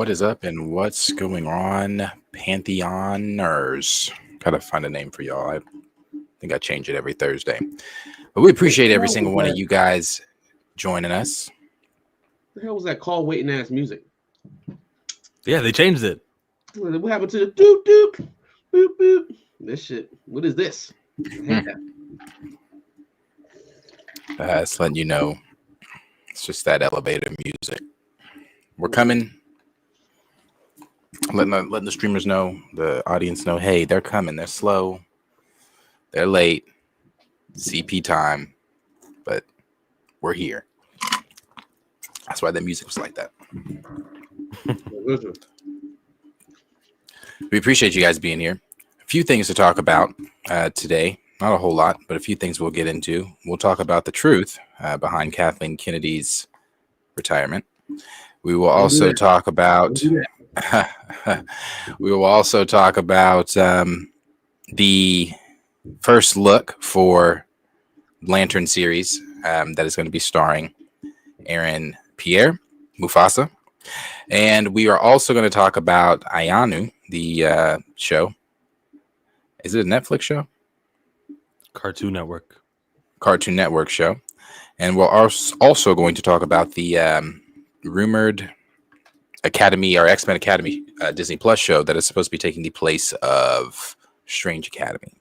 What is up and what's going on, Pantheoners? Gotta find a name for y'all. I think I change it every Thursday. But we What appreciate the every hell single was one of that? you guys joining us. What the hell was that call waiting ass music? Yeah, they changed it. What happened to the doop doop boop boop? This shit. What is this? I hate that. It's letting you know it's just that elevator music. We're coming. Letting the streamers know, the audience know, hey, they're coming. They're slow. They're late. CP time. But we're here. That's why the music was like that. We appreciate you guys being here. A few things to talk about today. Not a whole lot, but a few things we'll get into. We'll talk about the truth behind Kathleen Kennedy's retirement. We will also talk about. We will also talk about the first look for Lantern series that is going to be starring Aaron Pierre, Mufasa. And we are also going to talk about Iyanu, the show. Is it a Netflix show? Cartoon Network. Cartoon Network show. And we're also going to talk about the rumored Academy or X-Men Academy Disney Plus show that is supposed to be taking the place of Strange Academy.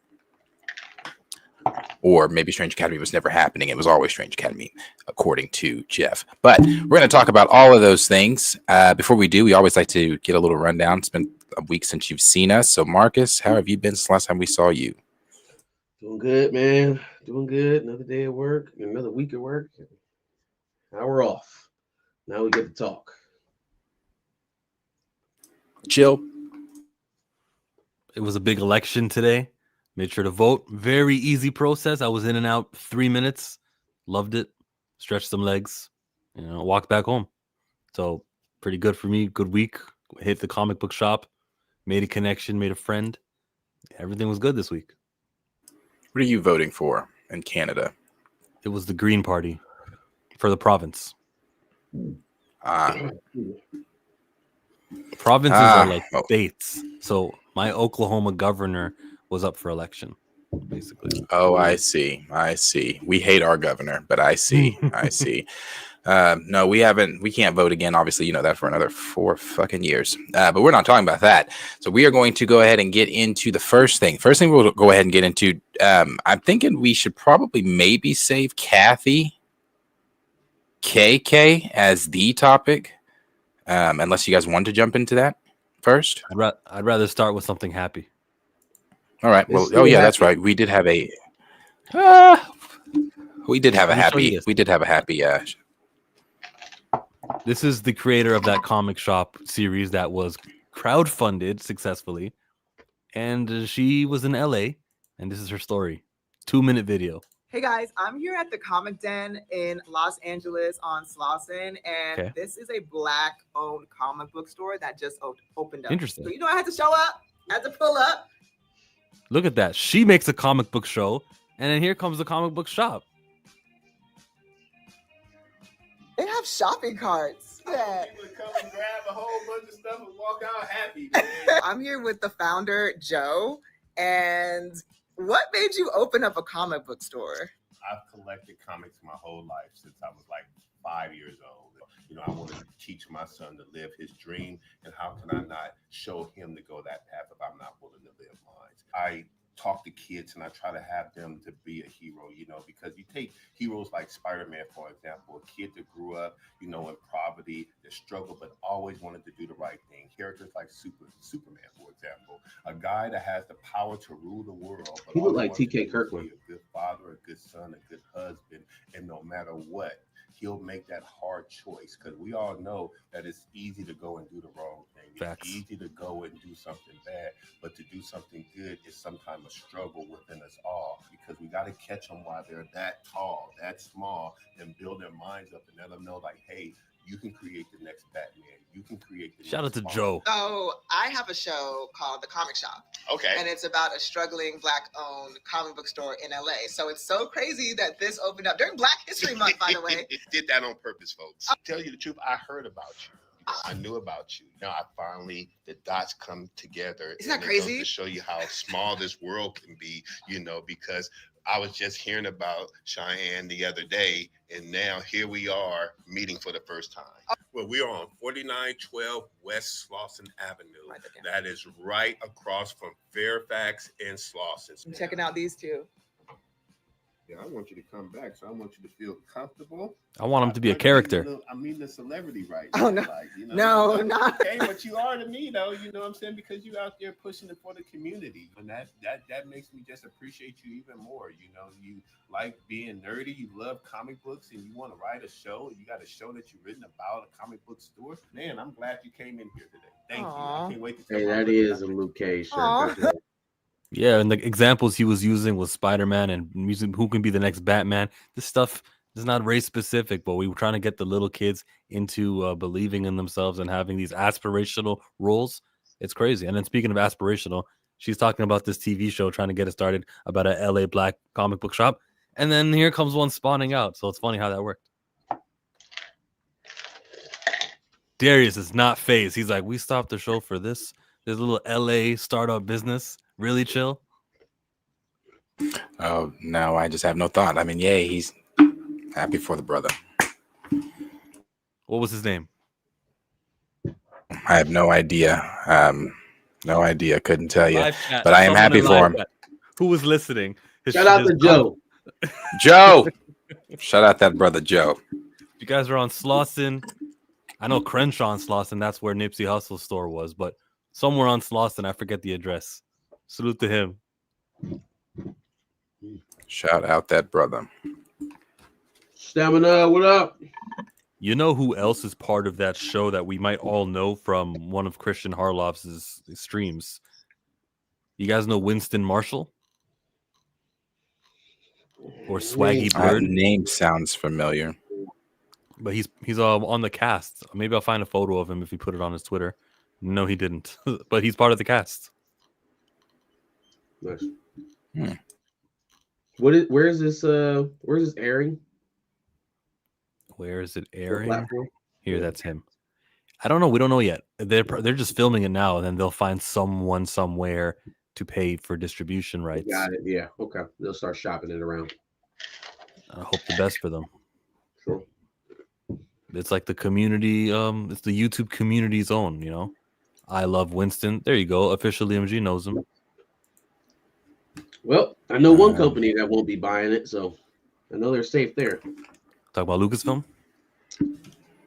Or maybe Strange Academy was never happening. It was always Strange Academy, according to Jeff. But we're going to talk about all of those things. Before we do, we always like to get a little rundown. It's been a week since you've seen us. So, Marcus, how have you been since last time we saw you? Doing good, man. Doing good. Another day at work. Another week at work. Now we're off. Now we get to talk. Chill. It was a big election today. Made sure to vote. Very easy process. I was in and out 3 minutes. Loved it. Stretched some legs. Walked back home. So pretty good for me. Good week. Hit the comic book shop. Made a connection. Made a friend. Everything was good this week. What are you voting for in Canada? It was the Green Party for the province. Provinces are like states. So my Oklahoma governor was up for election, basically. Oh, I see. We hate our governor, but I see. No, we haven't. We can't vote again. Obviously, you know that for another 4 fucking years. But we're not talking about that. So we are going to go ahead and get into the first thing. First thing we'll go ahead and get into. I'm thinking we should probably maybe save Kathy KK as the topic, unless you guys want to jump into that first. I'd rather start with something happy. All right. Well, that's right. We did have a. We did have a happy. This is the creator of that comic shop series that was crowdfunded successfully, and she was in LA, and this is her story. 2-minute video. Hey guys, I'm here at the Comic Den in Los Angeles on Slauson, and This is a Black-owned comic book store that just opened up. Interesting. So I had to show up, I had to pull up. Look at that. She makes a comic book show, and then here comes the comic book shop. They have shopping carts. Yeah. People come and grab a whole bunch of stuff and walk out happy. I'm here with the founder, Joe, and what made you open up a comic book store? I've collected comics my whole life since I was like 5 years old. I wanted to teach my son to live his dream, and how can I not show him to go that path if I'm not willing to live mine? I talk to kids and I try to have them to be a hero, because you take heroes like Spider-Man, for example, a kid that grew up, in poverty, that struggled, but always wanted to do the right thing. Characters like Superman, for example, a guy that has the power to rule the world. But he looked like T.K. Kirkland. A good father, a good son, a good husband, and no matter what, he'll make that hard choice, because we all know that it's easy to go and do the wrong thing. Facts. It's easy to go and do something bad, but to do something good is sometimes a struggle within us all, because we got to catch them while they're that tall, that small, and build their minds up and let them know, like, hey, you can create the next Batman. You can create the Shout out next to Joe. So I have a show called The Comic Shop. Okay. And it's about a struggling Black-owned comic book store in LA. So it's so crazy that this opened up during Black History Month, by the way. Did that on purpose, folks. To tell you the truth, I heard about you I knew about you. Now I finally, the dots come together. Isn't that and it goes crazy? to show you how small this world can be, because I was just hearing about Cheyenne the other day, and now here we are meeting for the first time. Well, we are on 4912 West Slauson Avenue. Write that down. That is right across from Fairfax and Slauson. I'm checking out these two. Yeah, I want you to come back, so I want you to feel comfortable. I want him to be a character. I'm meeting a celebrity right Oh, now. no. Like, No, not. Okay, but you are to me, though. You know what I'm saying? Because you out there pushing it for the community, and that makes me just appreciate you even more. You like being nerdy, you love comic books, and you want to write a show. You got a show that you've written about a comic book store. Man, I'm glad you came in here today. Thank you. I can't wait to. Hey, that is a Luke Cage shirt. Aw. Yeah, and the examples he was using was Spider-Man and using who can be the next Batman. This stuff is not race specific, but we were trying to get the little kids into believing in themselves and having these aspirational roles. It's crazy. And then speaking of aspirational, she's talking about this TV show trying to get it started about a LA black comic book shop. And then here comes one spawning out. So it's funny how that worked. Darius is not phased. He's like, we stopped the show for this little LA startup business. Really chill. Oh no, I just have no thought. I mean, yay, he's happy for the brother. What was his name? I have no idea. No idea. Couldn't tell you. Live chat. But I am Someone happy in for live him. chat. Who was listening? Shout out to Joe. Joe. Shout out that brother Joe. You guys are on Slauson. I know Crenshaw on Slauson. That's where Nipsey Hussle's store was, but somewhere on Slauson, I forget the address. Salute to him. Shout out that brother. Stamina, what up? You know who else is part of that show that we might all know from one of Christian Harloff's streams? You guys know Winston Marshall? Or Swaggy Bird? Name sounds familiar. But he's on the cast. Maybe I'll find a photo of him if he put it on his Twitter. No, he didn't. But he's part of the cast. Nice. Where's this airing? Where is it airing? Platform? Here, that's him. I don't know. We don't know yet. They're just filming it now, and then they'll find someone somewhere to pay for distribution rights. Got it. Yeah. Okay. They'll start shopping it around. I hope the best for them. Sure. It's like the community. It's the YouTube community's own. I love Winston. There you go. Official EMG knows him. Well, I know one company that won't be buying it, so I know they're safe there. Talk about Lucasfilm?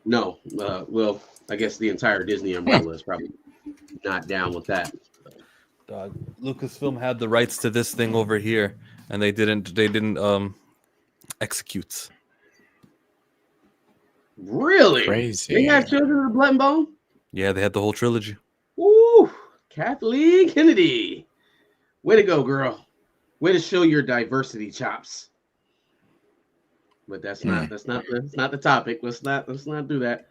No. Well, I guess the entire Disney umbrella is probably not down with that. Dog. Lucasfilm had the rights to this thing over here, and they didn't execute. Really? Crazy. They had Children of the Blood and Bone? Yeah, they had the whole trilogy. Woo! Kathleen Kennedy. Way to go, girl. Way to show your diversity chops. But that's not the topic. Let's not do that.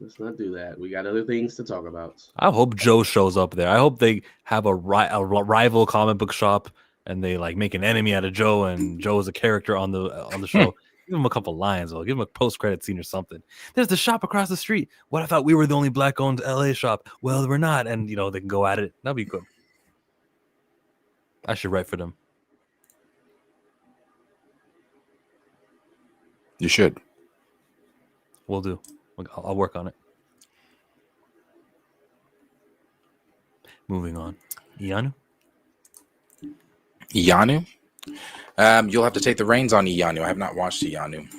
Let's not do that. We got other things to talk about. I hope Joe shows up there. I hope they have a rival comic book shop and they like make an enemy out of Joe, and Joe is a character on the show. Give him a couple lines, or give him a post-credit scene or something. There's the shop across the street. What, I thought we were the only black-owned LA shop. Well, we're not, and they can go at it. That'd be good. I should write for them. You should. We'll do. I'll work on it. Moving on. Iyanu? Iyanu? You'll have to take the reins on Iyanu. I have not watched Iyanu.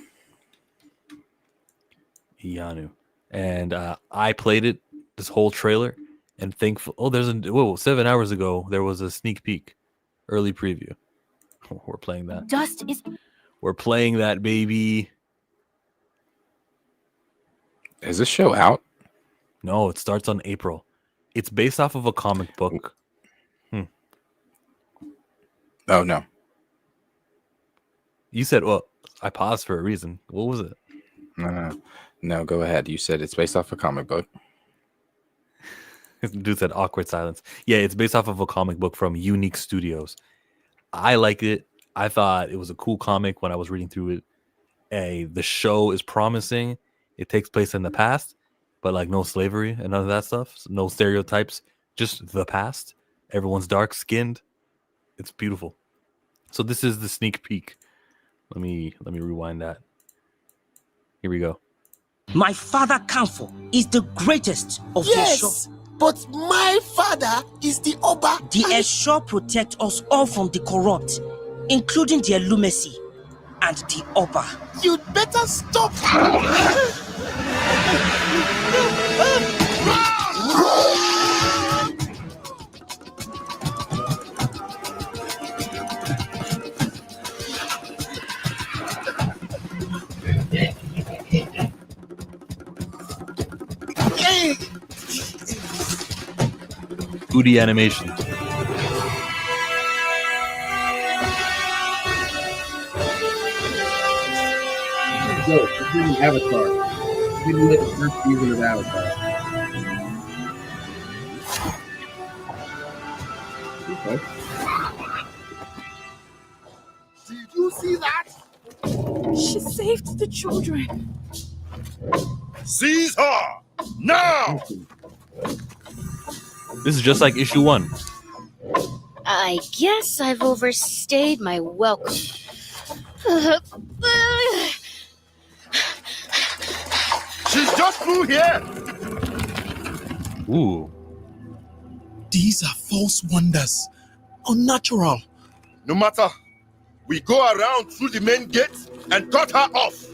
Iyanu. And I played it, this whole trailer, and thankful. Oh, 7 hours ago, there was a sneak peek. Early preview. We're playing that. We're playing that, baby. Is this show out? No, it starts on April. It's based off of a comic book. Oh, no. You said, well, I paused for a reason. What was it? No, go ahead. You said it's based off a comic book. Dude said awkward silence. Yeah, it's based off of a comic book from Unique Studios. I liked it. I thought it was a cool comic when I was reading through it. The show is promising. It takes place in the past. but like no slavery and none of that stuff. So no stereotypes, just the past. Everyone's dark skinned. It's beautiful. So this is the sneak peek. Let me rewind that. Here we go. My father Kamfo is the greatest of the Esho. But my father is the Oba. The Esho protect us all from the corrupt, including the Elumesi and the Oba. You'd better stop. Booty animation. Go. This is Avatar. We didn't get the first season of Avatar. Okay. Did you see that? She saved the children. Seize her now! This is just like issue 1. I guess I've overstayed my welcome. She's just through here. Ooh. These are false wonders, unnatural. No matter, we go around through the main gate and cut her off.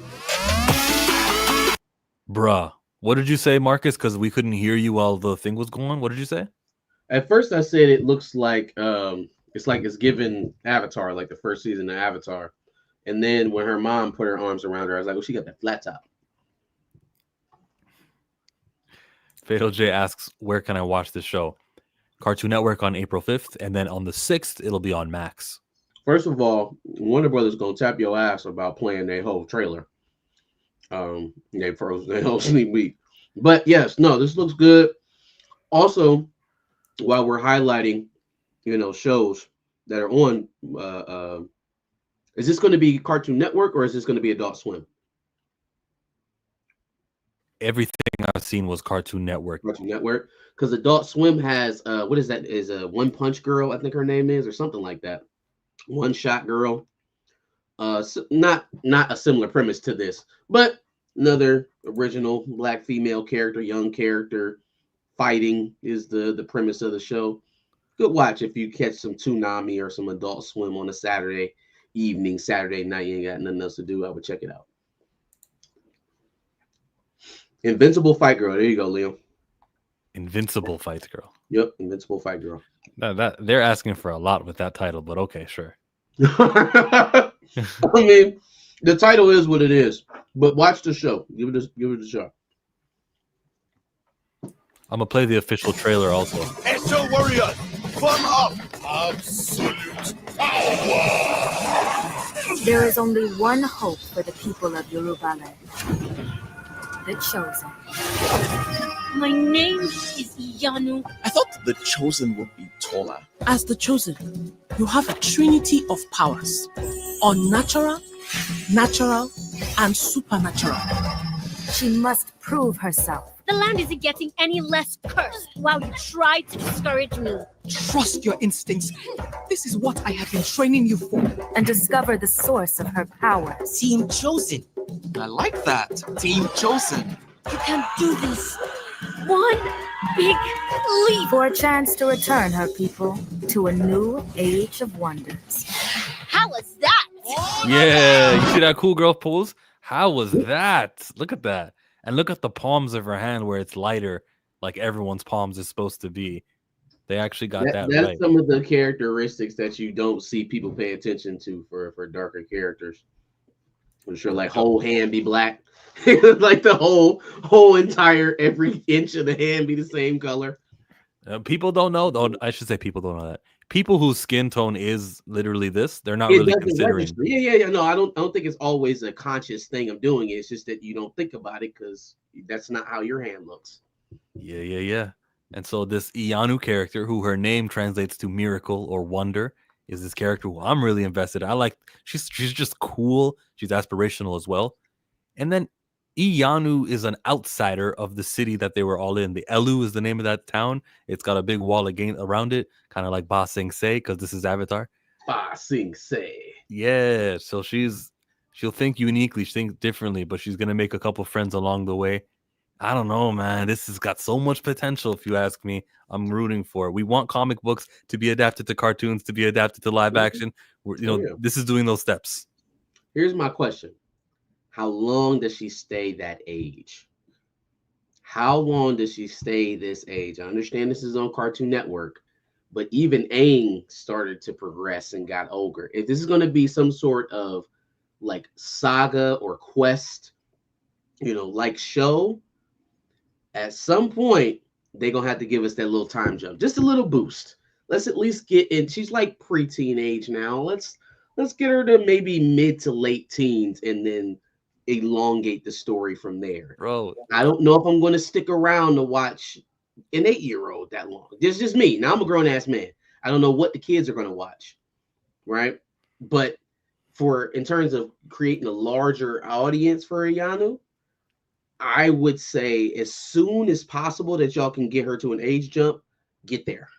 Bruh. What did you say, Marcus? Because we couldn't hear you while the thing was going on. What did you say? At first, I said it looks like it's given Avatar, like the first season of Avatar. And then when her mom put her arms around her, I was like, "Oh, she got that flat top." Fatal J asks, "Where can I watch this show?" Cartoon Network on April 5th, and then on the 6th, it'll be on Max. First of all, Warner Brothers gonna tap your ass about playing their whole trailer. They froze the whole sneak week. But yes, no, this looks good. Also, while we're highlighting, shows that are on, is this going to be Cartoon Network or is this going to be Adult Swim? Everything I've seen was Cartoon Network. Cartoon Network, because Adult Swim has what is that? Is a One Punch Girl, I think her name is, or something like that. One Shot Girl. So not a similar premise to this, but another original black female character, young character, fighting is the premise of the show. Good watch if you catch some Toonami or some Adult Swim on a Saturday evening, Saturday night. You ain't got nothing else to do. I would check it out. Invincible Fight Girl. There you go, Leo. Invincible Fight Girl. Yep, Invincible Fight Girl. That they're asking for a lot with that title, but okay, sure. I mean, the title is what it is, but watch the show. Give it a shot. I'm gonna play the official trailer also. Esho warriors, form up! Absolute power! There is only one hope for the people of Yoruba land. The Chosen. My name is Iyanu. I thought the Chosen would be taller. As the Chosen, you have a trinity of powers: unnatural, natural, and supernatural. She must prove herself. The land isn't getting any less cursed while you try to discourage me. Trust your instincts. This is what I have been training you for. And discover the source of her power. Team Chosen. I like that. Team Chosen. You can do this. One big leap. For a chance to return her people to a new age of wonders. How was that? Yeah, you see that cool girl pose? How was that? Look at that. And look at the palms of her hand where it's lighter, like everyone's palms is supposed to be. They actually got that That's right. some of the characteristics that you don't see people pay attention to for darker characters. For sure, like whole hand be black, like the whole entire every inch of the hand be the same color. People don't know, though. I should say people don't know that. People whose skin tone is literally this, they're not really considering. Yeah. No, I don't think it's always a conscious thing of doing it. It's just that you don't think about it because that's not how your hand looks. Yeah. And so this Iyanu character, who her name translates to miracle or wonder, is this character who I'm really invested in. I like. She's just cool. She's aspirational as well. And then Iyanu is an outsider of the city that they were all in. The Elu is the name of that town. It's got a big wall again around it, kind of like Ba Sing Se, because this is Avatar. Ba Sing Se. Yeah, so she'll think uniquely, she thinks differently, but she's gonna make a couple friends along the way. I don't know, man. This has got so much potential, if you ask me. I'm rooting for it. We want comic books to be adapted to cartoons, to be adapted to live action. This is doing those steps. Here's my question. How long does she stay that age? How long does she stay this age? I understand this is on Cartoon Network, but even Aang started to progress and got older. If this is going to be some sort of like saga or quest, like show, at some point they're going to have to give us that little time jump, just a little boost. Let's at least get in. She's like preteen age now. Let's get her to maybe mid to late teens and then elongate the story from there. Bro, I don't know if I'm going to stick around to watch an 8-year-old that long. This is just me. Now I'm a grown-ass man. I don't know what the kids are going to watch, right? But in terms of creating a larger audience for Iyanu, I would say as soon as possible that y'all can get her to an age jump, get there.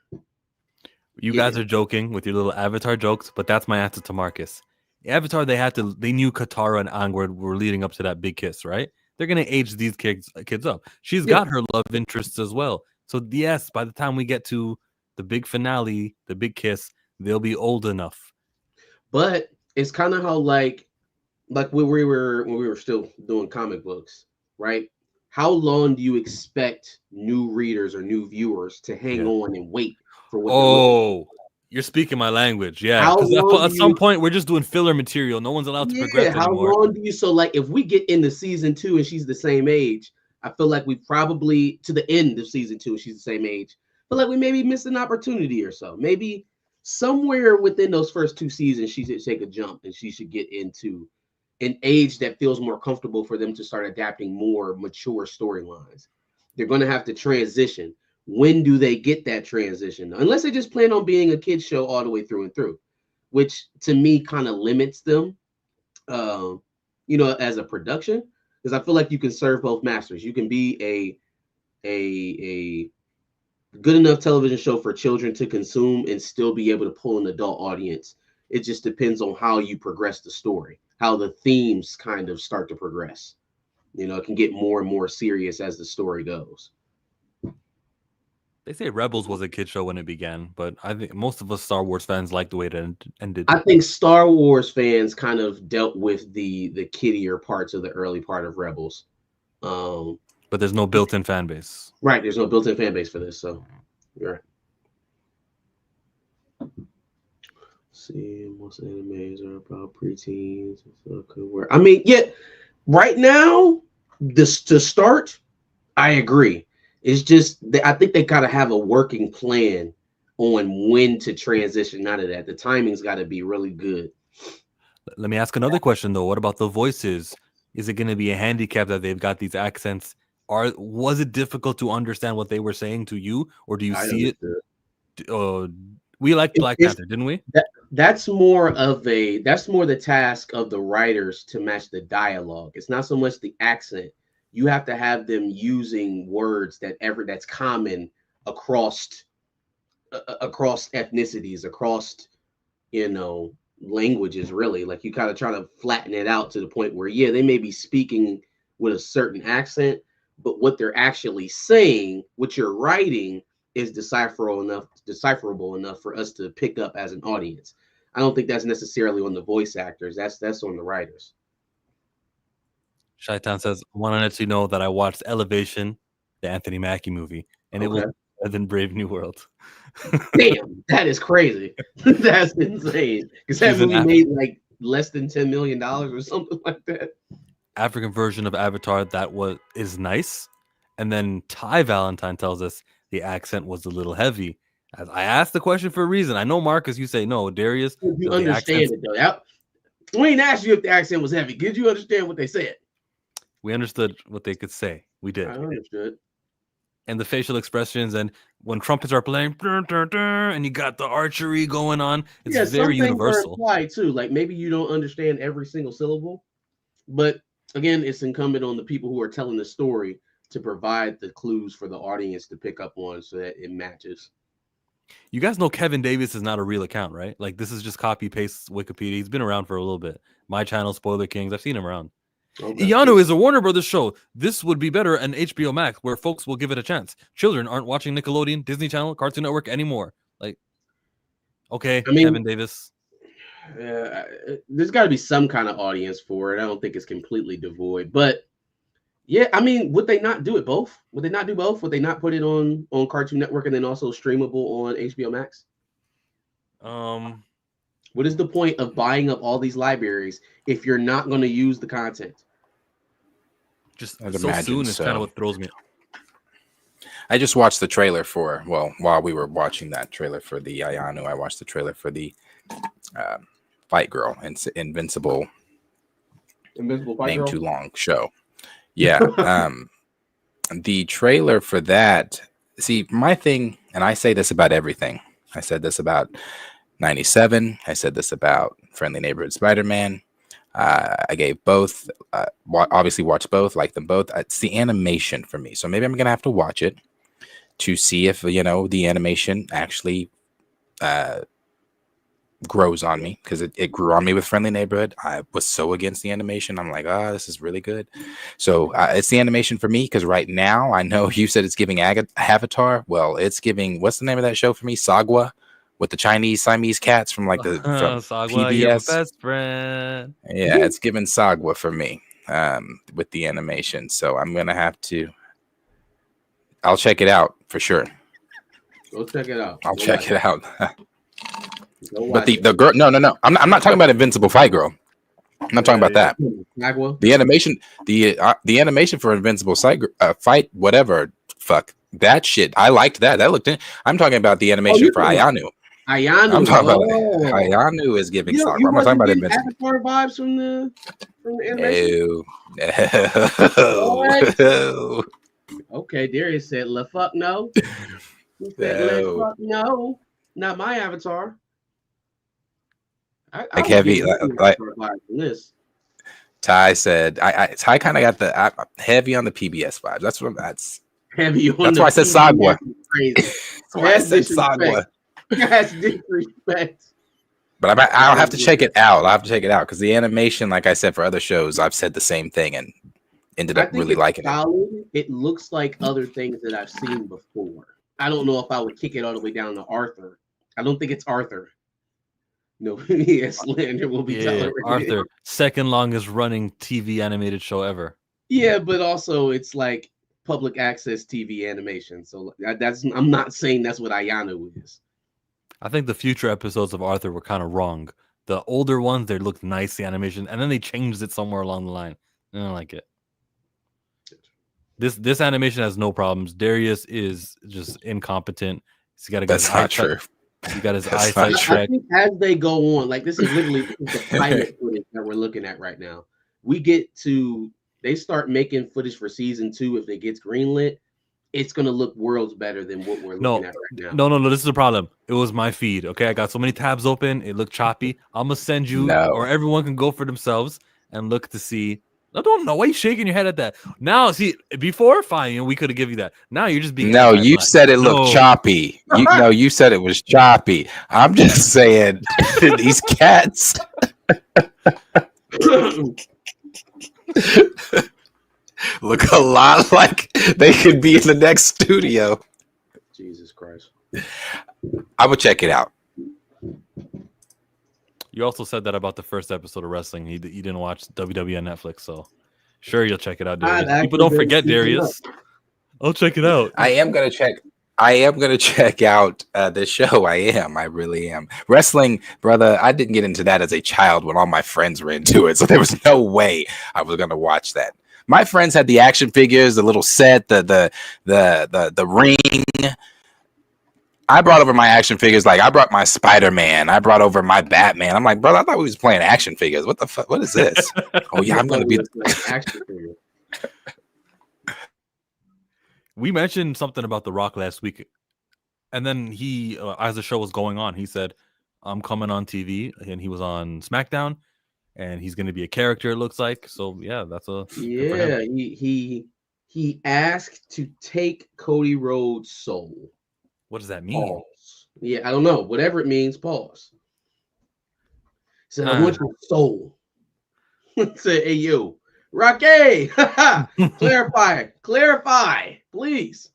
You guys are joking with your little Avatar jokes, but that's my answer to Marcus. Avatar, they knew Katara and Aang were leading up to that big kiss, right? They're gonna age these kids up. She's got her love interests as well. So yes, by the time we get to the big finale, the big kiss, they'll be old enough. But it's kind of how like when we were still doing comic books, right? How long do you expect new readers or new viewers to hang on and wait for what? You're speaking my language, yeah. Because at some point we're just doing filler material. No one's allowed to progress anymore. How long do you? So, like, if we get into season 2 and she's the same age, I feel like we probably to the end of season 2 and she's the same age. But like we maybe missed an opportunity or so. Maybe somewhere within those first 2 seasons, she should take a jump and she should get into an age that feels more comfortable for them to start adapting more mature storylines. They're going to have to transition. When do they get that transition? Unless they just plan on being a kid's show all the way through and through, which to me kind of limits them, as a production, because I feel like you can serve both masters. You can be a good enough television show for children to consume and still be able to pull an adult audience. It just depends on how you progress the story, how the themes kind of start to progress. It can get more and more serious as the story goes. They say Rebels was a kid show when it began, but I think most of us Star Wars fans like the way it ended. I think Star Wars fans kind of dealt with the kiddier parts of the early part of Rebels. But there's no built-in fan base. Right, there's no built-in fan base for this, so you're right. See, most animes are about preteens. I mean, right now, to start, I agree. It's just I think they gotta have a working plan on when to transition out of that. The timing's got to be really good. Let me ask another question though. What about the voices? Is it going to be a handicap that they've got these accents? Was it difficult to understand what they were saying to you, or do you see it? We liked Black Panther, didn't we? That's more the task of the writers to match the dialogue. It's not so much the accent. You have to have them using words that's common across ethnicities, across languages. Really, like you kind of try to flatten it out to the point where they may be speaking with a certain accent, but what they're actually saying, what you're writing, is decipherable enough for us to pick up as an audience. I don't think that's necessarily on the voice actors. That's on the writers. Shaitan says, I want to let you know that I watched Elevation, the Anthony Mackie movie, and it was better than Brave New World. Damn, that is crazy. That's insane. Because that movie made like less than $10 million or something like that. African version of Avatar is nice. And then Ty Valentine tells us the accent was a little heavy. As I asked the question for a reason. I know, Marcus, you say no. Darius, you understand it though. We ain't asked you if the accent was heavy. Did you understand what they said? We understood what they could say. We did. I understood. And the facial expressions, and when trumpets are playing, and you got the archery going on, it's very universal. Too. Like maybe you don't understand every single syllable, but again, it's incumbent on the people who are telling the story to provide the clues for the audience to pick up on so that it matches. You guys know Kevin Davis is not a real account, right? Like this is just copy paste Wikipedia. He's been around for a little bit. My channel, Spoiler Kings. I've seen him around. Okay. Iyanu is a Warner Brothers show. This would be better on HBO Max, where folks will give it a chance. Children aren't watching Nickelodeon, Disney Channel, Cartoon Network anymore. Like, okay, I mean, Kevin Davis. There's got to be some kind of audience for it. I don't think it's completely devoid, but yeah, I mean, would they not do it both? Would they not do both? Would they not put it on Cartoon Network and then also streamable on HBO Max? What is the point of buying up all these libraries if you're not going to use the content? Just so soon is kind of what throws me off. I just watched the trailer for, well, while we were watching that trailer for the Iyanu, I watched the trailer for the Fight Girl, Invincible Fight Name Girl? Too Long show. Yeah. The trailer for that, see, my thing, and I say this about everything. I said this about 97. I said this about Friendly Neighborhood Spider-Man. I gave both, obviously watched both, like them both. It's the animation for me. So maybe I'm going to have to watch it to see if, the animation actually grows on me, because it grew on me with Friendly Neighborhood. I was so against the animation. I'm like, this is really good. So it's the animation for me, because right now, I know you said it's giving Avatar. Well, it's giving, what's the name of that show for me? Sagwa, with the Chinese Siamese cats from like from Sagwa, PBS. your best friend. Yeah, it's giving Sagwa for me with the animation. So I'm going to have to, I'll check it out for sure. Go check it out. I'll check it out. But the girl, no, I'm not talking about Invincible Fight Girl. I'm not talking about that. The animation, the animation for Invincible Fight, whatever, fuck that shit. I liked that. That looked in. I'm talking about the animation for Iyanu. Iyanu. I'm talking about Iyanu is giving Saga. I'm not talking about Invincible. Avatar vibes from the animation. No. Okay, Darius said, "La fuck no." He said, "La fuck no." Not my Avatar. Like heavy, like this. Ty said, Ty kind of got the heavy on the PBS vibes. That's what that's heavy on. That's why I said Sagwa. That's why I said Sagwa. That's disrespect. But I'll have to check it out. I'll have to check it out, because the animation, like I said for other shows, I've said the same thing and ended up really liking it. It looks like other things that I've seen before. I don't know if I would kick it all the way down to Arthur. I don't think it's Arthur. No, yes, slander will be tolerated. Arthur, second longest running TV animated show ever. Yeah, but also it's like public access TV animation. So I'm not saying that's what Iyanu is. I think the future episodes of Arthur were kind of wrong. The older ones, they looked nice, the animation, and then they changed it somewhere along the line. I don't like it. This animation has no problems. Darius is just incompetent. He's got to go. That's not true. He got his eyesight checked. I think as they go on, like this is literally the pilot footage that we're looking at right now. They start making footage for season 2. If it gets greenlit, it's gonna look worlds better than what we're looking at right now. No. This is the problem. It was my feed. Okay, I got so many tabs open. It looked choppy. I'm gonna send you, or everyone can go for themselves and look to see. I don't know why you shaking your head at that. Now, see, before, fine, we could have given you that. Now you're just being. No, you said it looked choppy. You said it was choppy. I'm just saying these cats. Look a lot like they could be in the next studio. Jesus Christ. I would check it out. You also said that about the first episode of wrestling. You didn't watch WWE on Netflix, so sure you'll check it out, Darius. People don't forget Darius. I'll check it out. I am gonna check out this show. I really am. Wrestling, brother, I didn't get into that as a child when all my friends were into it, so there was no way I was gonna watch that. My friends had the action figures, the little set, the ring. I brought over my action figures. Like I brought my Spider-Man. I brought over my Batman. I'm like, brother, I thought we was playing action figures. What the fuck? What is this? Oh yeah, I'm gonna be action figure. We mentioned something about The Rock last week, and then as the show was going on, he said, "I'm coming on TV," and he was on SmackDown, and he's going to be a character. It looks like so. Yeah, that's a good for Yeah, him. he asked to take Cody Rhodes' soul. What does that mean? Pause. Yeah, I don't know. Whatever it means, pause. Said, I want your soul. Said, hey, you, Rocky, clarify, please.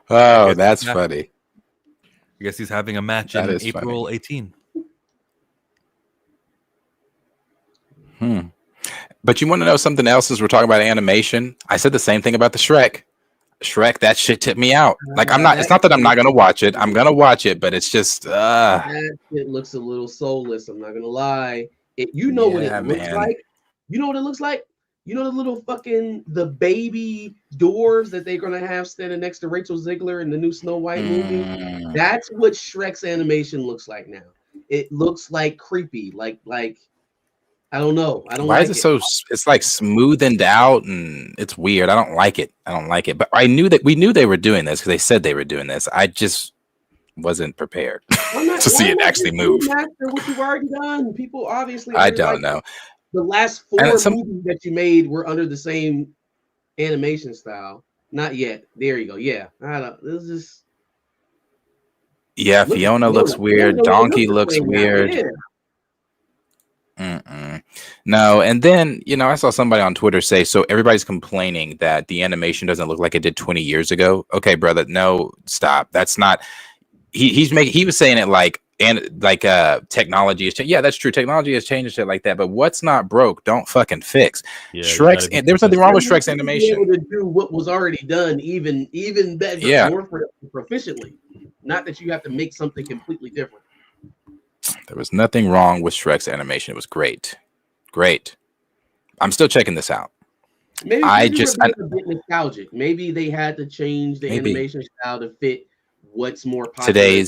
Oh, that's funny. I guess he's having a match That in is April funny. 18. But you want to know something else as we're talking about animation? I said the same thing about the Shrek. Shrek, that shit tipped me out. Like I'm not. It's not that I'm not gonna watch it. I'm gonna watch it, but it's just. That shit looks a little soulless. I'm not gonna lie. You know what it looks like. You know what it looks like. You know the little fucking the baby dwarves that they're gonna have standing next to Rachel Zegler in the new Snow White movie. That's what Shrek's animation looks like now. It looks like creepy, like I don't know. I don't. Why like is it so? It's like smoothened out, and it's weird. I don't like it. But I knew that we knew they were doing this because they said they were doing this. I just wasn't prepared to see it actually move. Master what you've already done. People obviously. I don't know. The last 4 movies that you made were under the same animation style. Not yet. There you go. Yeah. I don't. This is just. Yeah, Fiona looks weird. Donkey looks weird. Yeah. No, and then I saw somebody on Twitter say, so everybody's complaining that the animation doesn't look like it did 20 years ago. Okay, brother, no, stop. That's not. He was saying it like technology has changed. Yeah, that's true. Technology has changed and shit like that. But what's not broke, don't fucking fix. Yeah, Shrek's. There's nothing wrong with Shrek's animation. Able to do what was already done, even better, yeah, more proficiently. Not that you have to make something completely different. There was nothing wrong with Shrek's animation. It was great. I'm still checking this out. Maybe a bit nostalgic. Maybe they had to change the animation style to fit what's more popular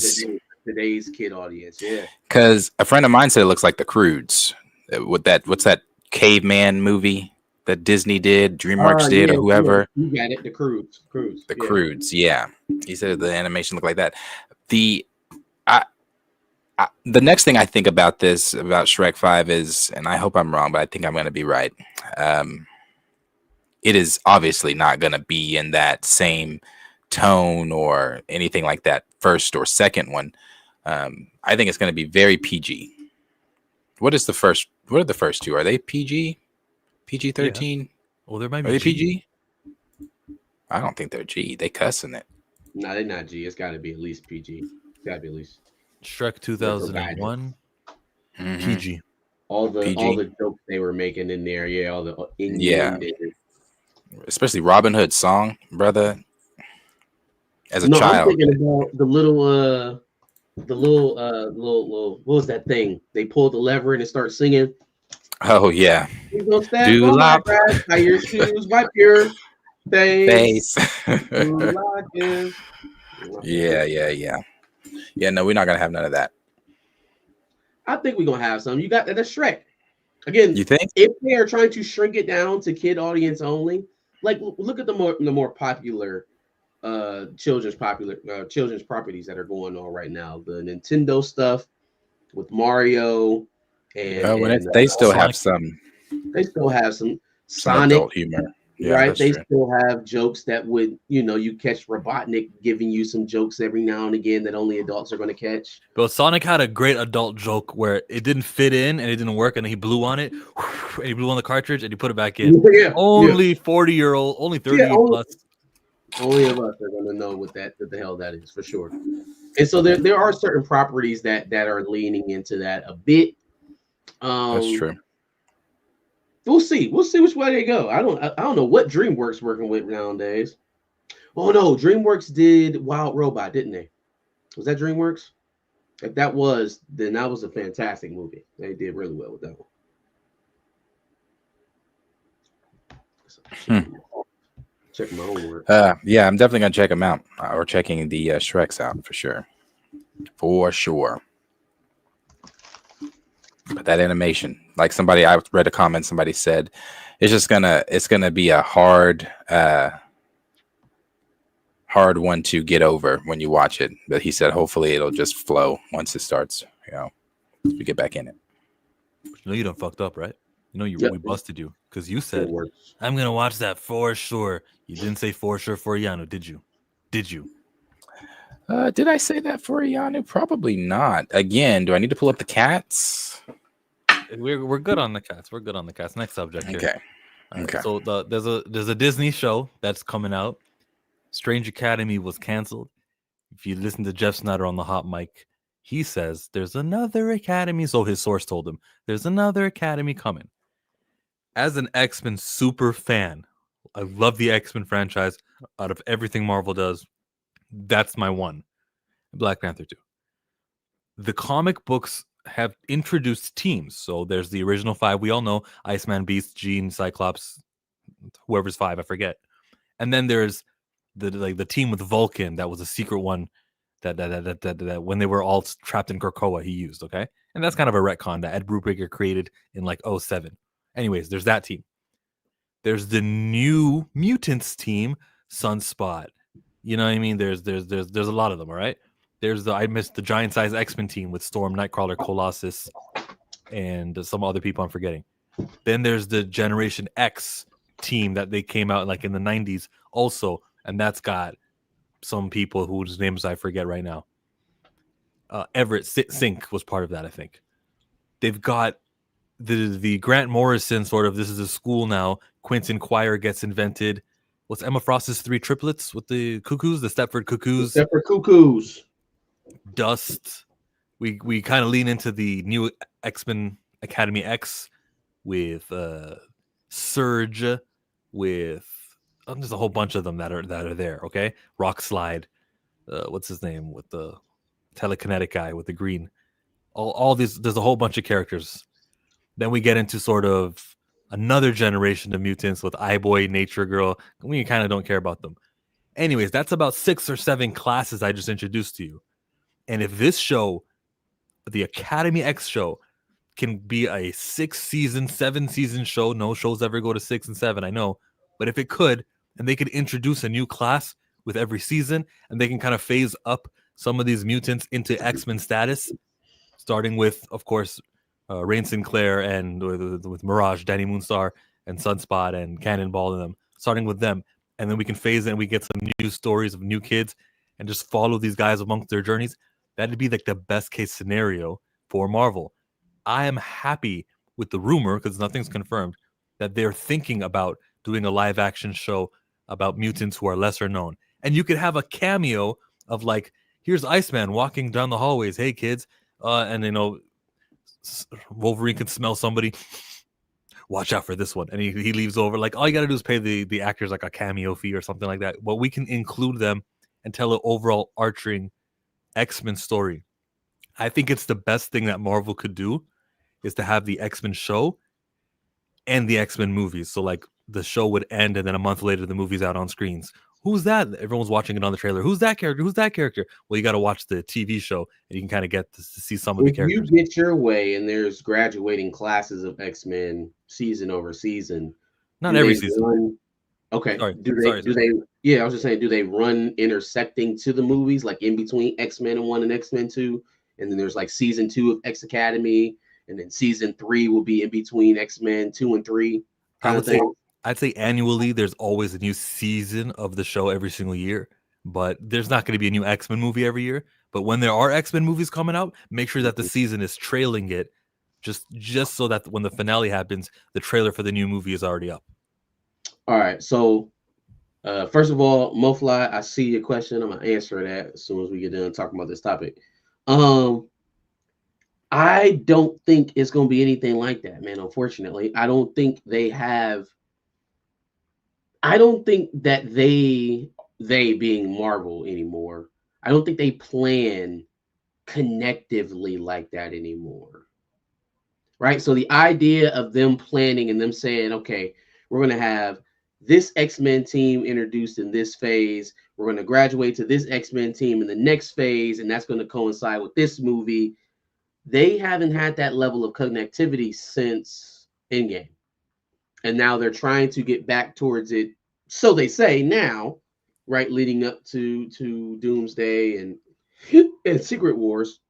today's kid audience. Yeah, because a friend of mine said it looks like the Croods. What's that caveman movie that Disney did, DreamWorks did, or whoever? Yeah. You got it. The Croods. The Croods. Yeah, he said the animation looked like that. The next thing I think about Shrek 5 is, and I hope I'm wrong, but I think I'm going to be right. It is obviously not going to be in that same tone or anything like that first or second one. I think it's going to be very PG. What are the first two? Are they PG? PG-13? Yeah. Well, there might be. Are they PG? I don't think they're G. They cuss in it. No, they're not G. It's got to be at least PG. It's got to be at least. Shrek 2001. PG. All the jokes they were making in there. Yeah, all the especially Robin Hood's song, brother. As a I'm child, thinking about the little what was that thing? They pulled the lever and it started singing. Oh yeah. Do lap. Tie your shoes, wipe your face. Yeah, no, we're not gonna have none of that. I think we're gonna have some. You got that's Shrek. Again, you think if they are trying to shrink it down to kid audience only, like look at the more popular children's properties that are going on right now. The Nintendo stuff with Mario they still have some Sonic adult humor. Yeah, right? They still have jokes that would, you catch Robotnik giving you some jokes every now and again that only adults are going to catch. But Sonic had a great adult joke where it didn't fit in and it didn't work, and he blew on it, and he blew on the cartridge, and he put it back in. Yeah, only 40-year-old, only 30 plus. Only of us are going to know what the hell that is for sure. And so there are certain properties that are leaning into that a bit. That's true. We'll see which way they go. I don't know what DreamWorks working with nowadays. Oh no, DreamWorks did Wild Robot, didn't they? Was that DreamWorks? If that was, then that was a fantastic movie. They did really well with that one. Check my own work. Yeah, I'm definitely gonna check them out. Or checking the Shreks out for sure. But that animation, like I read a comment, somebody said it's gonna be a hard one to get over when you watch it. But he said hopefully it'll just flow once it starts, we get back in it. You know you done fucked up, right? You know Yep. we busted you because you Still said works. I'm gonna watch that for sure. You didn't say for sure for Iyanu, did you? Did you? Did I say that for Iyanu? Probably not. Again, do I need to pull up the cats? We're good on the cats. We're good on the cats. Next subject here. Okay. All right, Okay. so there's a Disney show that's coming out. Strange Academy was canceled. If you listen to Jeff Snyder on the hot mic, he says there's another Academy. So his source told him there's another Academy coming. As an X-Men super fan, I love the X-Men franchise. Out of everything Marvel does, that's my one. Black Panther 2. The comic books have introduced teams. So there's the original 5 we all know: Iceman, Beast, Jean, Cyclops, whoever's 5, I forget. And then there's the team with Vulcan that was a secret one that when they were all trapped in Krakoa he used, okay? And that's kind of a retcon that Ed Brubaker created in like 07. Anyways, there's that team. There's the new Mutants team, Sunspot. You know what I mean? There's a lot of them, all right? I missed the giant size X-Men team with Storm, Nightcrawler, Colossus, and some other people I'm forgetting. Then there's the Generation X team that they came out like in the 90s also, and that's got some people whose names I forget right now. Everett Sink was part of that, I think. They've got the Grant Morrison sort of, this is a school now. Quentin Quire gets invented. What's Emma Frost's 3 triplets with the Cuckoos? The Stepford Cuckoos. The Stepford Cuckoos. Dust. We kind of lean into the new X-Men Academy X with Surge, with there's a whole bunch of them that are there. Okay, Rock Slide. What's his name with the telekinetic guy with the green? All these. There's a whole bunch of characters. Then we get into sort of another generation of mutants with Eye-Boy, Nature Girl. We kind of don't care about them. Anyways, that's about 6 or 7 classes I just introduced to you. And if this show, the Academy X show, can be a 6-season, 7-season show, no shows ever go to 6 and 7, I know. But if it could, and they could introduce a new class with every season, and they can kind of phase up some of these mutants into X-Men status, starting with, of course, Rain Sinclair and with Mirage, Danny Moonstar, and Sunspot and Cannonball and them, starting with them. And then we can phase in and we get some new stories of new kids and just follow these guys amongst their journeys. That'd be like the best case scenario for Marvel. I am happy with the rumor, because nothing's confirmed, that they're thinking about doing a live action show about mutants who are lesser known. And you could have a cameo of like, here's Iceman walking down the hallways. Hey kids. And Wolverine can smell somebody. Watch out for this one. And he leaves over. Like, all you got to do is pay the actors like a cameo fee or something like that. But we can include them and tell an overall arching X-Men story. I think it's the best thing that Marvel could do is to have the X-Men show and the X-Men movies. So like the show would end and then a month later the movie's out on screens. Who's that? Everyone's watching it on the trailer. Who's that character? Who's that character? Well, you got to watch the TV show and you can kind of get to see some of the characters. If you get your way and there's graduating classes of X-Men season over season. Not every season. Okay. Sorry. Do they? Yeah, I was just saying, do they run intersecting to the movies, like in between X-Men 1 and X-Men 2? And then there's like season 2 of X Academy, and then season 3 will be in between X-Men 2 and 3. I'd say annually there's always a new season of the show every single year, but there's not going to be a new X-Men movie every year. But when there are X-Men movies coming out, make sure that the season is trailing it, just so that when the finale happens, the trailer for the new movie is already up. All right. So first of all, MoFly, I see your question. I'm gonna answer that as soon as we get done talking about this topic. I don't think it's gonna be anything like that, man. Unfortunately, I don't think that they being Marvel anymore, I don't think they plan connectively like that anymore. Right? So the idea of them planning and them saying, okay, we're going to have this X-Men team introduced in this phase. We're going to graduate to this X-Men team in the next phase, and that's going to coincide with this movie. They haven't had that level of connectivity since Endgame. And now they're trying to get back towards it, so they say now, right, leading up to Doomsday and Secret Wars.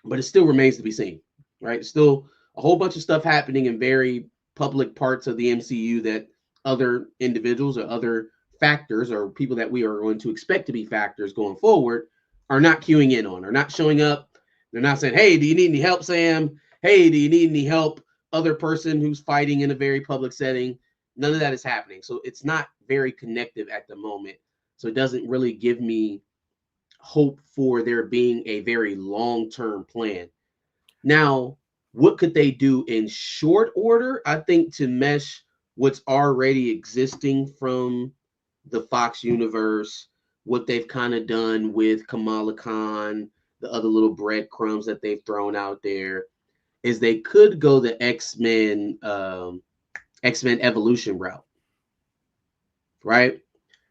but it still remains to be seen, right? Still a whole bunch of stuff happening in very public parts of the MCU that other individuals or other factors or people that we are going to expect to be factors going forward are not queuing in on, are not showing up. They're not saying, hey, do you need any help, Sam? Hey, do you need any help? Other person who's fighting in a very public setting. None of that is happening. So it's not very connective at the moment. So it doesn't really give me hope for there being a very long-term plan. Now, what could they do in short order? I think to mesh what's already existing from the Fox universe, what they've kind of done with Kamala Khan, the other little breadcrumbs that they've thrown out there, is they could go the X-Men evolution route, right?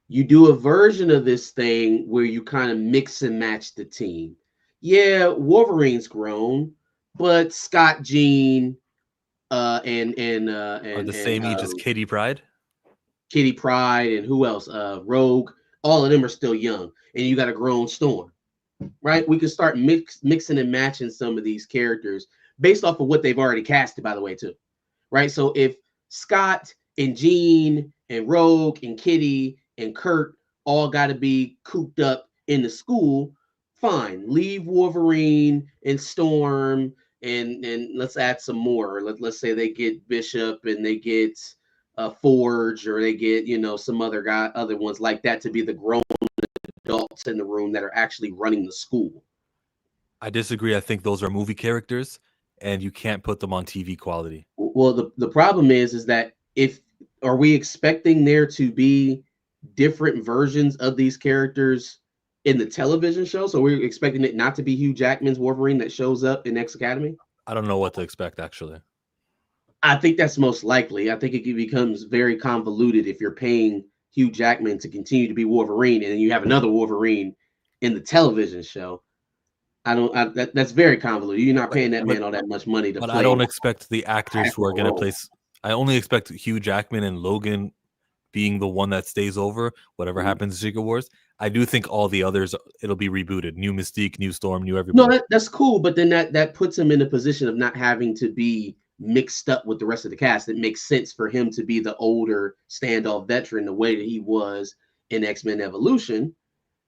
You do a version of this thing where you kind of mix and match the team. Yeah, Wolverine's grown, but Scott, Jean, and are the same age as Kitty Pryde. Kitty Pryde, and who else? Rogue. All of them are still young, and you got a grown Storm, right? We can start mixing and matching some of these characters based off of what they've already casted, by the way, too, right? So if Scott and Jean and Rogue and Kitty and Kurt all got to be cooped up in the school, fine. Leave Wolverine and Storm, and let's add some more. Let's say they get Bishop and they get Forge, or they get some other ones like that to be the grown adults in the room that are actually running the school. I disagree. I think those are movie characters, and you can't put them on TV quality. Well, the problem is that are we expecting there to be different versions of these characters in the television show? So we're expecting it not to be Hugh Jackman's Wolverine that shows up in X Academy? I don't know what to expect, actually. I think that's most likely. I think it becomes very convoluted if you're paying Hugh Jackman to continue to be Wolverine, and then you have another Wolverine in the television show. That's very convoluted. You're not paying that man all that much money to play. But I don't expect the actors who are going to play. I only expect Hugh Jackman and Logan being the one that stays over, whatever happens in Secret Wars. I do think all the others, it'll be rebooted. New Mystique, new Storm, new everybody. No, that's cool, but then that puts him in a position of not having to be mixed up with the rest of the cast. It makes sense for him to be the older standoff veteran the way that he was in X-Men Evolution,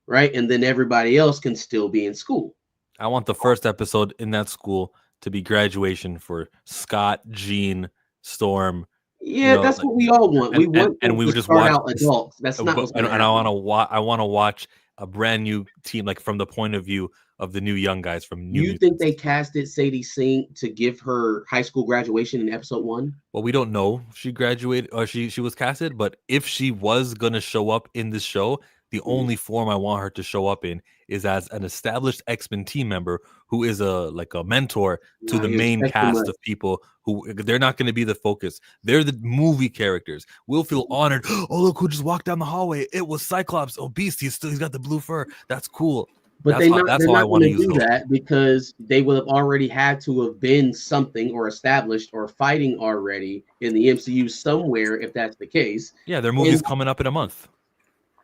right? And then everybody else can still be in school. I want the first episode in that school to be graduation for Scott, Jean, Storm. Yeah, that's what we all want. We want and we would just start watch out adults. That's not what's going to happen. I want to watch a brand new team, like from the point of view of the new young guys from New. You think they casted Sadie Sink to give her high school graduation in episode 1? Well, we don't know if she graduated or she was casted, but if she was gonna show up in this show, the only form I want her to show up in is as an established X-Men team member who is a mentor to the main cast of people who they're not going to be the focus. They're the movie characters. We'll feel honored. Oh, look who just walked down the hallway. It was Cyclops. Oh, Beast. He's got the blue fur. That's cool. But they're not going to do that because they would have already had to have been something or established or fighting already in the MCU somewhere if that's the case. Yeah, their movie's coming up in a month.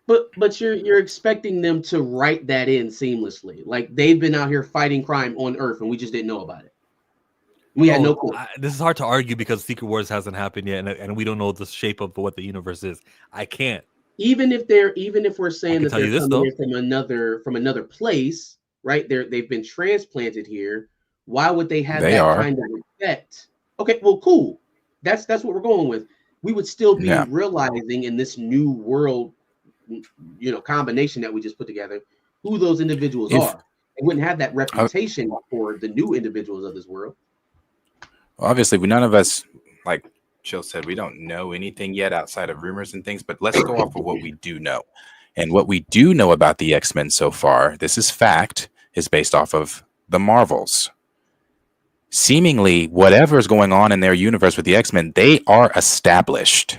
But you're expecting them to write that in seamlessly. Like they've been out here fighting crime on Earth and we just didn't know about it. We had no clue. This is hard to argue because Secret Wars hasn't happened yet, and we don't know the shape of what the universe is. I can't. Even if we're saying that they're coming from another place, right? They've been transplanted here. Why would they have kind of effect? Okay, well, cool. That's what we're going with. We would still be realizing in this new world, combination that we just put together, who those individuals are. They wouldn't have that reputation for the new individuals of this world. Well, obviously, none of us, like Chill said, we don't know anything yet outside of rumors and things, but let's go off of what we do know. And what we do know about the X-Men so far, this is fact, is based off of the Marvels. Seemingly, whatever is going on in their universe with the X-Men, they are established.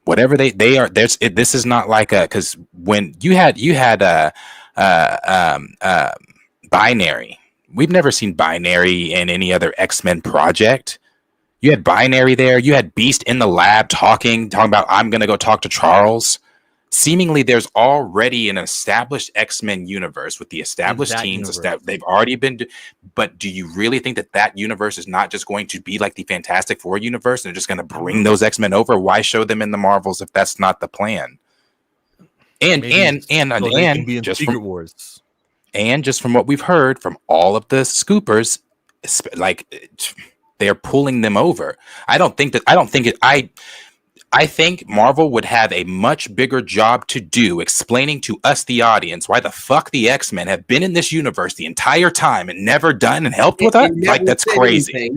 Whatever they are, this is not like because when you had Binary, we've never seen Binary in any other X-Men project. You had Binary there. You had Beast in the lab talking about I'm gonna go talk to Charles seemingly there's already an established X-Men universe with the established teams that they've already been. But do you really think that universe is not just going to be like the Fantastic Four universe and they're just going to bring those X-Men over? Why show them in the Marvels if that's not the plan? And just Secret Wars. And just from what we've heard from all of the scoopers, like they're pulling them over. I think Marvel would have a much bigger job to do explaining to us, the audience, why the fuck the X-Men have been in this universe the entire time and never done and helped with us. Like, that's crazy.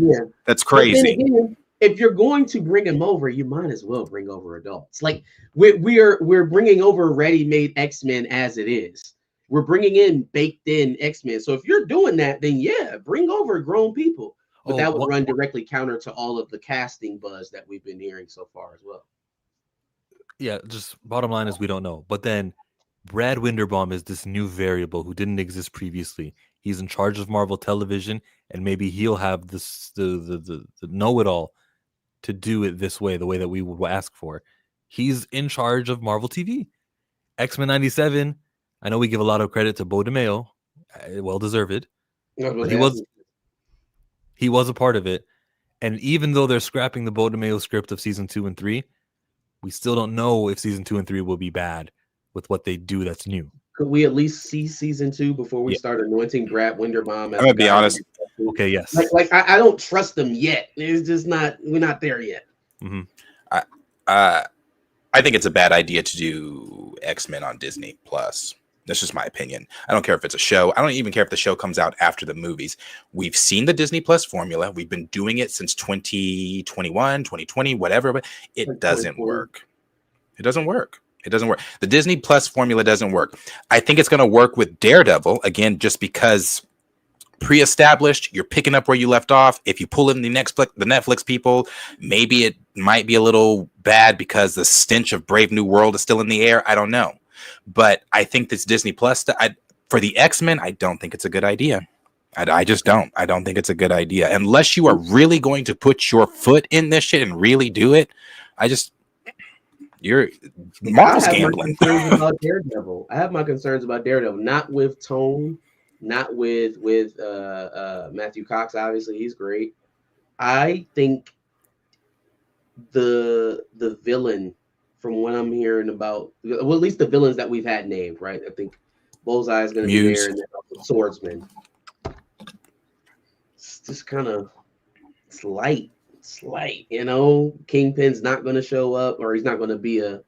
That's crazy. Again, if you're going to bring them over, you might as well bring over adults. Like we're bringing over ready-made X-Men as it is. We're bringing in baked-in X-Men. So if you're doing that, then yeah, bring over grown people. But that would run directly counter to all of the casting buzz that we've been hearing so far as well. Yeah, just bottom line is we don't know. But then Brad Winderbaum is this new variable who didn't exist previously. He's in charge of Marvel Television, and maybe he'll have this the know-it-all to do it this way, the way that we would ask for. He's in charge of Marvel TV. X-Men 97, I know we give a lot of credit to Beau DeMayo, well deserved. He was a part of it. And even though they're scrapping the Beau DeMayo script of season 2 and 3, we still don't know if season 2 and 3 will be bad with what they do that's new. Could we at least see season 2 before we start anointing Brad Winderbaum? I'm gonna be honest. Okay, yes. Like I don't trust them yet. It's just we're not there yet. Mm-hmm. I think it's a bad idea to do X-Men on Disney Plus. That's just my opinion. I don't care if it's a show. I don't even care if the show comes out after the movies. We've seen the Disney Plus formula. We've been doing it since 2021, 2020, whatever, but it doesn't work. It doesn't work. It doesn't work. The Disney Plus formula doesn't work. I think it's going to work with Daredevil, again, just because pre-established, you're picking up where you left off. If you pull in the Netflix people, maybe it might be a little bad because the stench of Brave New World is still in the air. I don't know. But I think this Disney Plus, for the X-Men, I don't think it's a good idea. I just don't. I don't think it's a good idea. Unless you are really going to put your foot in this shit and really do it, Marvel's gambling. I have my concerns about Daredevil, not with tone, not with Matthew Cox. Obviously, he's great. I think the villain, from what I'm hearing about, well, at least the villains that we've had named, right? I think Bullseye is going to be there, and then Swordsman. It's just kind of slight, you know. Kingpin's not going to show up, or he's not going to be a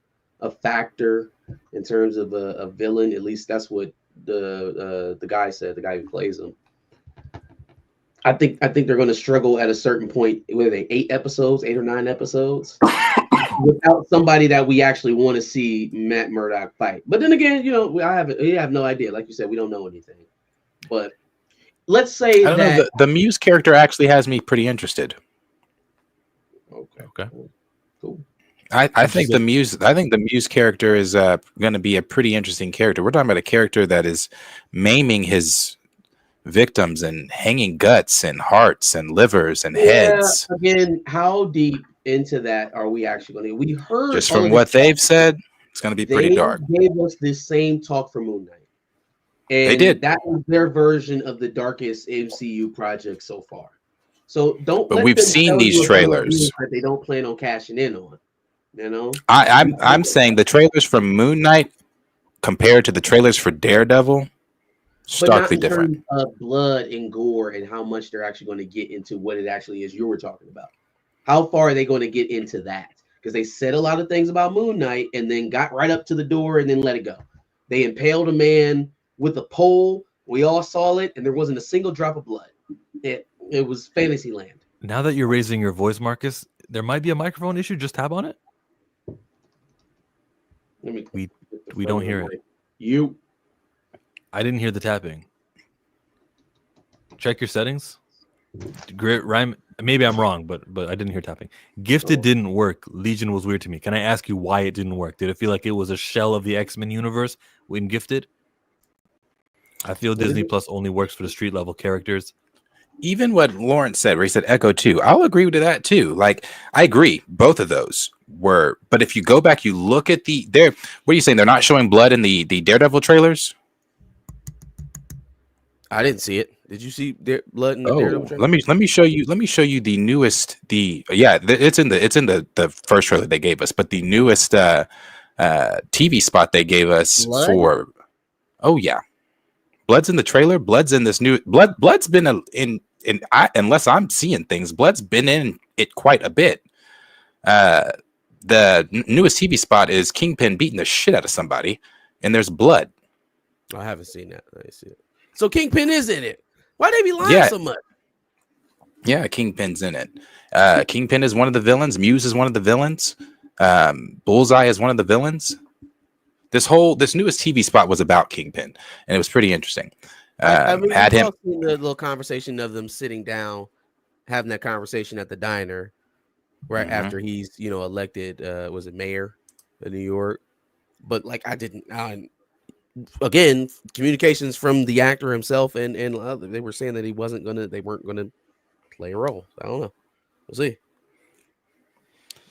factor in terms of a villain. At least that's what the guy said, the guy who plays him. I think they're going to struggle at a certain point. Were they 8 or 9 episodes? Without somebody that we actually want to see Matt Murdock fight. But then again, you know, we have no idea. Like you said, we don't know anything. But let's say the Muse character actually has me pretty interested. Okay. Cool. I think the Muse character is going to be a pretty interesting character. We're talking about a character that is maiming his victims and hanging guts and hearts and livers and heads. Again, how deep into that are we actually going to? We heard just from what they've said, it's going to be pretty dark. They gave us this same talk for Moon Knight, and they did. That was their version of the darkest MCU project so far. So don't. But we've seen these trailers that they don't plan on cashing in on. You know, I'm saying the trailers for Moon Knight compared to the trailers for Daredevil, starkly different. Blood and gore and how much they're actually going to get into what it actually is you were talking about. How far are they going to get into that? Because they said a lot of things about Moon Knight and then got right up to the door and then let it go. They impaled a man with a pole. We all saw it, and there wasn't a single drop of blood. It was Fantasyland. Now that you're raising your voice, Marcus, there might be a microphone issue. Just tap on it. We don't hear it. I didn't hear the tapping. Check your settings. Great rhyme. Maybe I'm wrong, but I didn't hear tapping. Gifted didn't work. Legion was weird to me. Can I ask you why it didn't work? Did it feel like it was a shell of the X-Men universe when Gifted? I feel Disney Plus only works for the street level characters. even what Lawrence said, where he said Echo 2, I'll agree with that too. Like, I agree, both of those were. But if you go back, you look at what are you saying? They're not showing blood in the Daredevil trailers? I didn't see it. Did you see blood in the Daredevil trailer? Let me show you. Let me show you the newest. It's in the first trailer they gave us, but the newest TV spot they gave us for. Oh yeah, blood's in the trailer. Blood's in this new blood. Blood's been unless I'm seeing things. Blood's been in it quite a bit. The newest TV spot is Kingpin beating the shit out of somebody, and there's blood. I haven't seen that. I see it. So Kingpin is in it. Why they be lying so much? Yeah, Kingpin's in it. Kingpin is one of the villains. Muse is one of the villains. Bullseye is one of the villains. This newest TV spot was about Kingpin, and it was pretty interesting. Had him in the little conversation of them sitting down, having that conversation at the diner, right after he's elected. Was it mayor of New York? But like I didn't. Again, communications from the actor himself, and they were saying that they weren't gonna play a role. I don't know. We'll see.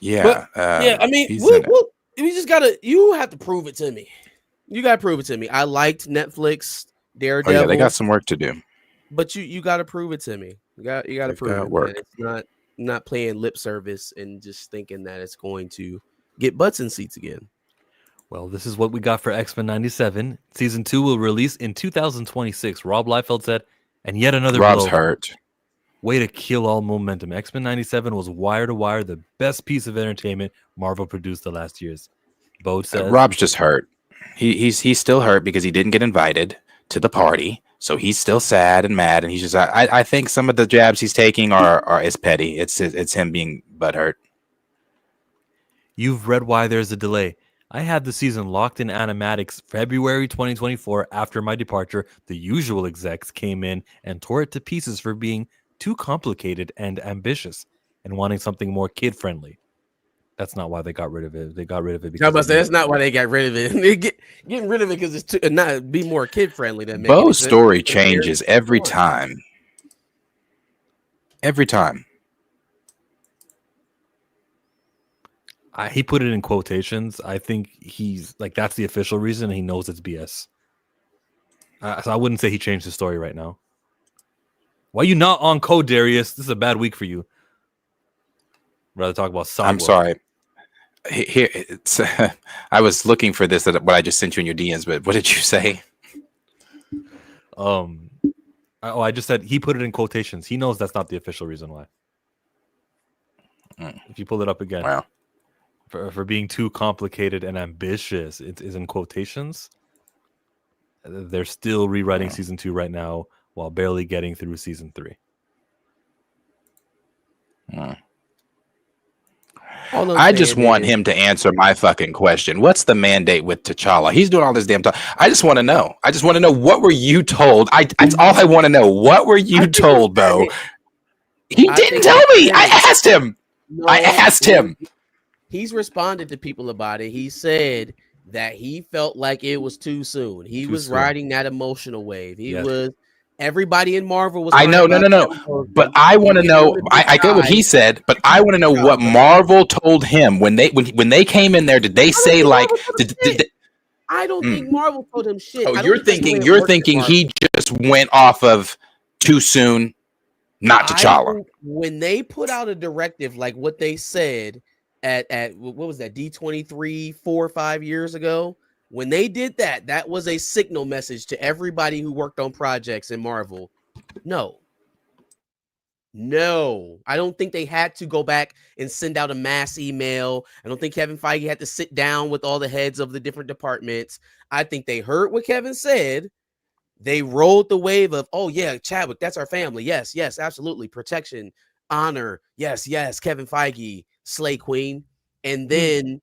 Yeah, I mean, you have to prove it to me. You gotta prove it to me. I liked Netflix Daredevil. Oh yeah, they got some work to do. But you gotta prove it to me. You gotta prove it. Work. It's not playing lip service and just thinking that it's going to get butts in seats again. Well, this is what we got for X-Men 97. Season 2 will release in 2026. Rob Liefeld said, and yet another Rob's blow. hurt. Way to kill all momentum. X-Men 97 was wire to wire the best piece of entertainment Marvel produced the last years. Bode says, Rob's just hurt. He's still hurt because he didn't get invited to the party. So he's still sad and mad, and he's just. I think some of the jabs he's taking is petty. It's him being butthurt. You've read why there's a delay. I had the season locked in animatics February 2024 after my departure. The usual execs came in and tore it to pieces for being too complicated and ambitious and wanting something more kid-friendly. That's not why they got rid of it. They got rid of it because that's not why they got rid of it. They're getting rid of it because it's not be more kid-friendly. Bo's story changes every time. Every time. He put it in quotations. I think he's like, that's the official reason. He knows it's BS. So I wouldn't say he changed his story right now. Why you not on code, Darius? This is a bad week for you. Rather talk about Sidewalk. I'm sorry. Here, it's, I was looking for this, what I just sent you in your DMs, but what did you say? I just said he put it in quotations. He knows that's not the official reason why. If you pull it up again. Wow. For being too complicated and ambitious, it is in quotations. They're still rewriting season 2 right now while barely getting through season 3. I just want him to answer my fucking question. What's the mandate with T'Challa? He's doing all this damn time. I just want to know. What were you told? That's all I want to know. What were you told, Bo? He didn't tell me. I asked him. I asked him. He's responded to people about it. He said that he felt like it was too soon. He was riding that emotional wave. Everybody in Marvel was. I know, no. But I want to know. I get what he said, but I want to know what Marvel told him when they came in there. Did they say like? I don't think Marvel told him shit. Oh, you're thinking he just went off of too soon, not T'Challa. When they put out a directive like what they said. At what was that D23 4 or 5 years ago when they did that was a signal message to everybody who worked on projects in Marvel. No, I don't think they had to go back and send out a mass email. I don't think Kevin Feige had to sit down with all the heads of the different departments. I think they heard what Kevin said. They rolled the wave of, oh yeah, Chadwick, that's our family. Yes, absolutely. Protection, honor. Yes, Kevin Feige. Slay Queen, and then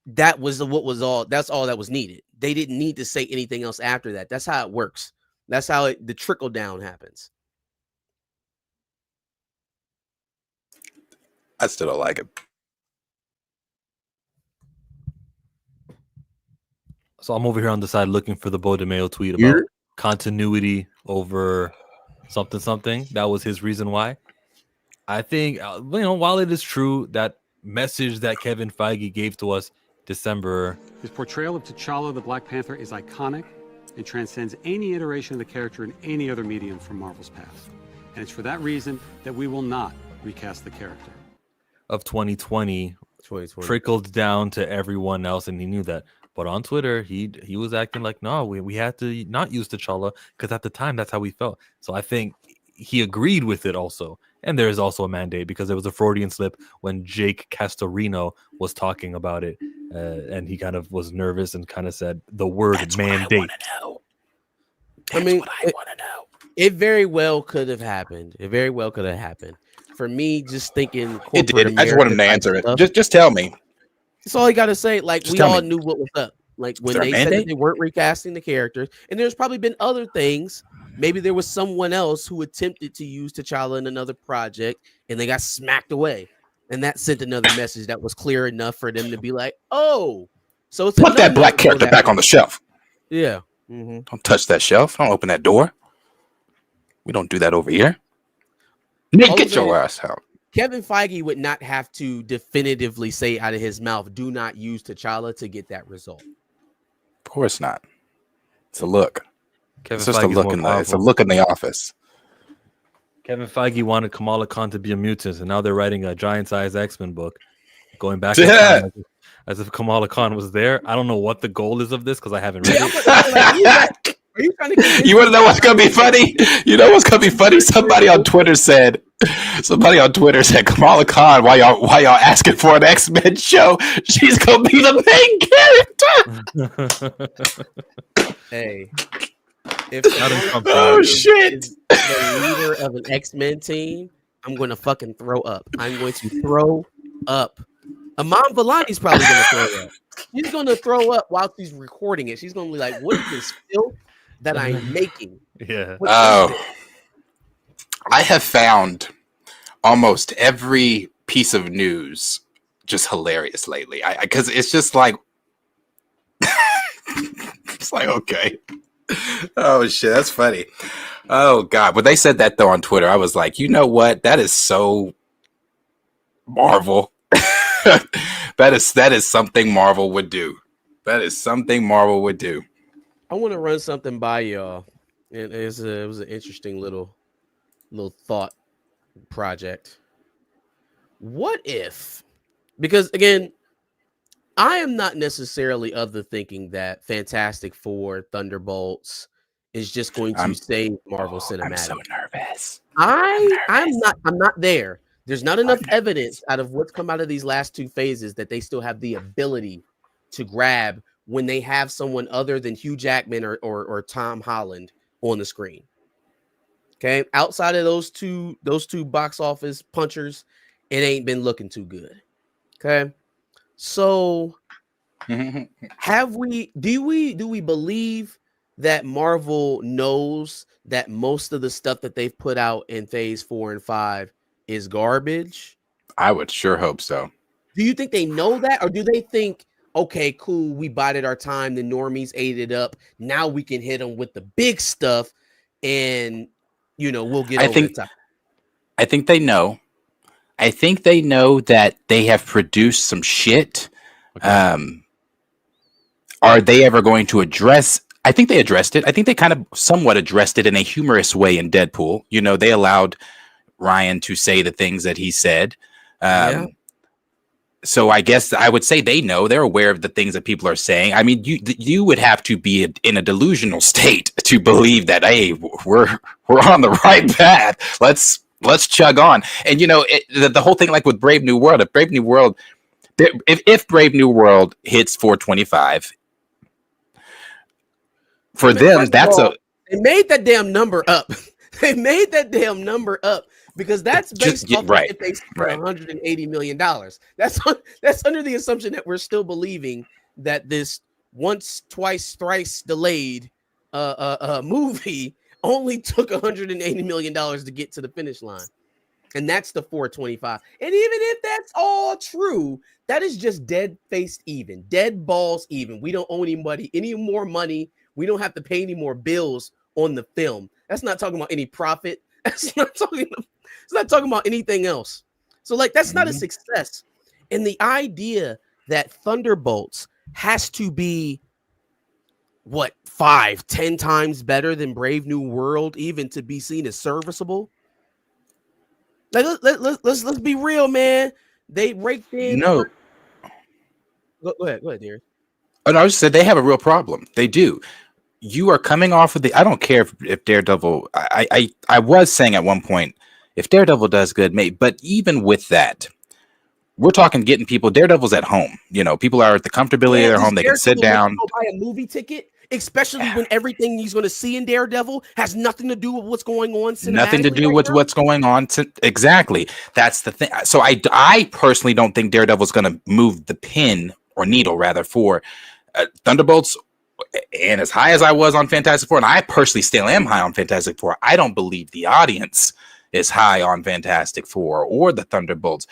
that's all that was needed. They didn't need to say anything else after that. That's how it works. That's how the trickle down happens. I still don't like it. So I'm over here on the side looking for the Bo DeMayo tweet about continuity over something something. That was his reason why. I think while it is true that message that Kevin Feige gave to us December, his portrayal of T'Challa the Black Panther is iconic and transcends any iteration of the character in any other medium from Marvel's past. And it's for that reason that we will not recast the character. Of 2020 trickled down to everyone else, and he knew that. But on Twitter, he was acting like, no, we had to not use T'Challa because at the time that's how we felt. So I think he agreed with it also. And there is also a mandate because there was a Freudian slip when Jake Castorino was talking about it, and he kind of was nervous and kind of said the word That's mandate. What I want I mean, what I want to know. It very well could have happened. For me, just thinking It did. I just want him to answer it. Just tell me. That's all you got to say. Like, Just we tell all me. knew what was up. Like, when there a they said that mandate? they weren't recasting the characters, and there's probably been other things. Maybe there was someone else who attempted to use T'Challa in another project, and they got smacked away. And that sent another message that was clear enough for them to be like, oh, so it's Put that black character back on the shelf. Yeah. Don't touch that shelf. Don't open that door. We don't do that over here. Nick, get your ass out. Kevin Feige would not have to definitively say out of his mouth, do not use T'Challa to get that result. Of course not. It's a look. Kevin It's just a Feige's look more in the. It's a powerful. look in the office. Kevin Feige wanted Kamala Khan to be a mutant, and now they're writing a giant-sized X-Men book, going back in time as if Kamala Khan was there. I don't know what the goal is of this because I haven't read it. Are you trying to You want to know what's gonna be funny? You know what's gonna be funny? Somebody on Twitter said, Kamala Khan, why y'all asking for an X-Men show? She's gonna be the main character. Hey, if Oh shit! the leader of an X-Men team, I'm going to fucking throw up. I'm going to throw up. Amon Vellani's probably going to throw up. She's going to throw up while she's recording it. She's going to be like, "What is this filth that I'm making?" Yeah. I have found almost every piece of news just hilarious lately. Because it's just like, it's like, okay. Oh shit, that's funny. Oh god, when they said that though on Twitter, I was like, you know what? That is so Marvel. that is something Marvel would do. That is something Marvel would do. I want to run something by y'all. It was an interesting little thought project. What if, because again, I am not necessarily of the thinking that Fantastic Four Thunderbolts is just going to save Marvel Cinematic. I'm so nervous. I'm not there. There's not enough evidence out of what's come out of these last two phases that they still have the ability to grab when they have someone other than Hugh Jackman or Tom Holland on the screen. Okay, outside of those two box office punchers, it ain't been looking too good. Okay, so do we believe that Marvel knows that most of the stuff that they've put out in phase 4 and 5 is garbage? I would sure hope so. Do you think they know that, or do they think, okay, cool, we bided our time, the normies ate it up, now we can hit them with the big stuff, and we'll get over the top? I think they know. I think they know that they have produced some shit. Okay. Are they ever going to address? I think they addressed it. I think they kind of somewhat addressed it in a humorous way in Deadpool. They allowed Ryan to say the things that he said. So I guess I would say they know. They're aware of the things that people are saying. I mean, you would have to be in a delusional state to believe that, hey, we're on the right path. Let's chug on. And the whole thing, like with Brave New World, if Brave New World hits 425, for them, they made that damn number up. They made that damn number up because that's based off of if they spent $180 million. That's under the assumption that we're still believing that this once, twice, thrice delayed movie only took $180 million to get to the finish line. And that's the 425. And even if that's all true, that is just dead-faced even, dead balls even. We don't owe anybody any more money. We don't have to pay any more bills on the film. That's not talking about any profit. It's not talking about anything else. So like that's not a success. And the idea that Thunderbolts has to be what 5-10 times better than Brave New World even to be seen as serviceable. Like let's be real, man. They raked in. No. Go ahead, dear. Oh, no, I just said they have a real problem. They do. You are coming off of the. I don't care if Daredevil. I was saying at one point, if Daredevil does good, mate. But even with that, we're talking getting people. Daredevil's at home. You know, people are at the comfortability of their home. They can sit down. Go buy a movie ticket, especially when everything he's going to see in Daredevil has nothing to do with what's going on. Nothing to do with what's going on. Exactly. That's the thing. So I personally don't think Daredevil's going to move the pin or needle rather for Thunderbolts. And as high as I was on Fantastic Four, and I personally still am high on Fantastic Four, I don't believe the audience is high on Fantastic Four or the Thunderbolts.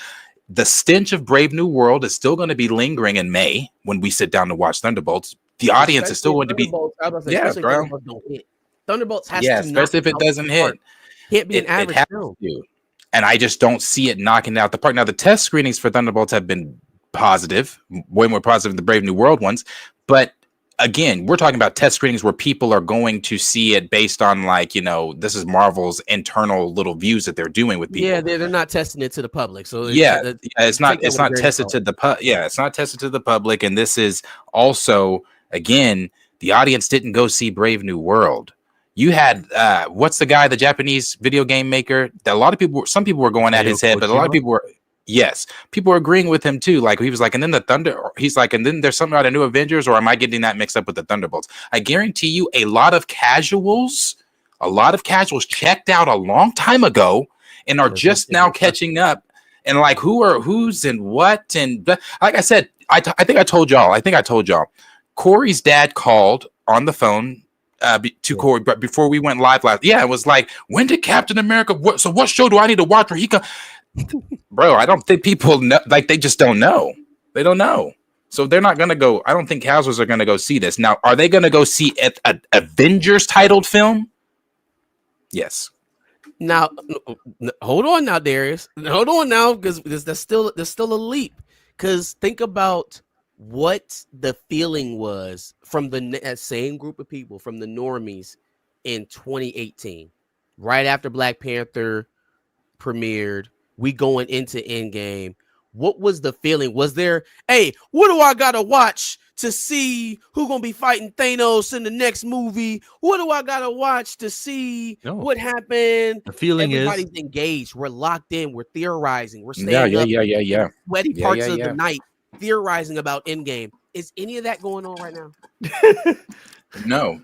The stench of Brave New World is still going to be lingering in May when we sit down to watch Thunderbolts. The audience is still going to be, bro. Thunderbolts has to, especially if it doesn't hit. Can't be an average film. And I just don't see it knocking out the park. Now the test screenings for Thunderbolts have been positive, way more positive than the Brave New World ones, but again, we're talking about test screenings where people are going to see it based on like, you know, this is Marvel's internal little views that they're doing with people. Yeah, they're not testing it to the public. So it's not tested to the it's not tested to the public. And this is also, again, the audience didn't go see Brave New World. You had what's the guy, the Japanese video game maker? That some people were going at his head, but a lot of people were. Yes, people are agreeing with him too. Like he was like, and then he's like, and then there's something about a new Avengers, or am I getting that mixed up with the Thunderbolts? I guarantee you, a lot of casuals checked out a long time ago and are just now catching up. And like, who's and what? And like I said, I think I told y'all. Corey's dad called on the phone to Corey, but before we went live last, it was like, when did Captain America? What show do I need to watch where he can? Bro, I don't think people know, like they just don't know. They don't know. So they're not going to go. I don't think casuals are going to go see this. Now, are they going to go see an Avengers titled film? Yes. Now, hold on now, Darius. Hold on now, because there's still a leap. Because think about what the feeling was from that same group of people, from the normies in 2018, right after Black Panther premiered. We going into Endgame. What was the feeling? Was there, hey, what do I gotta watch to see who gonna be fighting Thanos in the next movie? What do I gotta watch to see what happened? The feeling everybody's engaged. We're locked in. We're theorizing. We're staying up. Sweaty parts of the night, theorizing about Endgame. Is any of that going on right now? No.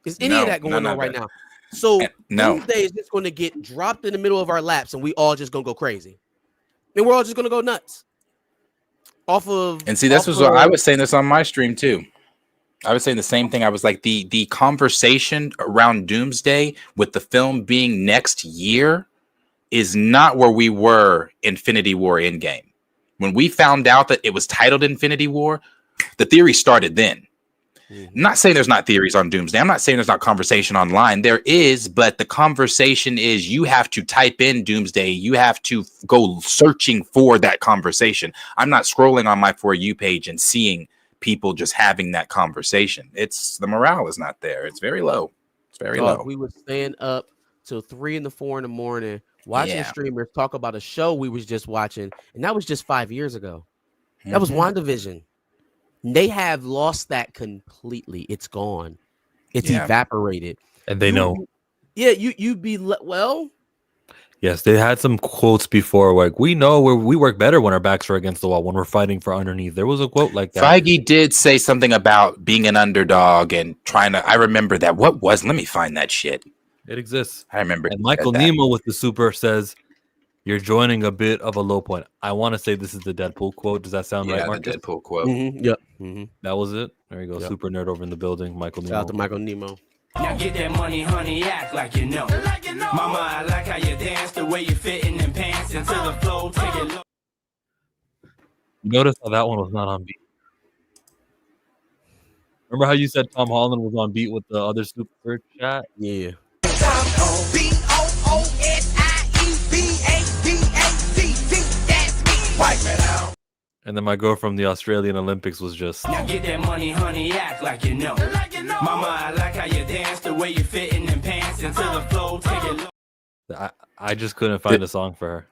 Is any of that going on right now? So Doomsday is just going to get dropped in the middle of our laps, and we all just going to go crazy. And we're all just going to go nuts. And see, this was what I was saying this on my stream too. I was saying the same thing. I was like, the conversation around Doomsday with the film being next year is not where we were Infinity War Endgame. When we found out that it was titled Infinity War, the theory started then. I'm not saying there's not theories on Doomsday. I'm not saying there's not conversation online. There is, but the conversation is you have to type in Doomsday. You have to go searching for that conversation. I'm not scrolling on my For You page and seeing people just having that conversation. The morale is not there. It's very low. It's very low. We were staying up till 3 and 4 in the morning watching streamers talk about a show we was just watching, and that was just 5 years ago. That was WandaVision. They have lost that completely. It's gone. It's evaporated. And they know. Yeah, you'd be well. Yes, they had some quotes before, like, we know we work better when our backs are against the wall, when we're fighting for underneath. There was a quote like that. Feige did say something about being an underdog and trying to. I remember that. Let me find that shit. It exists. I remember. And Michael Nemo with the super says, "You're joining a bit of a low point." I want to say this is the Deadpool quote. Does that sound right, Marcus? The Deadpool quote. Yep. That was it. There you go. Yep. Super nerd over in the building. Michael Nemo. Shout out to Michael Nemo. Now get that money, honey, act like you know. Mama, I like how you dance, the way you fit in them pants into the flow, take it low. Notice how that one was not on beat. Remember how you said Tom Holland was on beat with the other super chat? Yeah. Top And then my girl from the Australian Olympics was just. Now get that money, honey, act like you know. Mama, I like how you dance, the way you fit in them pants into the flow, take it low. I just couldn't find a song for her.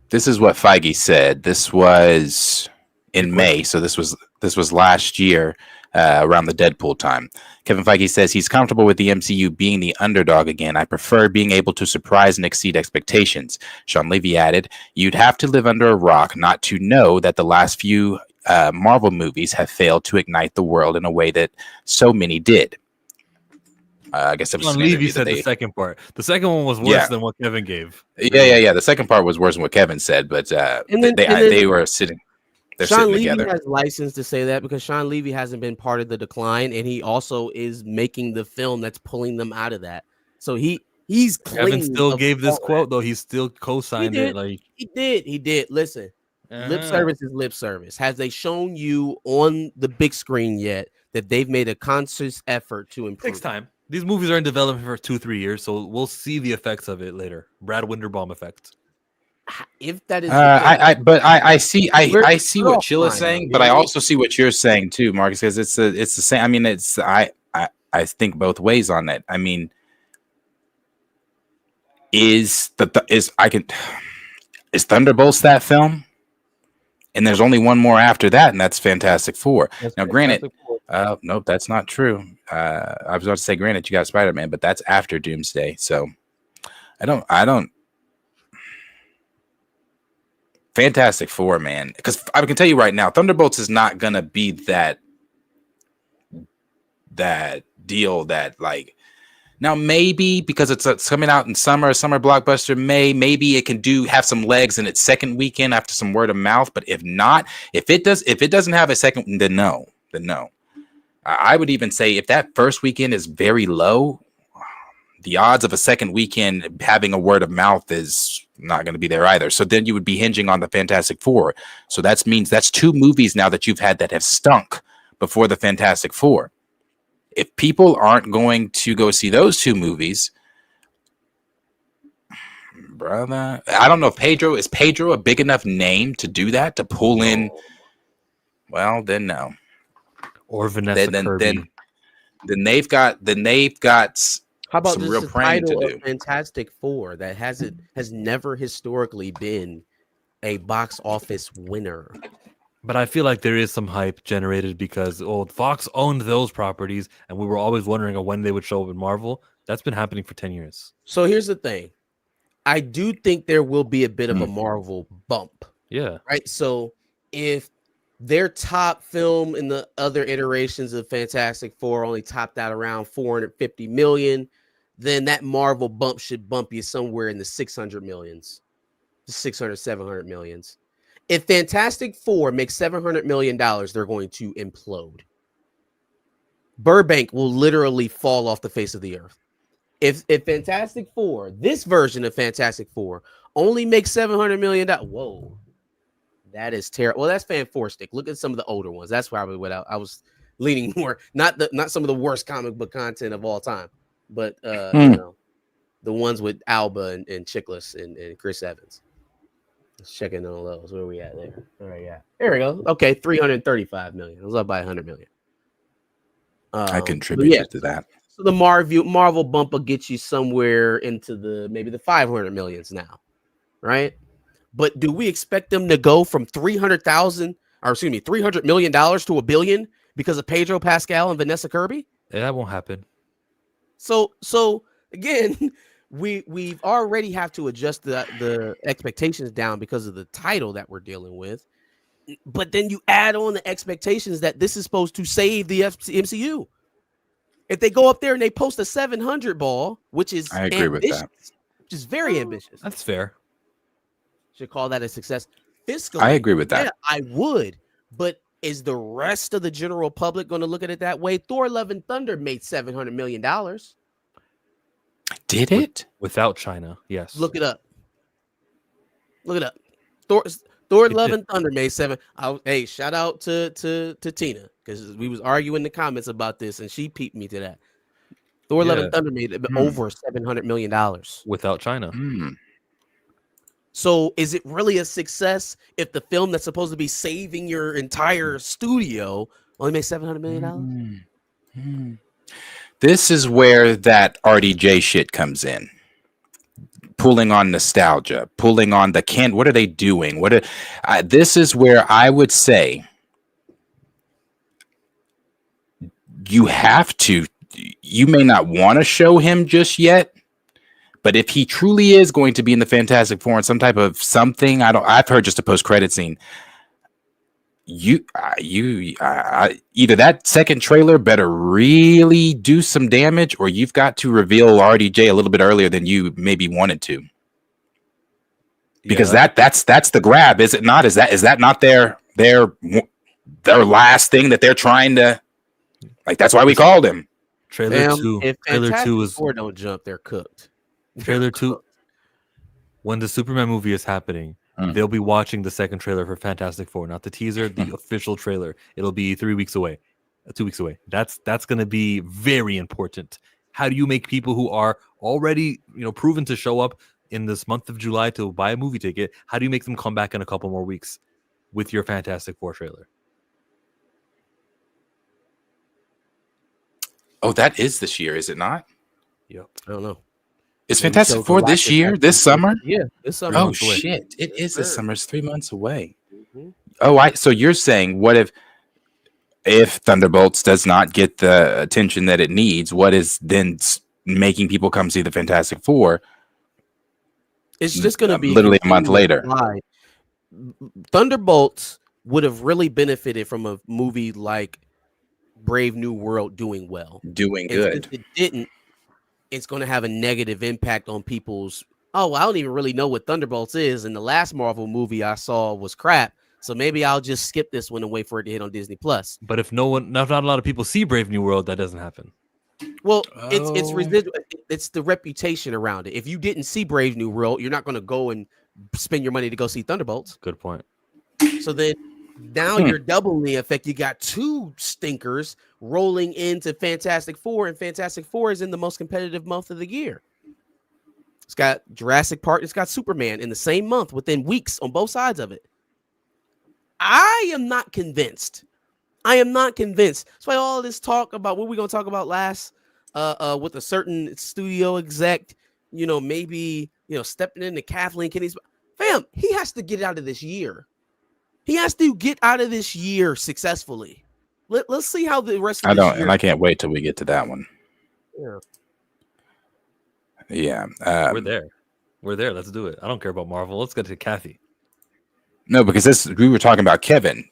This is what Feige said. This was in May, so this was last year, around the Deadpool time. Kevin Feige says he's comfortable with the MCU being the underdog again. I prefer being able to surprise and exceed expectations. Sean Levy added, "You'd have to live under a rock not to know that the last few Marvel movies have failed to ignite the world in a way that so many did." I guess it was Sean Levy said the second part. The second one was worse than what Kevin gave. Yeah. The second part was worse than what Kevin said, but they were sitting. Sean Levy together. has license to say that because Sean Levy hasn't been part of the decline, and he also is making the film that's pulling them out of that. So he's Kevin still gave this quote though. He still co-signed it. Like he did. Listen, lip service is lip service. Has they shown you on the big screen yet that they've made a conscious effort to improve? Takes time. These movies are in development for 2-3 years, so we'll see the effects of it later. Brad Winderbaum effect. If that is, I see what Chilla's saying, but I also see what you're saying too, Marcus, because it's the same. I mean, I think both ways on that. I mean, is Thunderbolts that film? And there's only one more after that, and that's Fantastic Four. Now, granted, nope, that's not true. I was about to say, granted, you got Spider-Man, but that's after Doomsday. So I don't. Fantastic Four, man, because I can tell you right now, Thunderbolts is not gonna be that deal that like. Now maybe because it's coming out in summer blockbuster, maybe it can have some legs in its second weekend after some word of mouth. But if not, if it doesn't have a second, then no. I would even say if that first weekend is very low, the odds of a second weekend having a word of mouth is not going to be there either. So then you would be hinging on the Fantastic Four. So that means that's 2 movies now that you've had that have stunk before the Fantastic Four. If people aren't going to go see those 2 movies, brother, I don't know if is Pedro a big enough name to do that, to pull in? Well, then no. Or Vanessa Kirby. Then they've got how about some real the praying to title do. of Fantastic Four that has never historically been a box office winner. But I feel like there is some hype generated because Fox owned those properties, and we were always wondering when they would show up in Marvel. That's been happening for 10 years. So here's the thing. I do think there will be a bit of a Marvel bump. Yeah. Right? So if their top film in the other iterations of Fantastic Four only topped out around 450 million, then that Marvel bump should bump you somewhere in the 600 millions, 600, 700 millions. If Fantastic Four makes $700 million, they're going to implode. Burbank will literally fall off the face of the earth. If Fantastic Four, this version of Fantastic Four, only makes $700 million, whoa, that is terrible. Well, that's Fan Four Stick. Look at some of the older ones. That's probably what I was leaning more. Not some of the worst comic book content of all time, but you know, the ones with Alba and Chiklis and Chris Evans. Let's check in on those. Where are we at there? All right, yeah. There we go. Okay, 335 million. It was up by 100 million. I contributed to that. So the Marvel bump will get you somewhere into maybe the 500 millions now, right? But do we expect them to go from $300 million to $1 billion because of Pedro Pascal and Vanessa Kirby? Yeah, that won't happen. So again, we've already have to adjust the expectations down because of the title that we're dealing with. But then you add on the expectations that this is supposed to save the MCU. If they go up there and they post a 700 ball, which is I agree with that, which is very ambitious. That's fair. Should call that a success. Fiscally, I agree with that. Yeah, I would. But is the rest of the general public going to look at it that way? Thor: Love and Thunder made $700 million. Did it? Without China, yes. Look it up. Thor: Love and Thunder made hey, shout out to Tina, because we was arguing in the comments about this, and she peeped me to that. Thor: Love and Thunder made over $700 million without China. So is it really a success if the film that's supposed to be saving your entire studio only made $700 million? This is where that RDJ shit comes in. Pulling on nostalgia, pulling on the what are they doing? This is where I would say you have to, you may not want to show him just yet, but if he truly is going to be in the Fantastic Four in some type of something, I've heard just a post-credit scene. Either that second trailer better really do some damage, or you've got to reveal RDJ a little bit earlier than you maybe wanted to. Because that's the grab, is it not? Is that not their last thing that they're trying to, like, that's why we called him. Trailer 2. If Trailer 2 is Four don't jump, they're cooked. Trailer 2. When the Superman movie is happening, they'll be watching the second trailer for Fantastic Four, not the teaser, the official trailer. It'll be 2 weeks away. That's going to be very important. How do you make people who are already, proven to show up in this month of July to buy a movie ticket? How do you make them come back in a couple more weeks with your Fantastic Four trailer? Oh, that is this year, is it not? Yep. I don't know. Is Fantastic Four this year? This summer? Yeah, this summer. Oh shit! It is this summer. It's 3 months away. Oh, so you're saying, what if Thunderbolts does not get the attention that it needs? What is then making people come see the Fantastic Four? It's just going to be literally a month later. Thunderbolts would have really benefited from a movie like Brave New World doing well, doing good. If it didn't, it's going to have a negative impact on people's. Oh, I don't even really know what Thunderbolts is, and the last Marvel movie I saw was crap. So maybe I'll just skip this one and wait for it to hit on Disney Plus. But if not a lot of people see Brave New World, that doesn't happen. Well, it's residual. It's the reputation around it. If you didn't see Brave New World, you're not going to go and spend your money to go see Thunderbolts. Good point. So then now you're doubling the effect. You got two stinkers rolling into Fantastic Four, and Fantastic Four is in the most competitive month of the year. It's got Jurassic Park. It's got Superman in the same month within weeks on both sides of it. I am not convinced. That's why all this talk about what we're going to talk about last with a certain studio exec, maybe, stepping into Kathleen Kennedy's. Fam, he has to get out of this year. He has to get out of this year successfully. Let's see how the rest of and I can't wait till we get to that one. Yeah. We're there. Let's do it. I don't care about Marvel. Let's get to Kathy. No, because we were talking about Kevin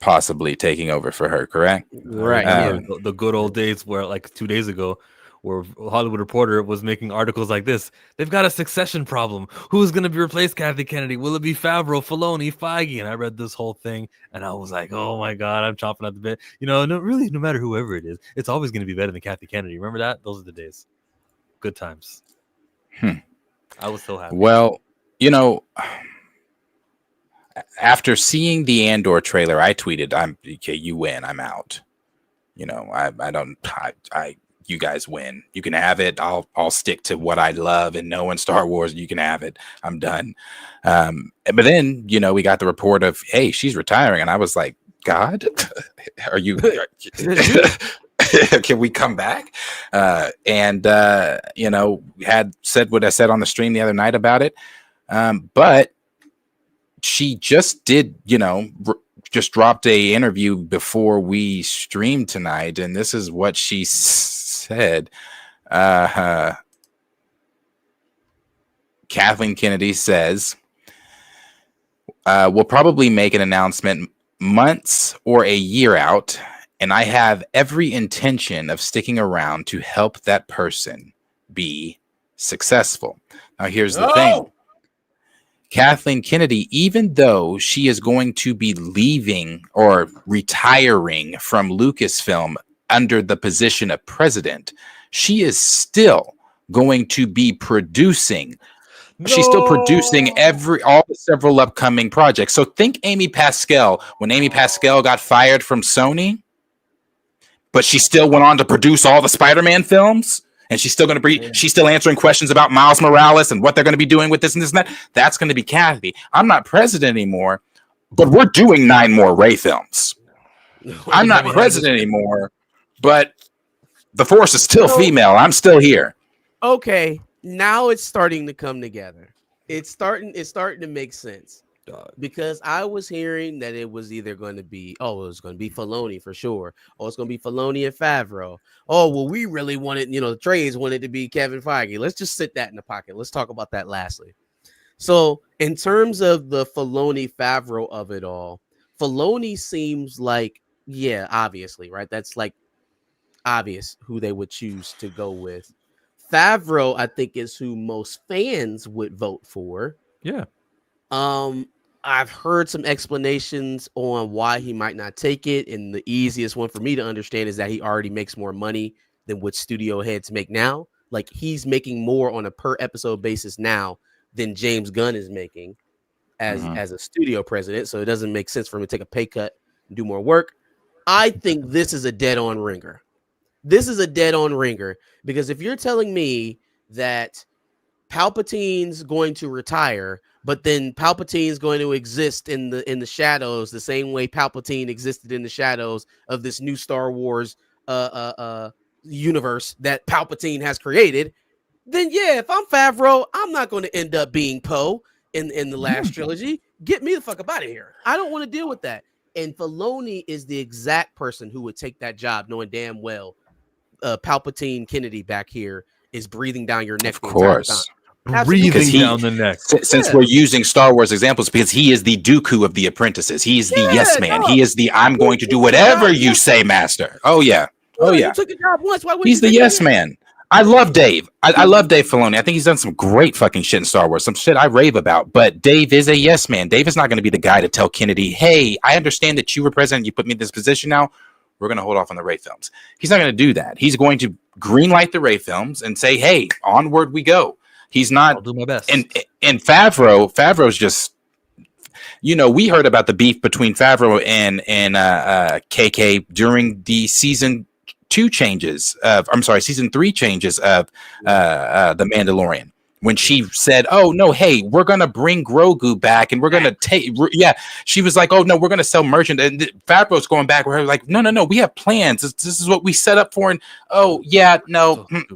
possibly taking over for her, correct? Right. The good old days where, like 2 days ago, where Hollywood Reporter was making articles like this. They've got a succession problem. Who's going to be replaced Kathy Kennedy? Will it be Favreau, Filoni, Feige? And I read this whole thing, and I was like, oh my God, I'm chomping at the bit. No matter whoever it is, it's always going to be better than Kathy Kennedy. Remember that? Those are the days. Good times. I was so happy. Well, after seeing the Andor trailer, I tweeted, okay, you win, I'm out. You guys win. You can have it. I'll stick to what I love and know in Star Wars. You can have it. I'm done. But then, we got the report of, hey, she's retiring. And I was like, God, are you, can we come back? Had said what I said on the stream the other night about it. But she just did, just dropped a interview before we streamed tonight, and this is what she said. Kathleen Kennedy says, we'll probably make an announcement months or a year out, and I have every intention of sticking around to help that person be successful. Now, here's the thing. Kathleen Kennedy, even though she is going to be leaving or retiring from Lucasfilm under the position of president, she is still going to be producing. She's still producing all the several upcoming projects. So think Amy Pascal, when Amy Pascal got fired from Sony, but she still went on to produce all the Spider-Man films and she's still going to be, she's still answering questions about Miles Morales and what they're going to be doing with this and this and that. That's going to be Kathy. I'm not president anymore, but we're doing 9 more Rey films. I'm not president anymore, but the Force is still female. I'm still here. Okay, now it's starting to come together. It's starting to make sense. Because I was hearing that it was either going to be, it was going to be Filoni for sure. It's going to be Filoni and Favreau. Well, we really wanted, the trades wanted to be Kevin Feige. Let's just sit that in the pocket. Let's talk about that lastly. So in terms of the Filoni Favreau of it all, Filoni seems like, obviously, right? That's like obvious who they would choose to go with. Favreau, I think, is who most fans would vote for. Yeah. I've heard some explanations on why he might not take it, and the easiest one for me to understand is that he already makes more money than what studio heads make now. Like, he's making more on a per episode basis now than James Gunn is making as a studio president, so it doesn't make sense for him to take a pay cut and do more work. I think this is a dead-on ringer. This is a dead-on ringer, because if you're telling me that Palpatine's going to retire, but then Palpatine's going to exist in the shadows the same way Palpatine existed in the shadows of this new Star Wars universe that Palpatine has created, then if I'm Favreau, I'm not going to end up being Poe in the last trilogy. Get me the fuck up out of here. I don't want to deal with that. And Filoni is the exact person who would take that job, knowing damn well Palpatine Kennedy back here is breathing down your neck. Of course. Breathing down the neck. Since we're using Star Wars examples, because he is the Dooku of the apprentices. He's the yes man. He is the I'm going to do whatever you say, master. Oh yeah. You took the job once. Why he's the yes man. I love Dave. I love Dave Filoni. I think he's done some great fucking shit in Star Wars. Some shit I rave about. But Dave is a yes man. Dave is not going to be the guy to tell Kennedy, hey, I understand that you were president. You put me in this position now. We're going to hold off on the Rey films. He's not going to do that. He's going to greenlight the Rey films and say, hey, onward we go. He's not. I'll do my best. And Favreau's just, we heard about the beef between Favreau and KK during the season 3 changes of The Mandalorian. When she said, oh, no, hey, we're going to bring Grogu back and we're going to take, she was like, oh, no, we're going to sell merchant. And Favreau's going back with her like, no, we have plans. This is what we set up for. And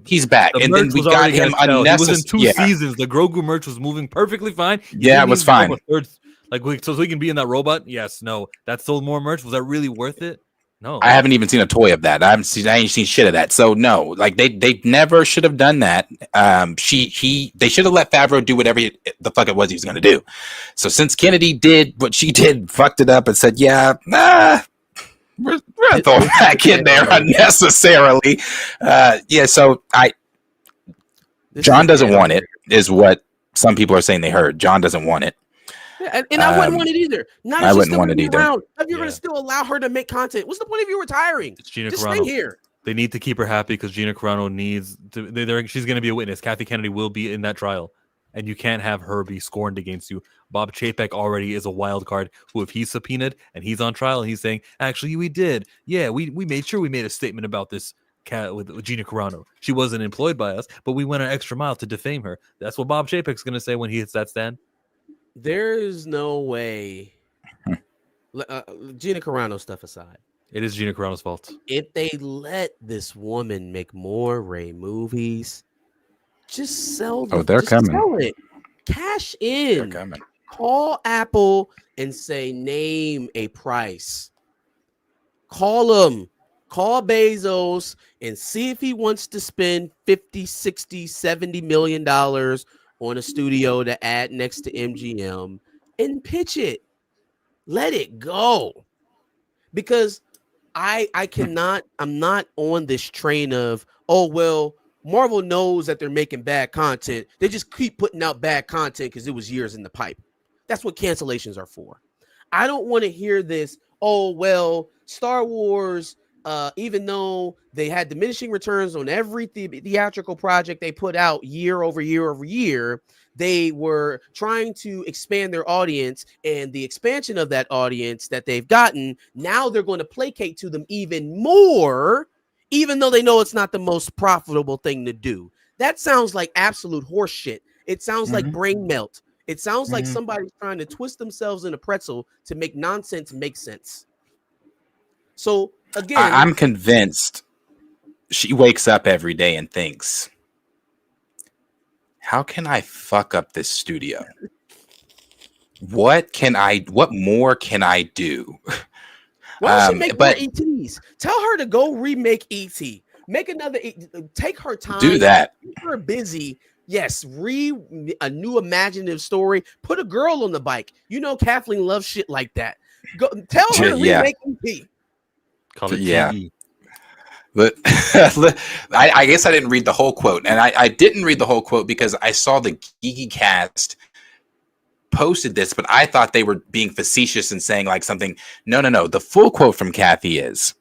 he's back. And then we got him unnecessary. It was in 2 seasons. The Grogu merch was moving perfectly fine. It was fine. So he can be in that robot? Yes, no. That sold more merch. Was that really worth it? No, I haven't even seen a toy of that. I ain't seen shit of that. So no, like they never should have done that. They should have let Favreau do whatever the fuck it was he was going to do. So since Kennedy did what she did, fucked it up and said, we're throwing back in there unnecessarily. So John doesn't want it, is what some people are saying they heard. John doesn't want it. And I wouldn't want it either. I wouldn't want it either. If you're going to still allow her to make content, what's the point of you retiring? It's Gina Just Carano. stay here. They need to keep her happy because Gina Carano needs to. She's going to be a witness. Kathy Kennedy will be in that trial, and you can't have her be scorned against you. Bob Chapek already is a wild card who, if he's subpoenaed and he's on trial and he's saying, actually, we did. Yeah, we made sure we made a statement about this cat with Gina Carano. She wasn't employed by us, but we went an extra mile to defame her. That's what Bob Chapek's going to say when he hits that stand. There is no way. Gina Carano stuff aside, it is Gina Carano's fault. If they let this woman make more Rey movies, just sell them. They're coming. Sell it. Cash in. They're coming. Call Apple and say, name a price. Call him. Call Bezos and see if he wants to spend 50, 60, 70 million dollars on a studio to add next to MGM and pitch it. Let it go. Because I'm not on this train of, Marvel knows that they're making bad content. They just keep putting out bad content because it was years in the pipe. That's what cancellations are for. I don't want to hear this, Star Wars, even though they had diminishing returns on every theatrical project they put out year over year over year, they were trying to expand their audience, and the expansion of that audience that they've gotten, now they're going to placate to them even more even though they know it's not the most profitable thing to do. That sounds like absolute horse shit. It sounds like brain melt. It sounds like somebody's trying to twist themselves in a pretzel to make nonsense make sense. So again, I'm convinced she wakes up every day and thinks, how can I fuck up this studio? What more can I do? Why don't she make more ETs? Tell her to go remake ET. Make another. Take her time. Do that. Keep her busy. Yes, a new imaginative story. Put a girl on the bike. You know Kathleen loves shit like that. Go tell her to remake ET. Call it TE. But I guess I didn't read the whole quote, and I didn't read the whole quote because I saw the Geeky Cast posted this, but I thought they were being facetious and saying like something. No. The full quote from Kathy is,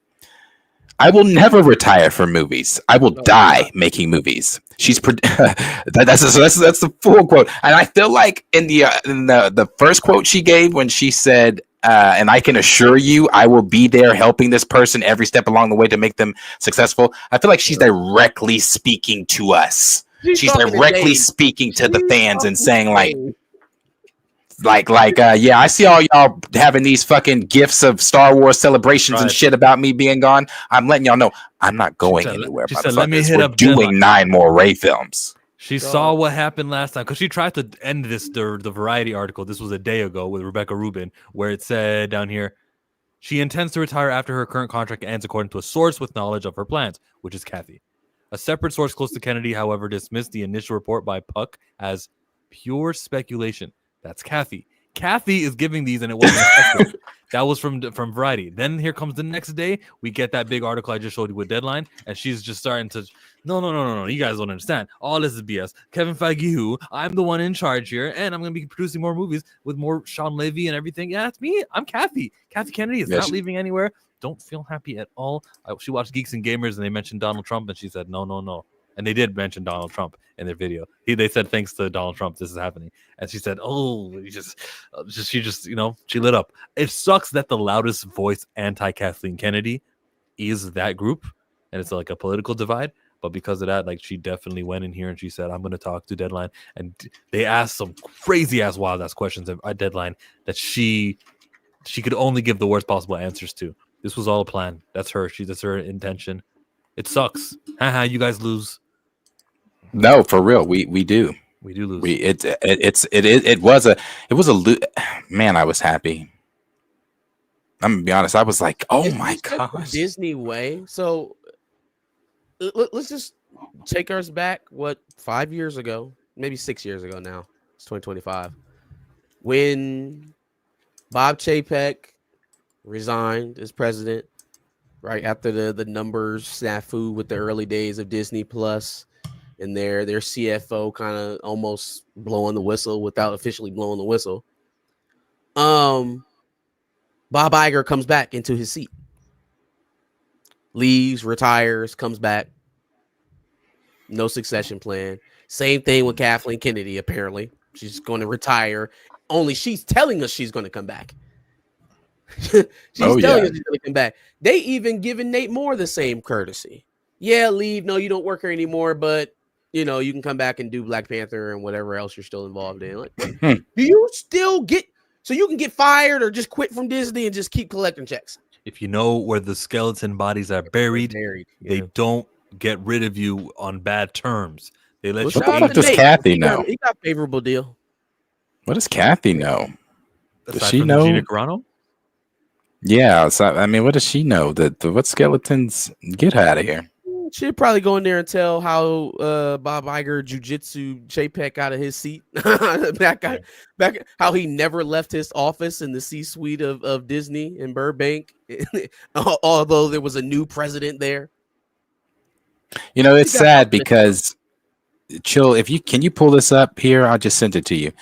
"I will never retire from movies. I will die making movies." She's that's the full quote, and I feel like in the first quote she gave when she said, "And I can assure you, I will be there helping this person every step along the way to make them successful." I feel like she's directly speaking to us. She's directly speaking to the fans and saying yeah, I see all y'all having these fucking gifts of Star Wars celebrations and shit about me being gone. I'm letting y'all know I'm not going anywhere. She said, let me hit up doing 9 more Rey films. She saw what happened last time because she tried to end the Variety article. This was a day ago with Rebecca Rubin, where it said down here, she intends to retire after her current contract ends, according to a source with knowledge of her plans, which is Kathy. A separate source close to Kennedy, however, dismissed the initial report by Puck as pure speculation. That's Kathy. Kathy is giving these, and it wasn't effective. That was from Variety. Then here comes the next day. We get that big article I just showed you with Deadline, and she's just starting to, no. You guys don't understand. All this is BS. Kevin Feige, who I'm the one in charge here, and I'm going to be producing more movies with more Sean Levy and everything. Yeah, it's me. I'm Kathy. Kathy Kennedy is not leaving anywhere. Don't feel happy at all. She watched Geeks and Gamers, and they mentioned Donald Trump, and she said, no. And they did mention Donald Trump in their video. They said, thanks to Donald Trump, this is happening. And she said, she lit up. It sucks that the loudest voice anti-Kathleen Kennedy is that group. And it's like a political divide. But because of that, like, she definitely went in here and she said, I'm going to talk to Deadline. And they asked some crazy ass, wild ass questions at Deadline that she could only give the worst possible answers to. This was all a plan. That's her. That's her intention. It sucks. Haha, you guys lose. No, for real, we do. We do lose. It was a man. I was happy. I'm gonna be honest. I was like, oh my gosh. Disney way. So let's just take us back. 5 years ago, maybe 6 years ago now. It's 2025. When Bob Chapek resigned as president, right after the numbers snafu with the early days of Disney Plus. And their CFO kind of almost blowing the whistle without officially blowing the whistle. Bob Iger comes back into his seat. Leaves, retires, comes back. No succession plan. Same thing with Kathleen Kennedy, apparently. She's going to retire. Only she's telling us she's going to come back. She's telling us she's going to come back. They even given Nate Moore the same courtesy. Yeah, leave. No, you don't work here anymore, but you know, you can come back and do Black Panther and whatever else you're still involved in. Like, do you still get so you can get fired or just quit from Disney and just keep collecting checks? If you know where the skeleton bodies are buried, they don't get rid of you on bad terms. They let you. What the fuck does Kathy know? He got a favorable deal. What does Kathy know? Does she know? Gina Carano? Yeah, so, I mean, what does she know? What skeletons get her out of here? She'd probably go in there and tell how Bob Iger jujitsu Chapek out of his seat. back how he never left his office in the C-suite of Disney in Burbank, although there was a new president there. You know, it's sad because Chill, can you pull this up here? I'll just send it to you.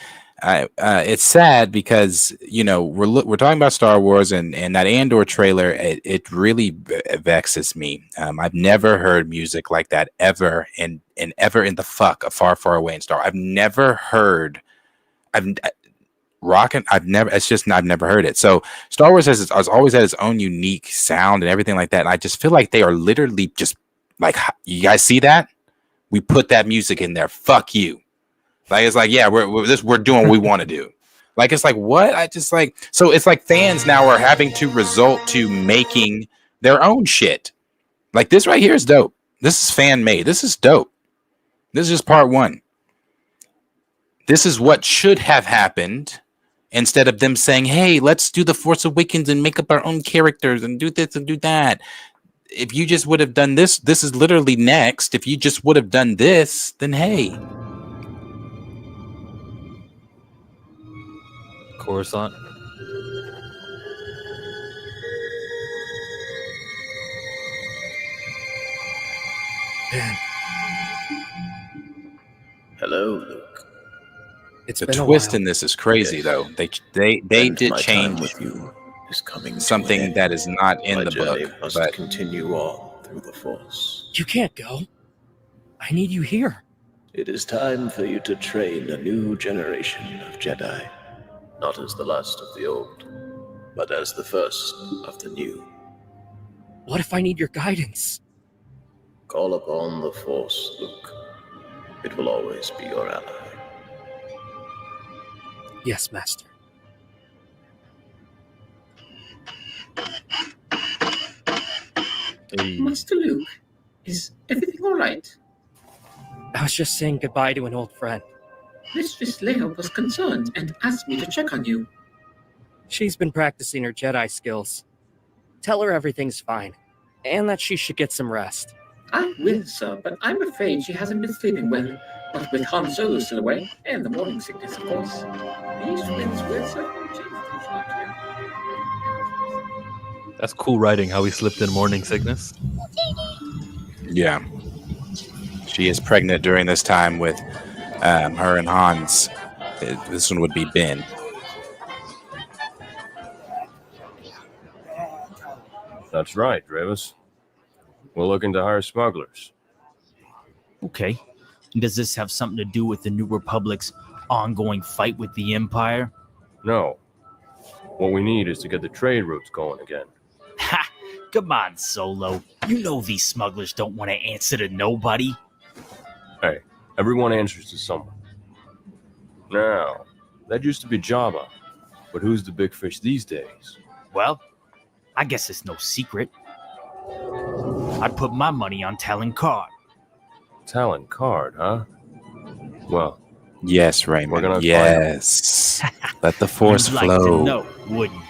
It's sad because, you know, we're talking about Star Wars and that Andor trailer. It really vexes me. I've never heard music like that ever in the fuck a far away in Star. I've never heard. rocking. I've never heard it. So Star Wars has always had its own unique sound and everything like that. And I just feel like they are literally just like, you guys see that? We put that music in there. Fuck you. Like, it's like, yeah, we're doing what we want to do. Like, it's like, what? I just like, so it's like fans now are having to resort to making their own shit. Like, this right here is dope. This is fan made. This is dope. This is just part one. This is what should have happened instead of them saying, hey, let's do The Force Awakens and make up our own characters and do this and do that. If you just would have done this, this is literally next. If you just would have done this, then hey. Coruscant. Hello, Luke. The twist in this is crazy, though. They did change with you is coming something that is not in the book, must but continue on through the Force. You can't go. I need you here. It is time for you to train a new generation of Jedi, not as the last of the old, but as the first of the new. What if I need your guidance? Call upon the Force, Luke. It will always be your ally. Yes, Master. Master Luke, is everything all right? I was just saying goodbye to an old friend. Mistress Leia was concerned and asked me to check on you. She's been practicing her Jedi skills. Tell her everything's fine, and that she should get some rest. I will, sir, but I'm afraid she hasn't been sleeping well. But with Han Solo still away, and the morning sickness, of course, these winds will certainly change things around here. That's cool writing, how he slipped in morning sickness. yeah. She is pregnant during this time with her and Hans. This one would be Ben. That's right, Travis. We're looking to hire smugglers. Okay. Does this have something to do with the New Republic's ongoing fight with the Empire? No. What we need is to get the trade routes going again. Ha! Come on, Solo. You know these smugglers don't want to answer to nobody. Hey, everyone answers to someone. Now, that used to be Jabba, but who's the big fish these days? Well, I guess it's no secret. I'd put my money on Talon Card. Talon Card, huh? Well, yes, Raymond. We're gonna yes. Let the force You'd like flow. to know, wouldn't you?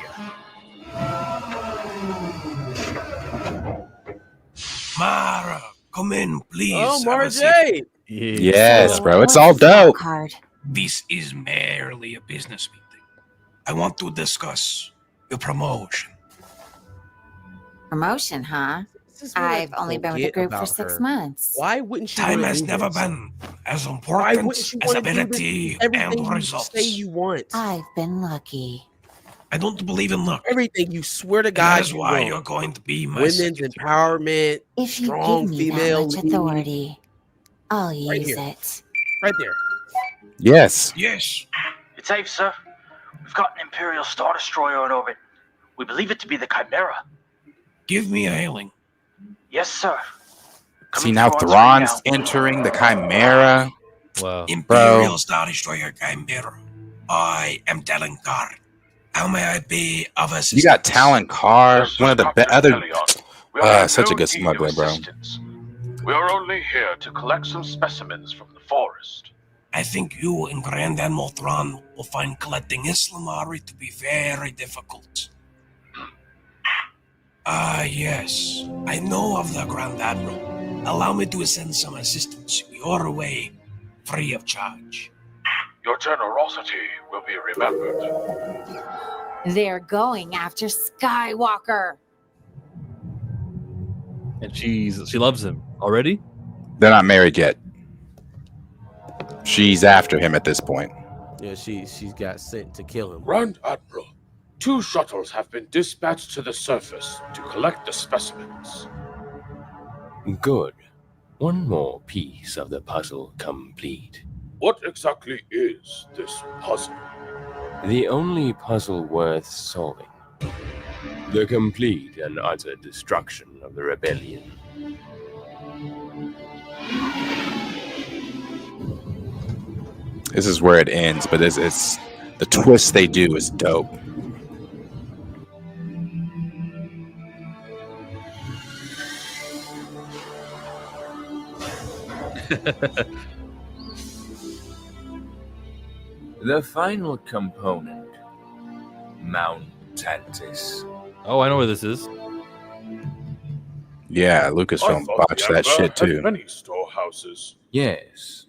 Mara, come in, please. Oh, Have a seat. Marjay. Yes, bro. It's all dope. This is merely a business meeting. I want to discuss your promotion. Promotion, huh? I've only been with the group for 6 months. Why wouldn't she? Time wanna has do never this? been as Why important wouldn't you as wanna do ability everything and you results. say you want? I've been lucky. I don't believe in luck. Everything you swear to And God. that is you why want. you're going to be my Women's empowerment, If you strong give me female that much lead. authority, I'll use here. it. Right there. Yes. Yes. It's safe, sir. We've got an Imperial Star Destroyer in orbit. We believe it to be the Chimera. Give me a hailing. Yes, sir. See, now Thrawn's entering the Chimera. Wow. Imperial Star Destroyer Chimera. I am Talon Card. How may I be of assistance? You got Talon Card, one of the other. We are Such no a good need smuggler, of bro. assistance. We are only here to collect some specimens from the forest. I think you and Grand Admiral Thrawn will find collecting Islamari to be very difficult. Yes. I know of the Grand Admiral. Allow me to send some assistance your way, free of charge. Your generosity will be remembered. They're going after Skywalker. And she loves him already? They're not married yet. She's after him at this point. Yeah, she's got sent to kill him. Grand Admiral, 2 shuttles have been dispatched to the surface to collect the specimens. Good. One more piece of the puzzle complete. What exactly is this puzzle? The only puzzle worth solving. The complete and utter destruction of the rebellion. This is where it ends, but it's the twist they do is dope. The final component. Mount Tantis. Oh, I know where this is. Yeah, Lucasfilm botched that shit too. Many storehouses. Yes.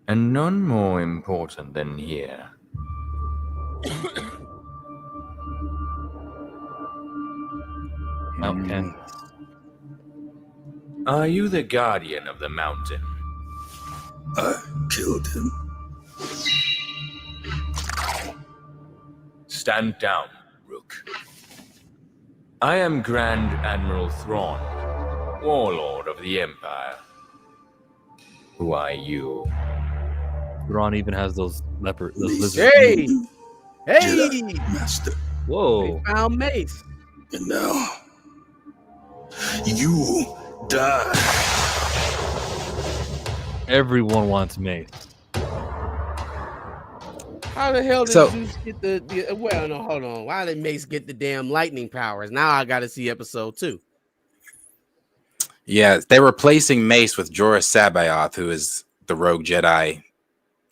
And none more important than here. Mount Tantis. Are you the guardian of the mountain? I killed him. Stand down, Rook. I am Grand Admiral Thrawn, Warlord of the Empire. Who are you? Thrawn even has those lizards. Hey! Hey! Jedi Master. Whoa. They found Mace. And now, you die. Everyone wants Mace. How the hell did So- Zeus get the well, no, hold on. Why did Mace get the damn lightning powers? Now I gotta see episode 2. Yeah, they're replacing Mace with Jorah Sabaoth, who is the rogue Jedi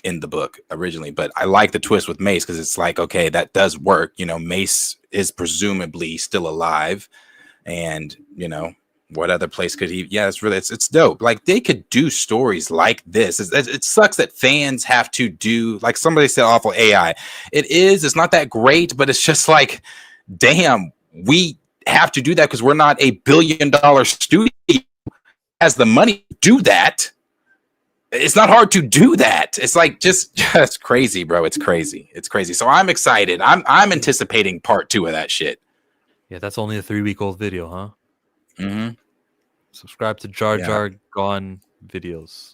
in the book originally. But I like the twist with Mace because it's like, okay, that does work. You know, Mace is presumably still alive, and you know, what other place could he? Yeah, it's dope. Like they could do stories like this. It sucks that fans have to do, like somebody said, awful AI. It's not that great, but it's just like, damn, we have to do that because we're not a $1 billion studio has the money to do that. It's not hard to do that. It's like just crazy, bro. It's crazy. So I'm excited. I'm anticipating part 2 of that shit. Yeah, that's only a 3-week-old video, huh? Mm-hmm. Subscribe to Jar Jar Gone videos.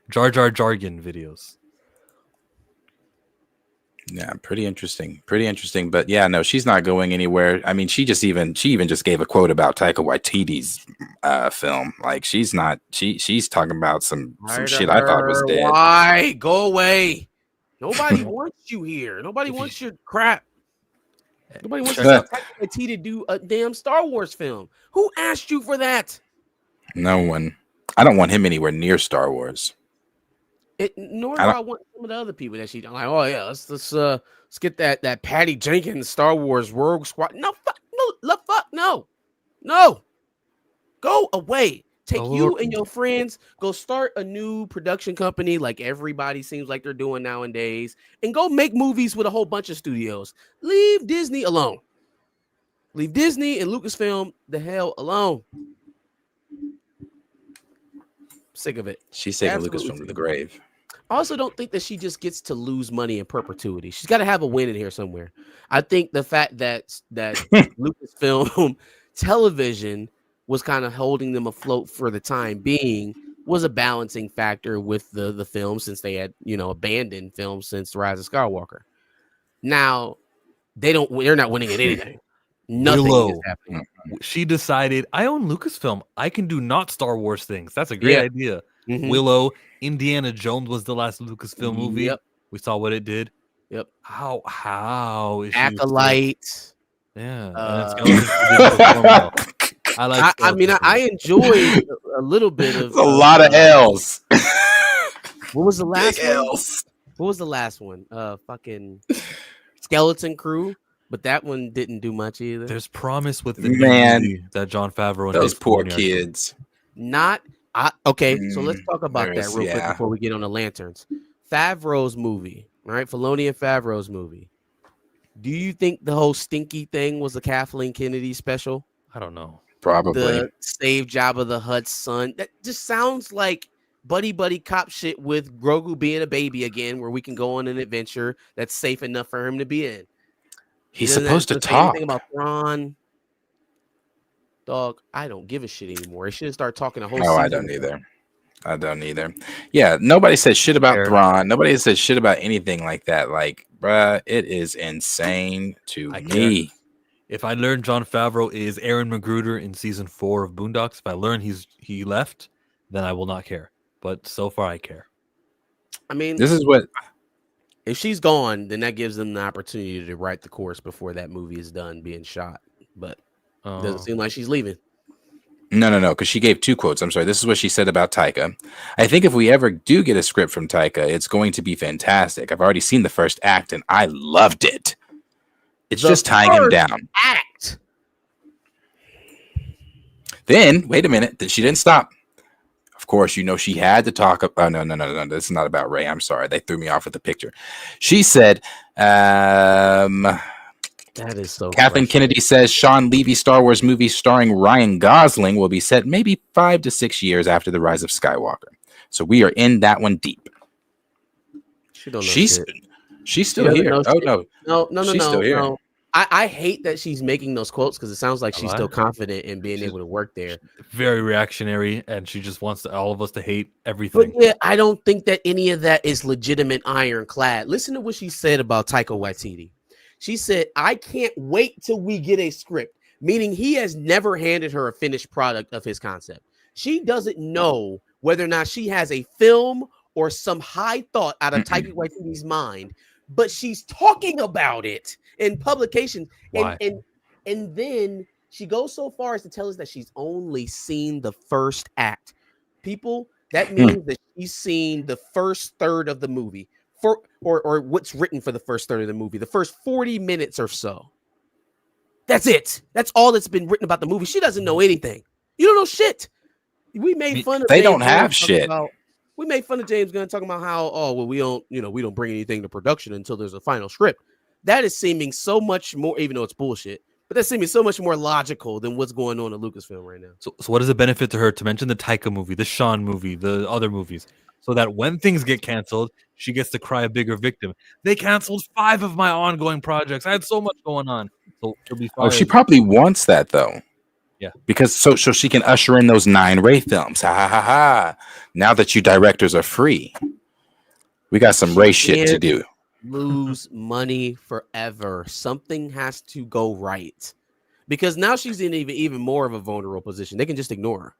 Jar Jar Jargon videos. Yeah, pretty interesting. But yeah, no, she's not going anywhere. I mean, she even just gave a quote about Taika Waititi's film. Like she's talking about some shit I thought was dead. Why? Go away. Nobody wants you here. Nobody wants your crap. Nobody wants Taika Waititi to do a damn Star Wars film. Who asked you for that? No one. I don't want him anywhere near Star Wars. Nor do I want some of the other people that she don't like. Oh yeah, let's get that Patty Jenkins Star Wars Rogue Squad. No, no. Go away. Take you and your friends, go start a new production company like everybody seems like they're doing nowadays, and go make movies with a whole bunch of studios. Leave Disney alone. Leave Disney and Lucasfilm the hell alone. Sick of it. She's taking Lucasfilm to the grave. I also don't think that she just gets to lose money in perpetuity. She's got to have a win in here somewhere. I think the fact that Lucasfilm television was kind of holding them afloat for the time being was a balancing factor with the film, since they had, abandoned film since The Rise of Skywalker. Now they're not winning at anything. Nothing is happening. She decided, I own Lucasfilm. I can do not Star Wars things. That's a great idea. Mm-hmm. Willow, Indiana Jones was the last Lucasfilm movie. Yep. We saw what it did. Yep. How is Acolyte? Yeah. I enjoyed a little bit of a lot of L's. What was the last one? L's. What was the last one? Fucking Skeleton Crew. But that one didn't do much either. There's promise with the movie that Jon Favreau and those poor kids. Okay, so let's talk about that real quick before we get on the lanterns. Favreau's movie, all right? Filoni and Favreau's movie. Do you think the whole stinky thing was a Kathleen Kennedy special? I don't know. Probably. The Save Jabba the Hutt's son. That just sounds like buddy cop shit with Grogu being a baby again, where we can go on an adventure that's safe enough for him to be in. He's supposed to talk. Anything about Thrawn? Dog, I don't give a shit anymore. He should start talking a whole season. I don't either. Yeah, nobody said shit about Thrawn. Nobody said shit about anything like that. Like, Bruh, it is insane to I me. care. If I learn Jon Favreau is Aaron Magruder in season 4 of Boondocks, if I learn he left, then I will not care. But so far, I care. I mean, This is what if she's gone, then that gives them the opportunity to write the course before that movie is done being shot. But it doesn't seem like she's leaving. No, because she gave 2 quotes. I'm sorry. This is what she said about Taika. I think if we ever do get a script from Taika, it's going to be fantastic. I've already seen the first act and I loved it. It's just tying him down. Act. Then, wait a minute. She didn't stop. Of course, she had to talk about. Oh, no. This is not about Rey. I'm sorry. They threw me off with the picture. She said, that is so Kathleen Kennedy says Sean Levy's Star Wars movie starring Ryan Gosling will be set maybe 5 to 6 years after the rise of Skywalker. So we are in that one deep. She's still here. Oh no. She's still here. No. I hate that she's making those quotes because it sounds like she's still confident in being able to work there. Very reactionary, and she just wants all of us to hate everything. But yeah, I don't think that any of that is legitimate ironclad. Listen to what she said about Taika Waititi. She said, "I can't wait till we get a script," meaning he has never handed her a finished product of his concept. She doesn't know whether or not she has a film or some high thought out of Taika Waititi's mind, but she's talking about it in publication. And then she goes so far as to tell us that she's only seen the first act. People, that means that she's seen the first third of the movie. Or what's written for the first third of the movie, the first 40 minutes or so. That's it. That's all that's been written about the movie. She doesn't know anything. You don't know shit. We made fun of. They don't have shit. We made fun of James Gunn talking about how we don't bring anything to production until there's a final script. That is seeming so much more, even though it's bullshit. But that's seeming so much more logical than what's going on at Lucasfilm right now. So what does it benefit to her to mention the Taika movie, the Sean movie, the other movies, so that when things get canceled, she gets to cry a bigger victim? They canceled 5 of my ongoing projects. I had so much going on. So she'll be fired. Oh, she probably wants that though. Yeah. Because so she can usher in those 9 Rey films. Ha ha ha ha. Now that you directors are free, we got some Rey shit to do. Lose money forever. Something has to go right. Because now she's in even more of a vulnerable position. They can just ignore her.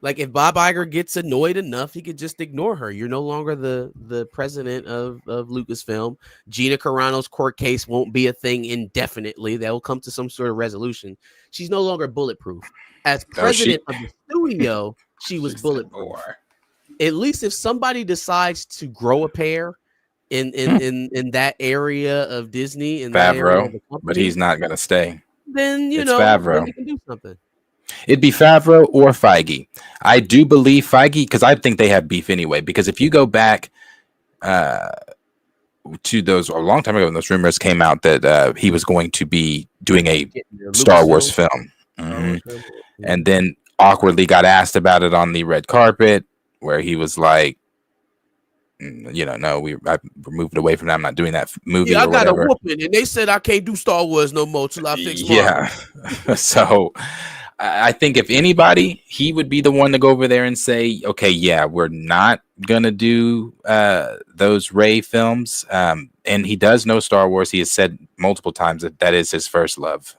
Like if Bob Iger gets annoyed enough, he could just ignore her. You're no longer the president of Lucasfilm. Gina Carano's court case won't be a thing indefinitely. They'll come to some sort of resolution. She's no longer bulletproof. As president of the studio, she was bulletproof. At least if somebody decides to grow a pair in that area of Disney, in that area of the company, but he's not gonna stay. Then Favreau. They can do something. It'd be Favreau or Feige. I do believe Feige because I think they have beef anyway. Because if you go back to those a long time ago, when those rumors came out that he was going to be doing a Star Wars film, and then awkwardly got asked about it on the red carpet, where he was like, no, I moved away from that. I'm not doing that movie. Yeah, I or got whatever. a whooping, and they said I can't do Star Wars no more till I fix Marvel. Yeah. So I think if anybody, he would be the one to go over there and say, okay, yeah, we're not going to do those Rey films. And he does know Star Wars. He has said multiple times that is his first love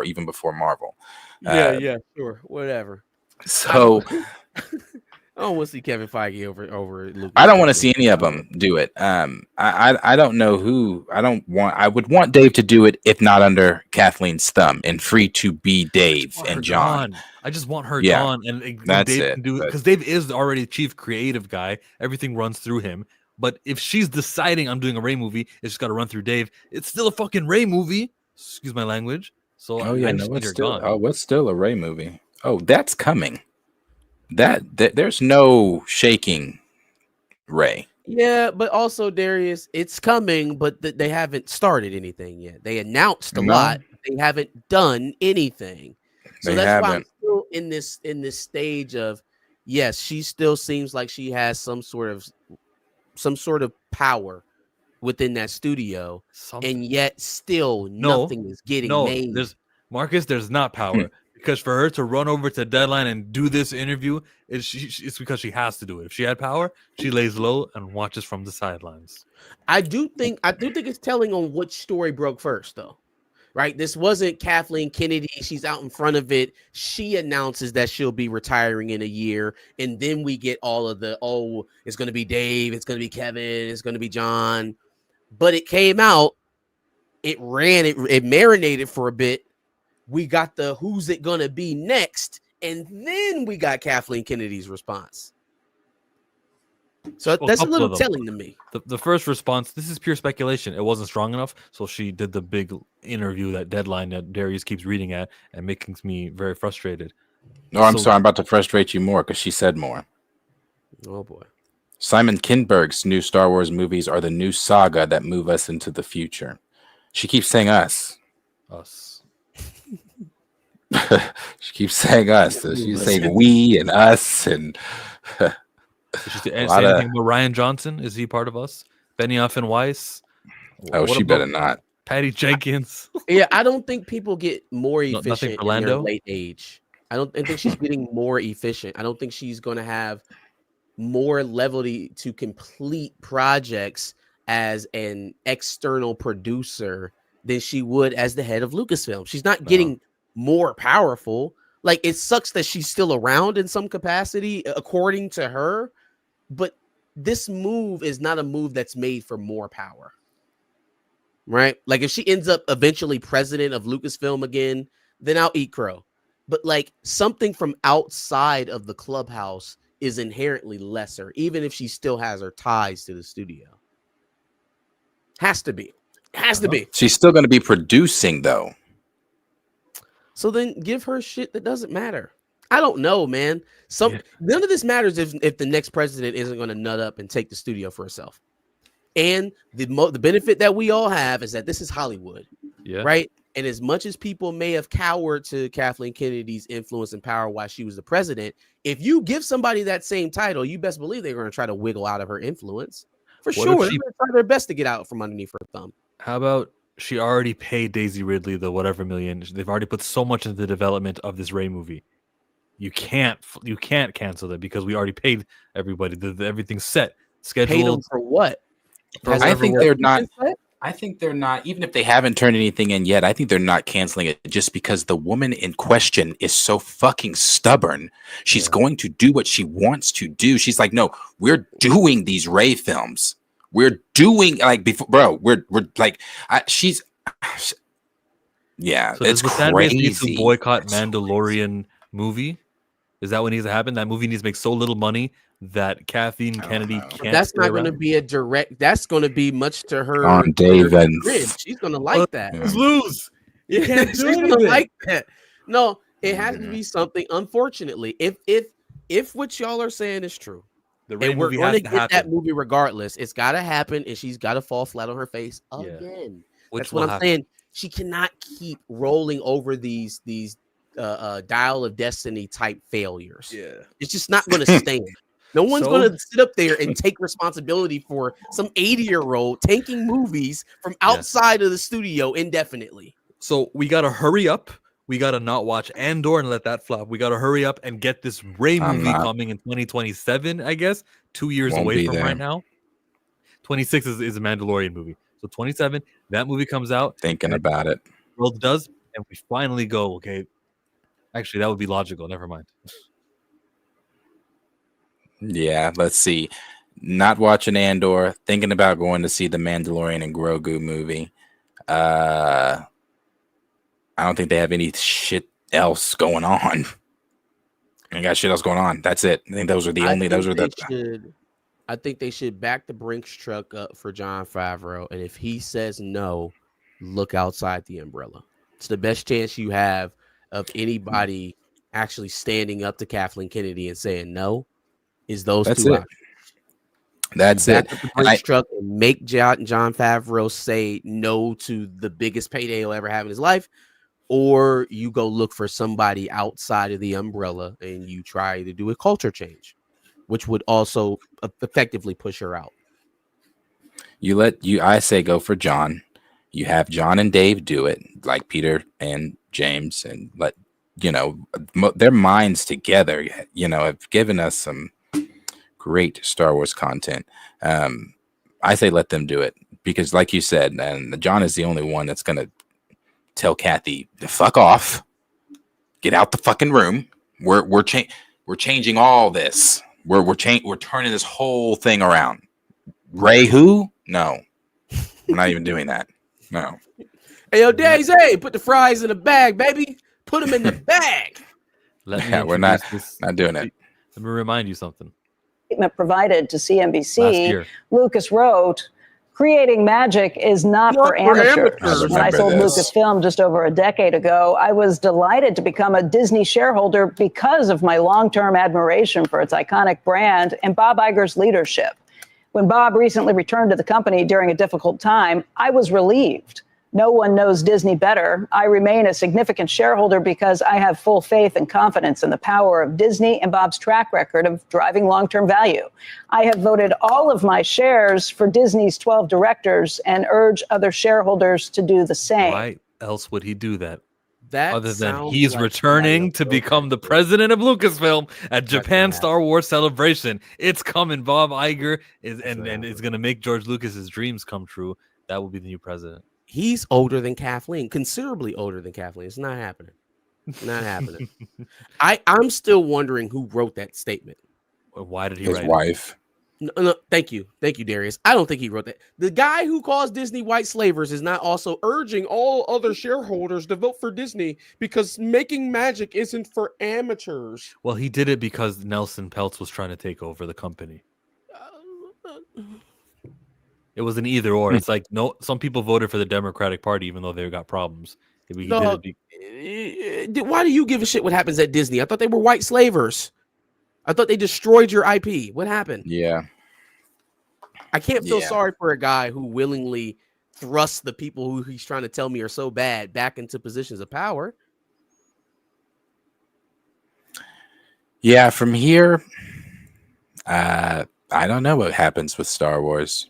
even before Marvel. Yeah, sure. Whatever. So I don't want to see Kevin Feige over Lucas. I don't want to see any of them do it. I don't know who. I would want Dave to do it if not under Kathleen's thumb and free to be Dave and John. Gone. I just want her gone, and that's Dave it. Can do it because Dave is already chief creative guy. Everything runs through him. But if she's deciding I'm doing a Rey movie, it's just got to run through Dave. It's still a fucking Rey movie. Excuse my language. So what's still a Rey movie? Oh, that's coming. That there's no shaking Rey. Yeah, but also Darius, it's coming, but they haven't started anything yet. They announced a lot, but they haven't done anything. So that's why I'm still in this stage of yes, she still seems like she has some sort of power within that studio, and yet still nothing is getting made. There's not power. Because for her to run over to Deadline and do this interview, it's because she has to do it. If she had power, she lays low and watches from the sidelines. I do think it's telling on which story broke first, though. Right? This wasn't Kathleen Kennedy. She's out in front of it. She announces that she'll be retiring in a year. And then we get all of the, it's going to be Dave. It's going to be Kevin. It's going to be John. But it came out. It marinated for a bit. We got the who's it going to be next. And then we got Kathleen Kennedy's response. So that's a little telling to me. The first response, this is pure speculation. It wasn't strong enough, so she did the big interview, that Deadline that Darius keeps reading at and making me very frustrated. No, I'm sorry. I'm about to frustrate you more because she said more. Oh, boy. Simon Kinberg's new Star Wars movies are the new saga that move us into the future. She keeps saying us. Us. She keeps saying us. So she's saying we and us and... Did she say anything about Ryan Johnson? Is he part of us? Benioff and Weiss? Oh, she better not. Patty Jenkins? Yeah, I don't think people get more efficient in their late age. I think she's getting more efficient. I don't think she's going to have more levity to complete projects as an external producer than she would as the head of Lucasfilm. She's not getting more powerful. Like, it sucks that she's still around in some capacity, according to her. But this move is not a move that's made for more power. Right? Like, if she ends up eventually president of Lucasfilm again, then I'll eat crow. But like, something from outside of the clubhouse is inherently lesser, even if she still has her ties to the studio. Has to be. Has to be. She's still going to be producing, though. So then give her shit that doesn't matter. I don't know, man. None of this matters if the next president isn't going to nut up and take the studio for herself. And the benefit that we all have is that this is Hollywood, right? And as much as people may have cowered to Kathleen Kennedy's influence and power while she was the president, if you give somebody that same title, you best believe they're going to try to wiggle out of her influence. For sure. They're going to try their best to get out from underneath her thumb. How about she already paid Daisy Ridley the whatever million? They've already put so much into the development of this Rey movie. You can't cancel it because we already paid everybody. Everything's set. Scheduled. Paid them for what? I think they're not. I think they're not, even if they haven't turned anything in yet, I think they're not canceling it just because the woman in question is so fucking stubborn. She's going to do what she wants to do. She's like, no, we're doing these Rey films. We're doing we're like, yeah, So it's does the fan base need crazy. to boycott Mandalorian movie? Is that what needs to happen? That movie needs to make so little money that Kathleen Kennedy can't. That's not going to be a direct. That's going to be much to her. On Dave and She's going to like that. Lose. You can't do She's going to anything. like that. No, it has to be something. Unfortunately, if what y'all are saying is true, The Rey and we're movie going has to to get that happen. movie regardless, it's got to happen, and she's got to fall flat on her face again. Which That's what will I'm happen. saying. She cannot keep rolling over these Dial of Destiny type failures. Yeah, it's just not going to stand. No one's So- going to sit up there and take responsibility for some 80-year-old tanking movies from outside of the studio indefinitely. So we gotta hurry up. We gotta not watch Andor and let that flop. We gotta hurry up and get this Rey I'm movie not. coming in 2027. I guess 2 years Won't away be from there. right now. 26 is a Mandalorian movie. So 27, that movie comes out. Thinking about it. World does, and we finally go. Okay, actually, that would be logical. Never mind. Yeah, let's see. Not watching Andor, thinking about going to see the Mandalorian and Grogu movie. I don't think they have any shit else going on. They got shit else going on. That's it. I think those are the only. Those are the. I think they should back the Brinks truck up for Jon Favreau, and if he says no, look outside the umbrella. It's the best chance you have of anybody actually standing up to Kathleen Kennedy and saying no. Is those That's two it. options? That's Back it. up the And Brinks truck and make Jon Favreau say no to the biggest payday he'll ever have in his life, or you go look for somebody outside of the umbrella and you try to do a culture change, which would also effectively push her out. I say go for John. You have John and Dave do it, like Peter and James, and let their minds together, have given us some great Star Wars content. I say let them do it, because like you said, and John is the only one that's going to tell Kathy to fuck off, get out the fucking room. We're changing all this. We're turning this whole thing around. Ray who? No. We're not even doing that. No. Hey, yo, Daisy, put the fries in the bag, baby. Put them in the bag. We're not doing it. Let me remind you something. Statement provided to CNBC, Lucas wrote, "Creating magic is not for amateurs. When I sold Lucasfilm just over a decade ago, I was delighted to become a Disney shareholder because of my long-term admiration for its iconic brand and Bob Iger's leadership. When Bob recently returned to the company during a difficult time, I was relieved. No one knows Disney better. I remain a significant shareholder because I have full faith and confidence in the power of Disney and Bob's track record of driving long-term value. I have voted all of my shares for Disney's 12 directors and urge other shareholders to do the same." Why else would he do that? That other than he's returning to become the president of Lucasfilm at Japan Star Wars Celebration. It's coming. Bob Iger is going to make George Lucas's dreams come true. That will be the new president. He's older than Kathleen, considerably older than Kathleen. It's not happening. Not happening. I'm still wondering who wrote that statement. Why did he His write wife. No, thank you, Darius. I don't think he wrote that. The guy who calls Disney white slavers is not also urging all other shareholders to vote for Disney because making magic isn't for amateurs. Well, he did it because Nelson Peltz was trying to take over the company. It was an either or. It's like, no, some people voted for the Democratic Party even though they got problems. Why do you give a shit what happens at Disney? I thought they were white slavers. I thought they destroyed your IP. What happened? Yeah. I can't feel sorry for a guy who willingly thrusts the people who he's trying to tell me are so bad back into positions of power. Yeah, from here, I don't know what happens with Star Wars.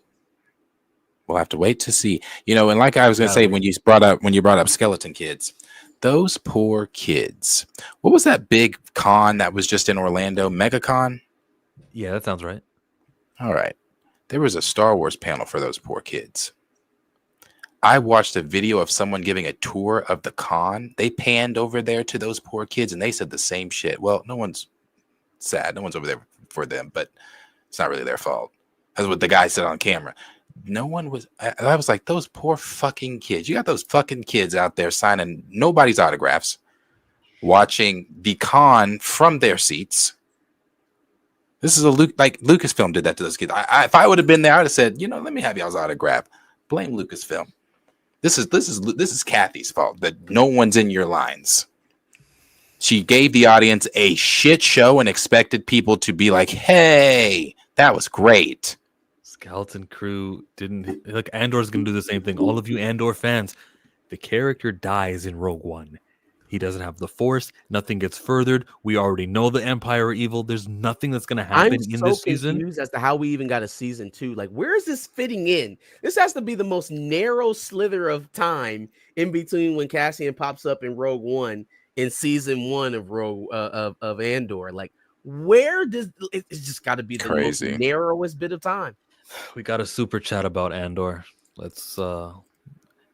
We'll have to wait to see. And like I was going to say, when you brought up Skeleton Kids, those poor kids. What was that big con that was just in Orlando? MegaCon? Yeah, that sounds right. All right. There was a Star Wars panel for those poor kids. I watched a video of someone giving a tour of the con. They panned over there to those poor kids and they said the same shit. Well, no one's sad. No one's over there for them, but it's not really their fault. That's what the guy said on camera. No one was. I was like, those poor fucking kids. You got those fucking kids out there signing nobody's autographs, watching the con from their seats. This is like Lucasfilm did that to those kids. If I would have been there, I'd have said, let me have y'all's autograph. Blame Lucasfilm. This is Kathy's fault that no one's in your lines. She gave the audience a shit show and expected people to be like, "Hey, that was great." Skeleton Crew didn't. Look, Andor's going to do the same thing. All of you Andor fans, the character dies in Rogue One. He doesn't have the Force. Nothing gets furthered. We already know the Empire are evil. There's nothing that's going to happen in this season. I'm so confused as to how we even got a season 2. Like, where is this fitting in? This has to be the most narrow slither of time in between when Cassian pops up in Rogue One in season 1 of of Andor. Like, where does it's just got to be the most narrowest bit of time? We got a super chat about Andor. Let's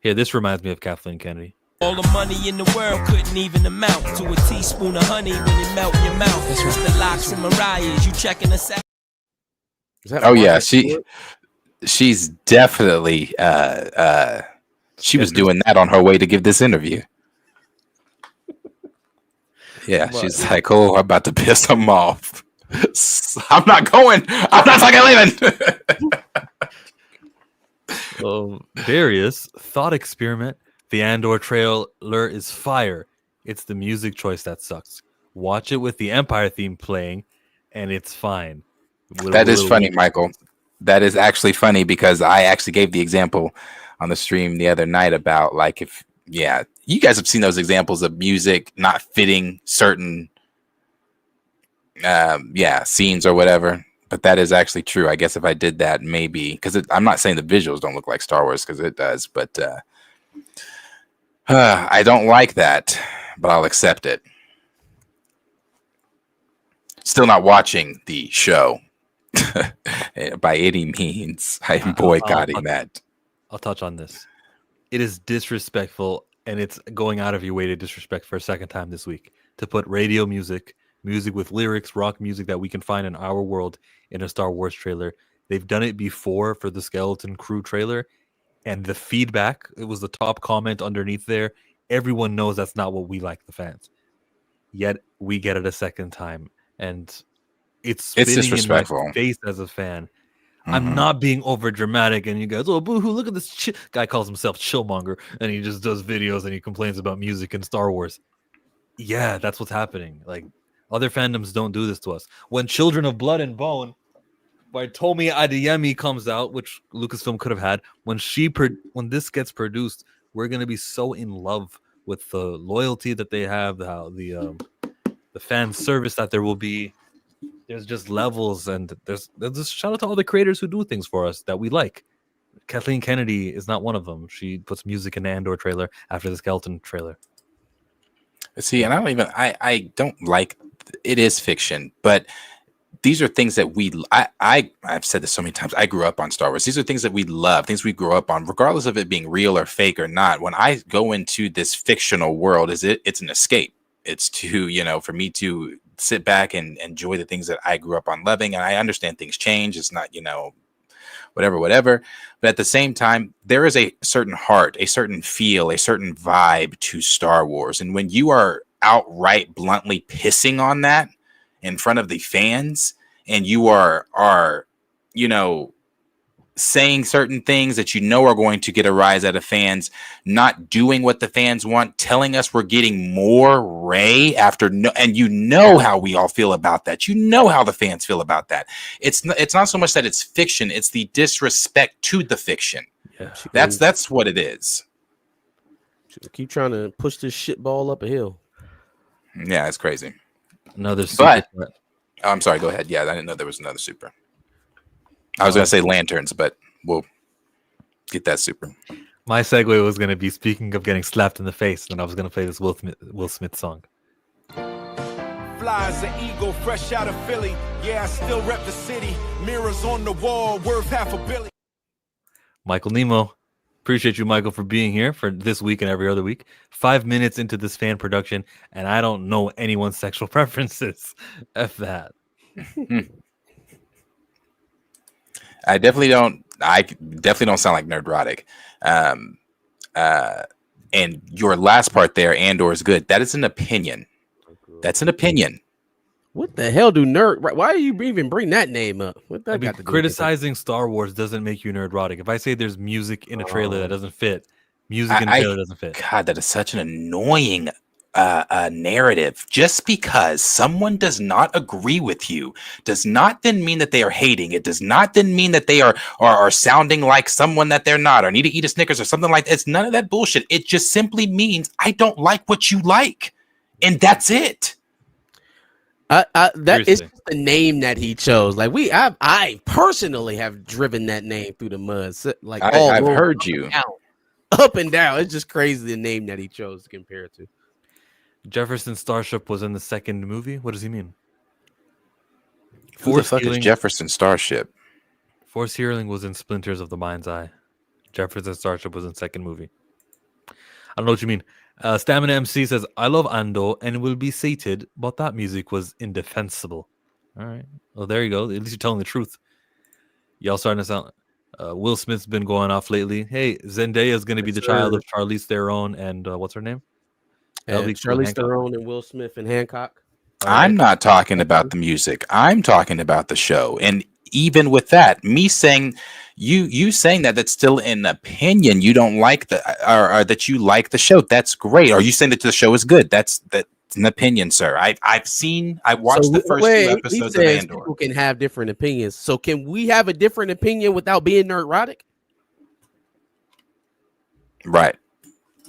here. This reminds me of Kathleen Kennedy. All the money in the world couldn't even amount to a teaspoon of honey when it melt in your mouth. It's the Locks and Mariah's. You checking us out? Oh yeah, she's definitely she was doing that on her way to give this interview. Yeah, she's like, "Oh, I'm about to piss them off. I'm not going. I'm not fucking leaving." Darius, thought experiment. The Andor trailer is fire. It's the music choice that sucks. Watch it with the Empire theme playing, and it's fine. That is funny, Michael. That is actually funny because I actually gave the example on the stream the other night about like you guys have seen those examples of music not fitting certain scenes or whatever. But that is actually true. I guess if I did that, maybe because I'm not saying the visuals don't look like Star Wars because it does, but I don't like that, but I'll accept it. Still not watching the show by any means. I'm boycotting that. I'll touch on this. It is disrespectful, and it's going out of your way to disrespect for a second time this week to put radio music with lyrics, rock music that we can find in our world in a Star Wars trailer. They've done it before for the Skeleton Crew trailer, and the feedback, it was the top comment underneath there. Everyone knows that's not what we like, the fans. Yet we get it a second time, and it's spitting disrespectful. in my face as a fan. I'm not being over dramatic, and you guys, oh boo-hoo, look at this guy calls himself Chillmonger, and he just does videos and he complains about music in Star Wars. Yeah, that's what's happening. Like, other fandoms don't do this to us. When Children of Blood and Bone by Tomi Adeyemi comes out, which Lucasfilm could have had, when this gets produced, we're gonna be so in love with the loyalty that they have, the fan service that there will be. There's just levels, and there's just shout out to all the creators who do things for us that we like. Kathleen Kennedy is not one of them. She puts music in the Andor trailer after the Skeleton trailer. See, and I don't like, it is fiction, but these are things that I've said this so many times. I grew up on Star Wars. These are things that we love, things we grew up on, regardless of it being real or fake or not. When I go into this fictional world, it's an escape. It's to, for me to sit back and enjoy the things that I grew up on loving. And I understand things change. It's not, whatever. But at the same time, there is a certain heart, a certain feel, a certain vibe to Star Wars. And when you are outright bluntly pissing on that in front of the fans, and you are saying certain things that are going to get a rise out of fans, not doing what the fans want, telling us we're getting more Rey and how we all feel about that. How the fans feel about that. It's not so much that it's fiction, it's the disrespect to the fiction. Yeah. That's what it is. Keep trying to push this shit ball up a hill. Yeah, it's crazy. Another super. I'm sorry, go ahead. Yeah, I didn't know there was another super. I was going to say lanterns, but we'll get that super. My segue was going to be, speaking of getting slapped in the face, then I was going to play this Will Smith song. Fly as an eagle, fresh out of Philly. Yeah, I still rep the city. Mirrors on the wall, worth $500 million. Michael Nemo. Appreciate you, Michael, for being here for this week and every other week. 5 minutes into this fan production, and I don't know anyone's sexual preferences. F that. I definitely don't sound like Nerdrotic. And your last part there, Andor is good. That is an opinion. That's an opinion. What the hell do why do you even bring that name up? What that got to do criticizing Star Wars doesn't make you nerdrotic. If I say there's music in a trailer that doesn't fit, music in a trailer doesn't fit. God, that is such an annoying narrative. Just because someone does not agree with you does not then mean that they are hating. It does not then mean that they are sounding like someone that they're not, or need to eat a Snickers or something like that. It's none of that bullshit. It just simply means I don't like what you like, and that's it. That is just the name that he chose. Like I personally have driven that name through the mud. Like I've heard you up and down. It's just crazy the name that he chose to compare it to. Jefferson Starship was in the second movie. What does he mean? Who the fuck is Jefferson Starship? Force Healing was in Splinters of the Mind's Eye. Jefferson Starship was in second movie. I don't know what you mean. Stamina MC says, I love Andor and will be sated, but that music was indefensible. All right. Well, there you go. At least you're telling the truth. Y'all starting to sound... Will Smith's been going off lately. Hey, Zendaya is going to be the child of Charlize Theron and what's her name? Charlize Theron and Will Smith and Hancock. I'm not talking about the music. I'm talking about the show. And even with that, me saying... You saying that's still an opinion. You don't like or that you like the show. That's great. Are you saying that the show is good? That's an opinion, sir. I watched the first 2 episodes of Andor. People can have different opinions. So can we have a different opinion without being nerdrotic? Right.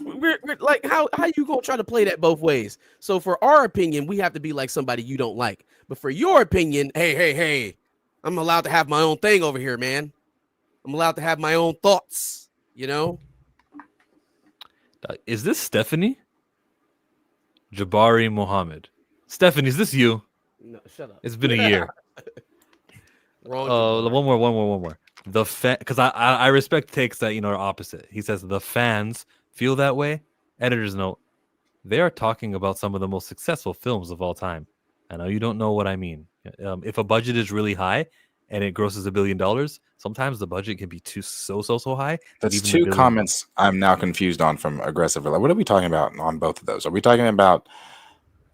We're like, how you gonna try to play that both ways? So for our opinion, we have to be like somebody you don't like. But for your opinion, hey, I'm allowed to have my own thing over here, man. I'm allowed to have my own thoughts, Is this Stephanie? Jabari Mohammed. Stephanie, is this you? No, shut up. It's been a year. Wrong. One more. The fan, because I respect takes that are opposite. He says the fans feel that way. Editor's note: they are talking about some of the most successful films of all time. I know you don't know what I mean. If a budget is really high and it grosses $1 billion, sometimes the budget can be so high. That's two comments I'm now confused on from Aggressive. What are we talking about on both of those? Are we talking about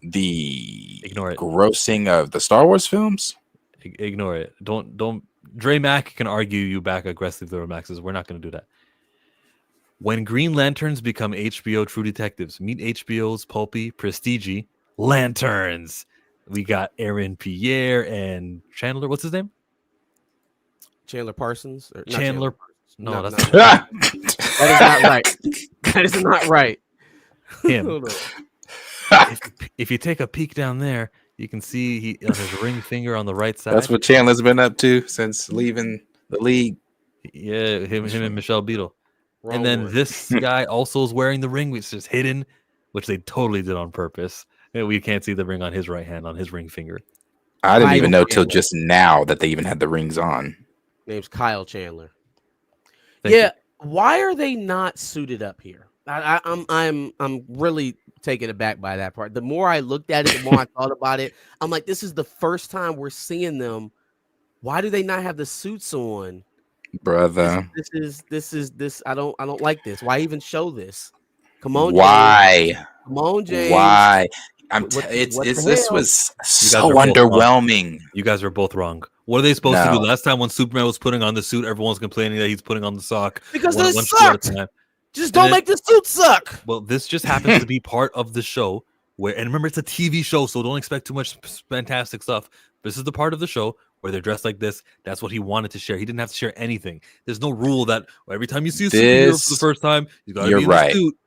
the grossing of the Star Wars films? Ignore it. Don't. Dre Mack can argue you back Aggressive Little Maxes. We're not going to do that. When Green Lanterns become HBO True Detectives, meet HBO's pulpy, prestige Lanterns. We got Aaron Pierre and Chandler. What's his name? Chandler Parsons. Chandler. No, that's not that is not right. That is not right. Him. If you take a peek down there, you can see he on his ring finger on the right side. That's what Chandler's been up to since leaving the league. Yeah, him and Michelle Beadle. And then this guy also is wearing the ring, which is hidden, which they totally did on purpose. And we can't see the ring on his right hand, on his ring finger. I didn't even know till just now that they even had the rings on. Name's Kyle Chandler. Thank you. Why are they not suited up here? I'm really taken aback by that part. The more I looked at it, the more I thought about it. I'm like, this is the first time we're seeing them. Why do they not have the suits on? Brother, this. I don't like this. Why even show this? Come on, why? James. Come on, James. Why? This was so underwhelming. You guys are both wrong. What are they supposed to do? Last time when Superman was putting on the suit, everyone's complaining that he's putting on the sock. Because they sucked. Just don't make the suit suck. Well, this just happens to be part of the show where, and remember, it's a TV show, so don't expect too much fantastic stuff. This is the part of the show where they're dressed like this. That's what he wanted to share. He didn't have to share anything. There's no rule that every time you see a superhero for the first time, you got to be in the suit.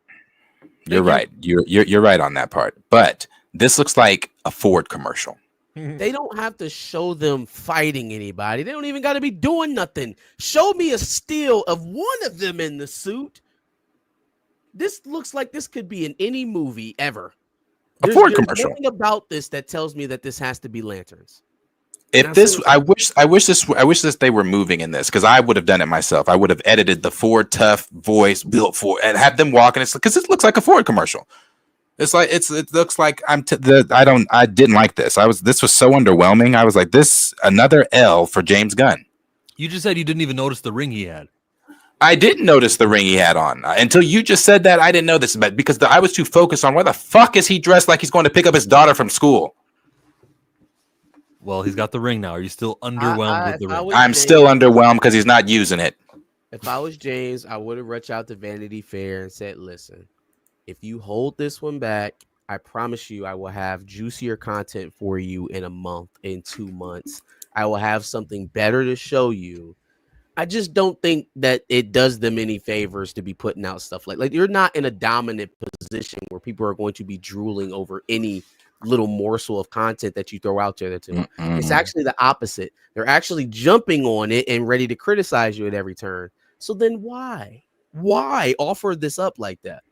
You're right. You're right on that part. But this looks like a Ford commercial. They don't have to show them fighting anybody. They don't even got to be doing nothing. Show me a still of one of them in the suit. This looks like this could be in any movie ever. There's commercial. Nothing about this that tells me that this has to be Lanterns. If this, I wish this they were moving in this, because I would have done it myself. I would have edited the Ford tough voice built for and have them walking. It's because it looks like a Ford commercial. It's like it looks like I didn't like this. This was so underwhelming. I was like, this another L for James Gunn. You just said you didn't even notice the ring he had. I didn't notice the ring he had on until you just said that. I didn't know this, but because I was too focused on why the fuck is he dressed like he's going to pick up his daughter from school. Well, he's got the ring now. Are you still underwhelmed with the ring? I'm still underwhelmed because he's not using it. If I was James, I would have reached out to Vanity Fair and said, listen, if you hold this one back, I promise you I will have juicier content for you in a month, in 2 months. I will have something better to show you. I just don't think that it does them any favors to be putting out stuff like you're not in a dominant position where people are going to be drooling over any little morsel of content that you throw out there. It's actually the opposite. They're actually jumping on it and ready to criticize you at every turn. So then why offer this up like that?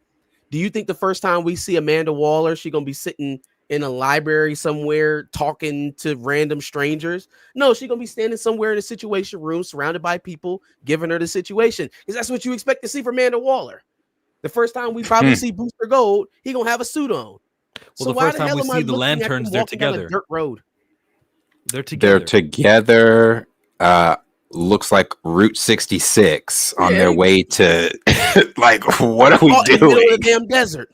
Do you think the first time we see Amanda Waller, she's going to be sitting in a library somewhere talking to random strangers? No, she's going to be standing somewhere in a situation room surrounded by people giving her the situation. Because that's what you expect to see from Amanda Waller. The first time we probably see Booster Gold, he going to have a suit on. Well, so the first time we see the Lanterns, they're together. Dirt road? They're together. They're together. Looks like Route 66 on their way to like, what are we doing? In the middle of the damn desert.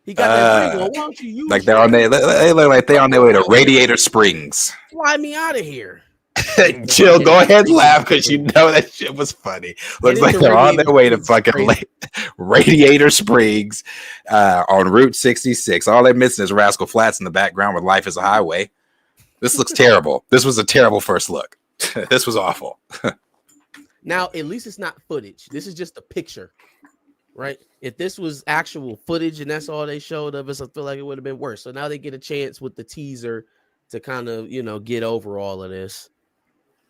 He got that ring on. Why don't you use like they look like they're on their way to Radiator Springs. Fly me out of here. Chill, go ahead and laugh because you know that shit was funny. Looks like they're on their way to fucking Radiator Springs on Route 66. All they're missing is Rascal Flatts in the background with Life is a Highway. This looks terrible. This was a terrible first look. This was awful. Now, at least it's not footage. This is just a picture, right? If this was actual footage and that's all they showed of us, I feel like it would have been worse. So now they get a chance with the teaser to kind of, get over all of this.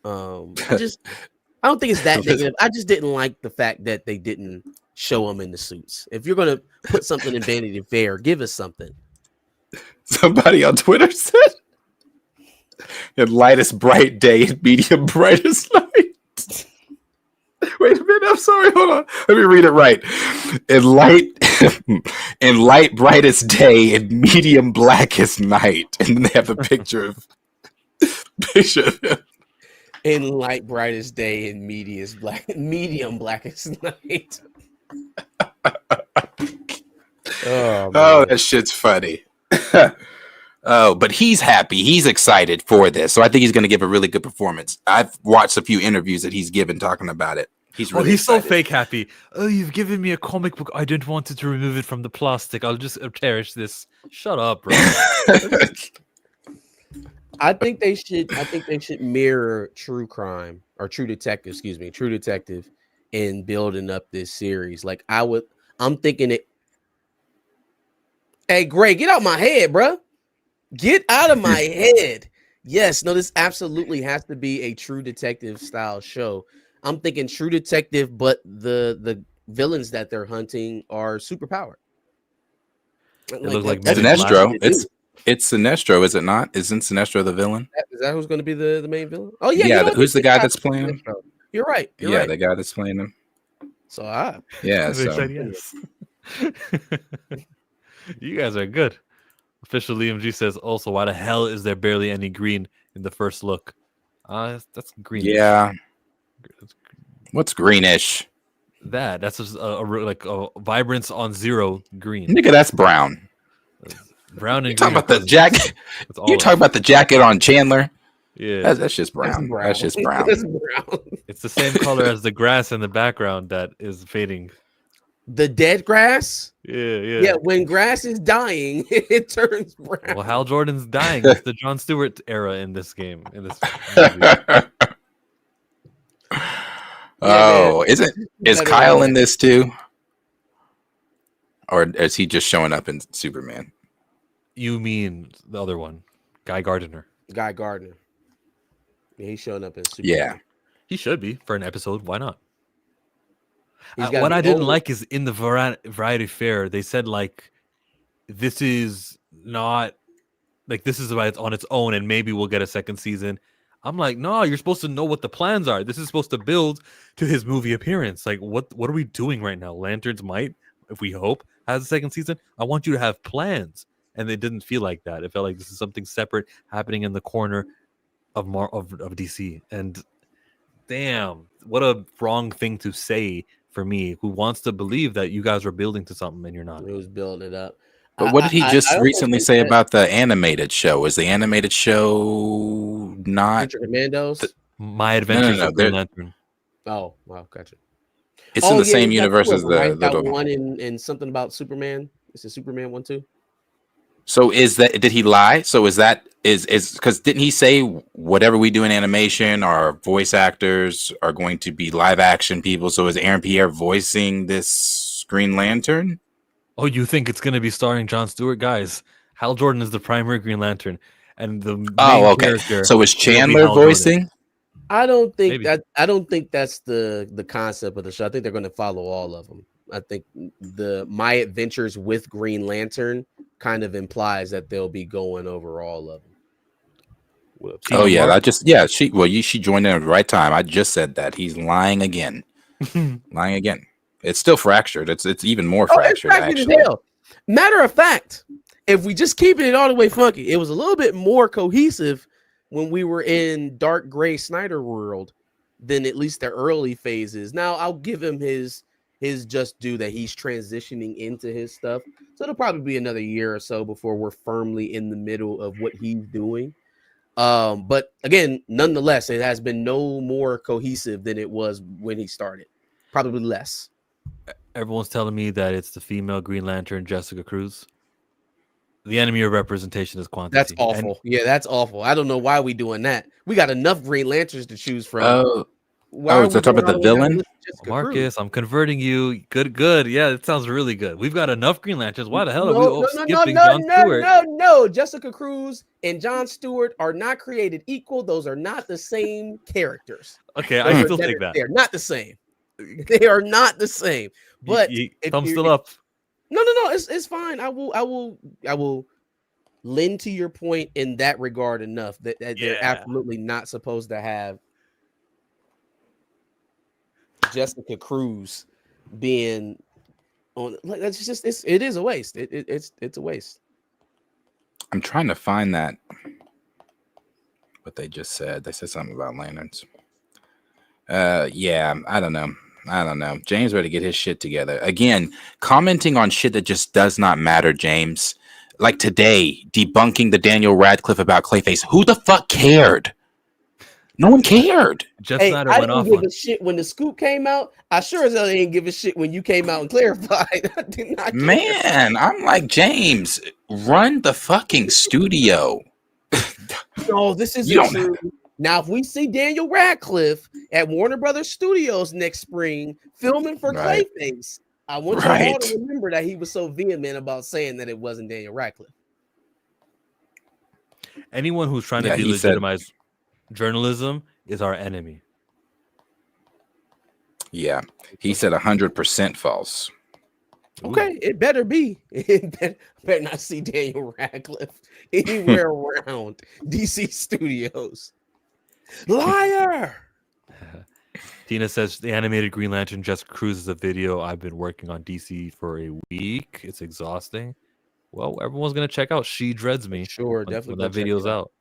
I don't think it's that negative. I just didn't like the fact that they didn't show them in the suits. If you're going to put something in Vanity Fair, give us something. Somebody on Twitter said, in lightest bright day and medium brightest night. Wait a minute, I'm sorry, hold on. Let me read it right. In light brightest day and medium blackest night. And then they have a picture of him. In light brightest day and medium blackest night. Oh, that shit's funny. Oh, but he's happy. He's excited for this. So I think he's going to give a really good performance. I've watched a few interviews that he's given talking about it. He's really he's excited. so fake happy. Oh, you've given me a comic book. I didn't want to remove it from the plastic. I'll just cherish this. Shut up, bro. I think they should mirror True Crime or True Detective, True Detective in building up this series. Like I'm thinking it. Hey, Gray, get out my head, bro. Get out of my head. Yes, no, this absolutely has to be a True Detective style show. I'm thinking True Detective, but the villains that they're hunting are superpowered. It looks like Sinestro. It's Sinestro, is it not? Isn't Sinestro the villain? Is that who's going to be the main villain? Oh yeah, yeah. Who's the guy that's playing him? You're right. You're right. The guy that's playing him. So yeah. They said yes. You guys are good. Official Liam G says also, why the hell is there barely any green in the first look? That's green. Yeah. What's greenish? That's just like a vibrance on 0 green. Nigga, that's brown. Brown and you talking about the jacket? You talking about the jacket on Chandler? Yeah, that's just brown. That's just brown. It's the same color as the grass in the background that is fading. The dead grass? Yeah. When grass is dying, it turns brown. Well, Hal Jordan's dying. It's the Jon Stewart era in this game. In this movie. Oh, is Kyle in this too? Or is he just showing up in Superman? You mean the other one, Guy Gardner? Guy Gardner. Yeah, he's showing up in Superman. Yeah, he should be for an episode. Why not? What I didn't like is in the Variety Fair, they said like this is not like this is on its own, and maybe we'll get a second season. I'm like, no, you're supposed to know what the plans are. This is supposed to build to his movie appearance. Like, what are we doing right now? Lanterns might, if we hope, has a second season. I want you to have plans. And it didn't feel like that. It felt like this is something separate happening in the corner of DC. And damn, what a wrong thing to say for me, who wants to believe that you guys are building to something and you're not. It was building it up. But what did he just recently say about the animated show? Is the animated show not Commandos? My Adventures of Green Lantern. Oh, wow, gotcha. It's in the same universe as the little one in something about Superman. It's a Superman one too. So did he lie? So is because didn't he say whatever we do in animation, our voice actors are going to be live action people? So is Aaron Pierre voicing this Green Lantern? Oh, you think it's going to be starring Jon Stewart? Guys, Hal Jordan is the primary Green Lantern, and the main character. So is Chandler voicing? I don't think that's the concept of the show. I think they're going to follow all of them. I think the My Adventures with Green Lantern kind of implies that they'll be going over all of them. Oh yeah, she joined in at the right time. I just said that. He's lying again. Lying again. It's still fractured. It's even more fractured. Actually. Matter of fact, if we just keep it all the way funky, it was a little bit more cohesive when we were in Dark Gray Snyder world than at least the early phases. Now I'll give him his just due that he's transitioning into his stuff. So it'll probably be another year or so before we're firmly in the middle of what he's doing. But again, nonetheless, it has been no more cohesive than it was when he started. Probably less. Everyone's telling me that it's the female Green Lantern, Jessica Cruz. The enemy of representation is quantity. That's awful. That's awful. I don't know why we doing that. We got enough Green Lanterns to choose from. So talking about the villain? Marcus, I'm converting you. Good. Yeah, it sounds really good. We've got enough Green Lanterns. Why the hell are we skipping Jon Stewart? No. Jessica Cruz and Jon Stewart are not created equal. Those are not the same characters. Okay, I still think that. They're not the same. They are not the same. But thumbs still up. No. It's fine. I will lend to your point in that regard enough that they're absolutely not supposed to have Jessica Cruz being on. Like, that's just it is a waste. It's a waste. I'm trying to find that. What they just said. They said something about lanterns. Yeah, I don't know. James better get his shit together. Again, commenting on shit that just does not matter, James. Like today, debunking the Daniel Radcliffe about Clayface. Who the fuck cared? No one cared. I didn't give a shit when the scoop came out. I sure as hell didn't give a shit when you came out and clarified. I did not care. Man, I'm like, James, run the fucking studio. No, this isn't true. Now, if we see Daniel Radcliffe at Warner Brothers Studios next spring filming for Clayface, I want you all to remember that he was so vehement about saying that it wasn't Daniel Radcliffe. Anyone who's trying to delegitimize journalism is our enemy. Yeah, he said 100% false. Okay, it better be. It better not see Daniel Radcliffe anywhere around DC Studios. Liar! Tina says the animated Green Lantern just cruises a video. I've been working on DC for a week. It's exhausting. Well, everyone's gonna check out She Dreads Me. Sure, when that video's out.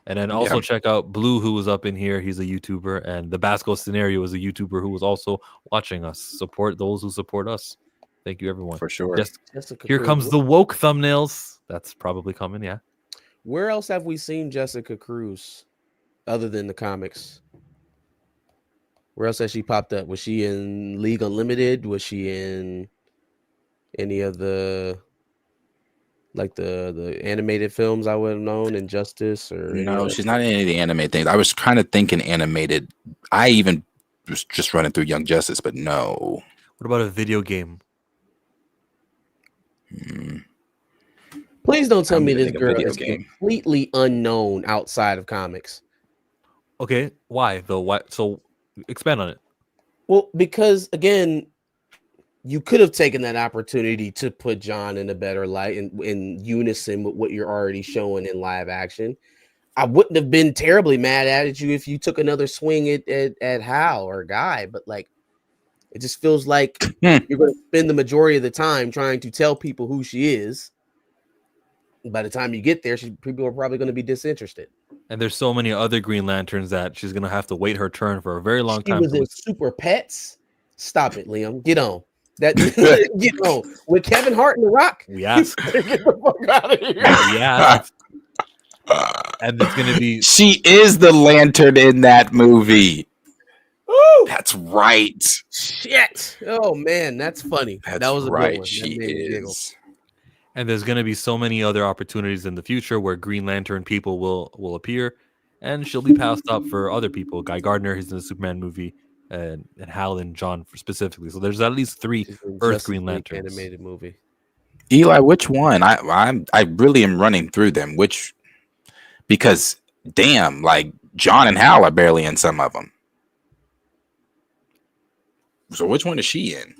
And then also check out Blue, who was up in here. He's a YouTuber, and the Basco Scenario is a YouTuber who was also watching us. Support those who support us. Thank you, everyone. For sure. Here comes the woke thumbnails. That's probably coming, yeah. Where else have we seen Jessica Cruz other than the comics? Where else has she popped up? Was she in League Unlimited? Was she in any of the the animated films I would have known, Injustice or no? She's not in any of the animated things. I was kind of thinking animated. I even was just running through Young Justice, but no. What about a video game? Please don't tell me this girl is completely unknown outside of comics. Okay, why though? Why? So expand on it. Well, because again, you could have taken that opportunity to put John in a better light in unison with what you're already showing in live action. I wouldn't have been terribly mad at you if you took another swing at Hal or Guy, but it just feels like you're going to spend the majority of the time trying to tell people who she is. By the time you get there, people are probably going to be disinterested. And there's so many other Green Lanterns that she's going to have to wait her turn for a very long time. She was in Super Pets. Stop it, Liam. Get on. Get on. With Kevin Hart and The Rock. We asked. Get the fuck out of here. We asked. And it's going to be... She is the Lantern in that movie. Ooh. That's right. Shit. Oh, man. That's funny. That was a good one. She is. And there's going to be so many other opportunities in the future where Green Lantern people will appear, and she'll be passed up for other people. Guy Gardner, he's in the Superman movie, and Hal and John specifically. So there's at least 3 Earth Green Lanterns. Animated movie. Eli, which one? I really am running through them. Because damn, John and Hal are barely in some of them. So which one is she in?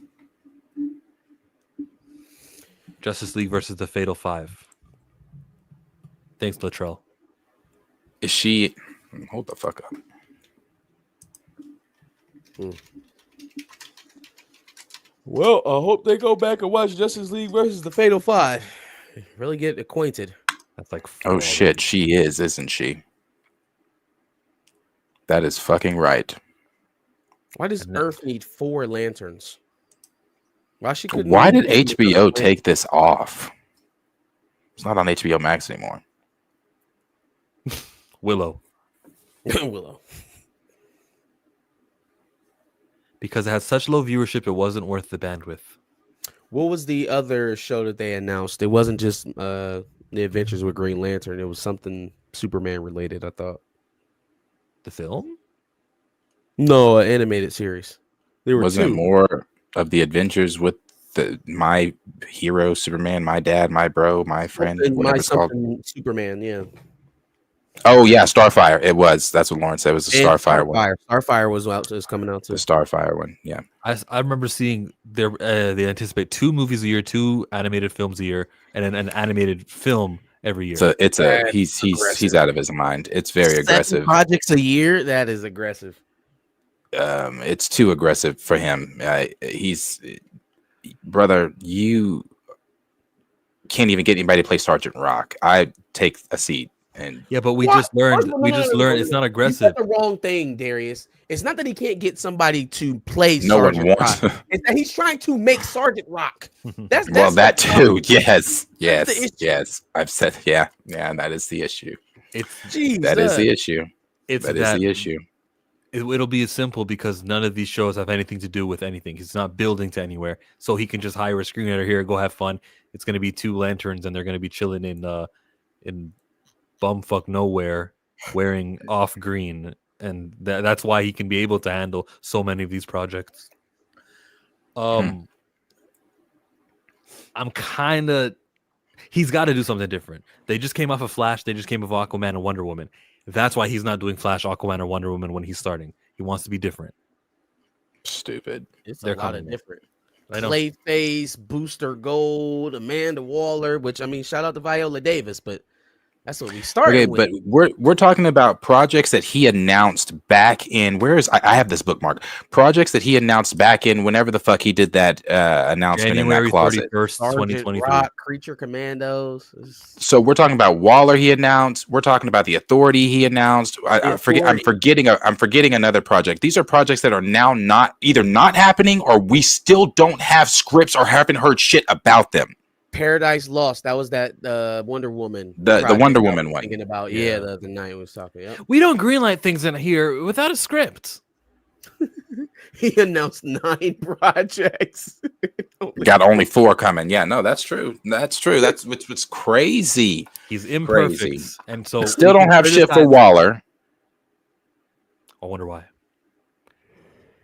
Justice League versus the Fatal 5. Thanks, Latrell. Is she... Hold the fuck up. Well, I hope they go back and watch Justice League versus the Fatal 5. Really get acquainted. That's oh shit, she is, isn't she? That is fucking right. Why does Earth need 4 lanterns? Why did HBO take this off? It's not on HBO Max anymore. Willow. Willow. Because it had such low viewership, it wasn't worth the bandwidth. What was the other show that they announced? It wasn't just The Adventures with Green Lantern. It was something Superman related, I thought. The film? No, an animated series. There were Wasn't 2. it more of the adventures with my hero Superman, my dad, my bro, my friend, whatever it's called? Superman, yeah. Oh yeah, Starfire. It was. That's what Lauren said. It was the Starfire one. Starfire was coming out too. The Starfire one. Yeah. I remember seeing they anticipate 2 movies a year, 2 animated films a year, and then an animated film every year. So he's out of his mind. It's very 7 aggressive. projects a year. That is aggressive. It's too aggressive for him. Brother, you can't even get anybody to play Sergeant Rock. I take a seat. And yeah, but we What? just learned. No, We no, just no, no, learned no, it's no. not You aggressive. said the wrong thing, Darius. It's not that he can't get somebody to play No one Sergeant wants. Rock. It's that he's trying to make Sergeant Rock. That's Well, that the too. problem. Yes, That's the issue. yes. I've said, yeah. That is the issue. It's That is the issue. It's That is the issue. It'll be as simple because none of these shows have anything to do with anything. He's not building to anywhere, so he can just hire a screenwriter here, go have fun. It's going to be 2 lanterns, and they're going to be chilling in bumfuck nowhere, wearing off green, and that's why he can be able to handle so many of these projects. I'm kind of. He's got to do something different. They just came off of Flash. They just came off Aquaman and Wonder Woman. That's why he's not doing Flash, Aquaman, or Wonder Woman when he's starting. He wants to be different. Stupid. It's They're a lot of coming. different. I know. Clayface, Booster Gold, Amanda Waller, which I mean, shout out to Viola Davis, but that's what we started Okay, with. but we're talking about projects that he announced back in. I have this bookmark. Projects that he announced back in whenever the fuck he did that announcement in January that closet. 31st, Sergeant 2023. Rock, Creature Commandos. So we're talking about Waller. He announced. We're talking about the Authority. He announced. I'm forgetting another project. These are projects that are now not happening, or we still don't have scripts or haven't heard shit about them. Paradise Lost. That was that Wonder Woman. The project Wonder I was Woman one. Thinking about the night we was talking. Yep. We don't greenlight things in here without a script. He announced 9 projects. Got only 4 coming. Yeah, no, that's true. That's true. That's what's crazy. He's imperfect, Crazy. and so Still we don't can have shit for criticize- Waller. I wonder why.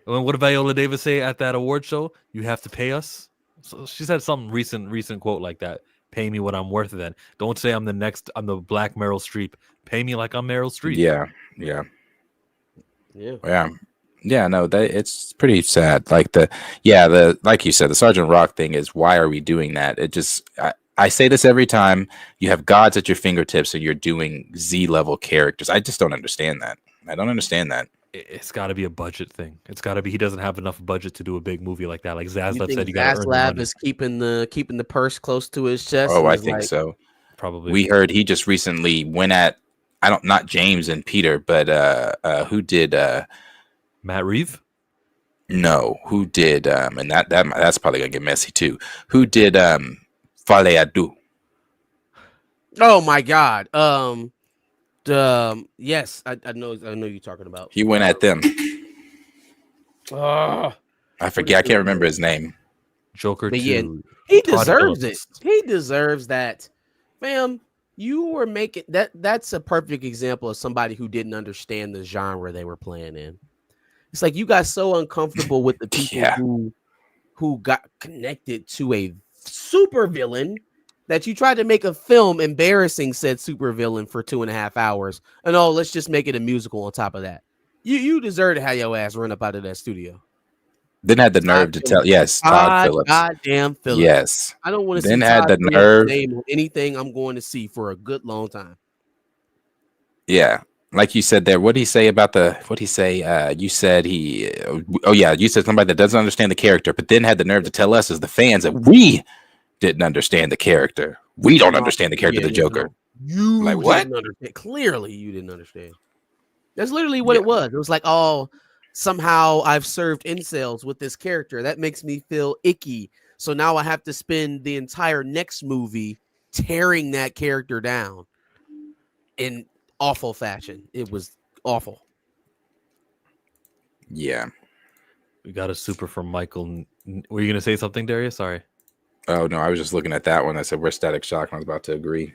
And what did Viola Davis say at that award show? You have to pay us. So she said some recent quote like that. Pay me what I'm worth. Then don't say I'm the Black Meryl Streep. Pay me like I'm Meryl Streep. Yeah. No, it's pretty sad. Like like you said, the Sergeant Rock thing is, why are we doing that? It just I say this every time. You have gods at your fingertips and you're doing Z level characters. I just don't understand that. I don't understand that. It's got to be a budget thing. It's got to be. He doesn't have enough budget to do a big movie like that. Like Zaslav said, you got to earn the Zaslav money. is keeping the purse close to his chest. Oh, and I is think so. Probably. We heard he just recently went at not James and Peter, but who did Matt Reeve? No, who did and that's probably gonna get messy too. Who did Fale Adu? Oh my God. Yes, I know you're talking about. He went at them. Oh, I forget. I can't remember his name. Joker but 2. yeah, he Todd deserves Phillips. it. He deserves that. Fam, you were making that's a perfect example of somebody who didn't understand the genre they were playing in. It's like you got so uncomfortable with the people who got connected to a super villain that you tried to make a film embarrassing said supervillain for 2.5 hours. And let's just make it a musical on top of that. You deserve to have your ass run up out of that studio. Then had the nerve to tell. Yes, Todd Phillips. Goddamn Phillips. Yes. I don't want to see Then had Todd the Phillips' nerve. name on anything I'm going to see for a good long time. Yeah. Like you said there, what did he say about what did he say? You said you said somebody that doesn't understand the character, but then had the nerve to tell us as the fans that we didn't understand the character. We don't understand the character of the Joker. You like what? Didn't understand. Clearly, you didn't understand. That's literally what it was. It was like, somehow I've served incels with this character. That makes me feel icky. So now I have to spend the entire next movie tearing that character down in awful fashion. It was awful. Yeah. We got a super from Michael. Were you going to say something, Darius? Sorry. Oh, no, I was just looking at that one. I said, we're Static Shock. And I was about to agree.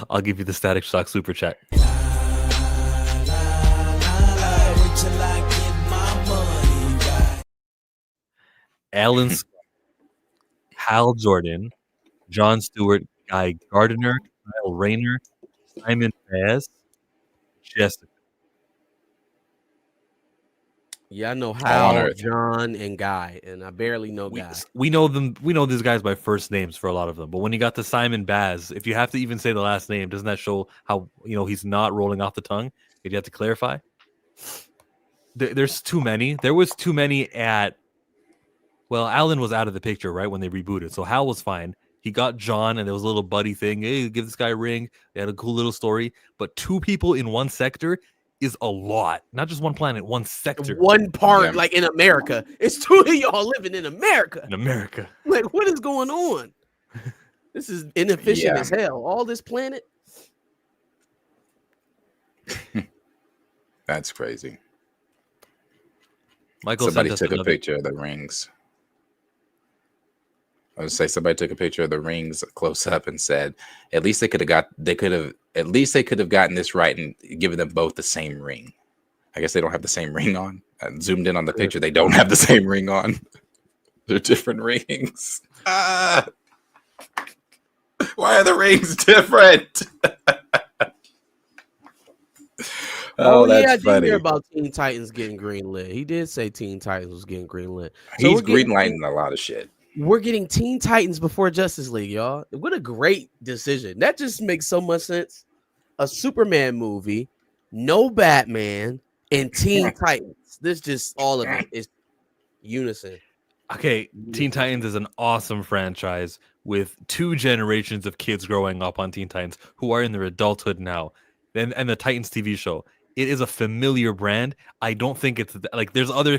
I'll give you the Static Shock super chat. Alan Scott, Hal Jordan, John Stewart, Guy Gardner, Kyle Rayner, Simon Bass, Jessica. Yeah, I know Hal, John, and Guy, and I barely know Guy. We know them. We know these guys by first names for a lot of them. But when you got to Simon Baz, if you have to even say the last name, doesn't that show how he's not rolling off the tongue? If you have to clarify, there's too many. There was too many at. Well, Alan was out of the picture right when they rebooted, so Hal was fine. He got John, and there was a little buddy thing. Hey, give this guy a ring. They had a cool little story. But 2 people in one sector is a lot. Not just one planet, one sector. One part, like in America. It's 2 of y'all living in America. In America. Like, what is going on? This is inefficient as hell. All this planet. That's crazy. Michael, somebody took a picture of the rings. I would say somebody took a picture of the rings close up and said, at least they could have gotten this right and given them both the same ring. I guess they don't have the same ring on. I zoomed in on the picture. They don't have the same ring on. They're different rings. Why are the rings different? That's I did hear about Teen Titans getting greenlit. He did say Teen Titans was getting greenlit. So he's greenlighting a lot of shit. We're getting Teen Titans before Justice League, y'all. What a great decision. That just makes so much sense. A Superman movie, no Batman, and Teen Titans. This just all of it is unison. Okay, Teen Titans is an awesome franchise with 2 generations of kids growing up on Teen Titans who are in their adulthood now. And the Titans TV show. It is a familiar brand. I don't think it's like there's other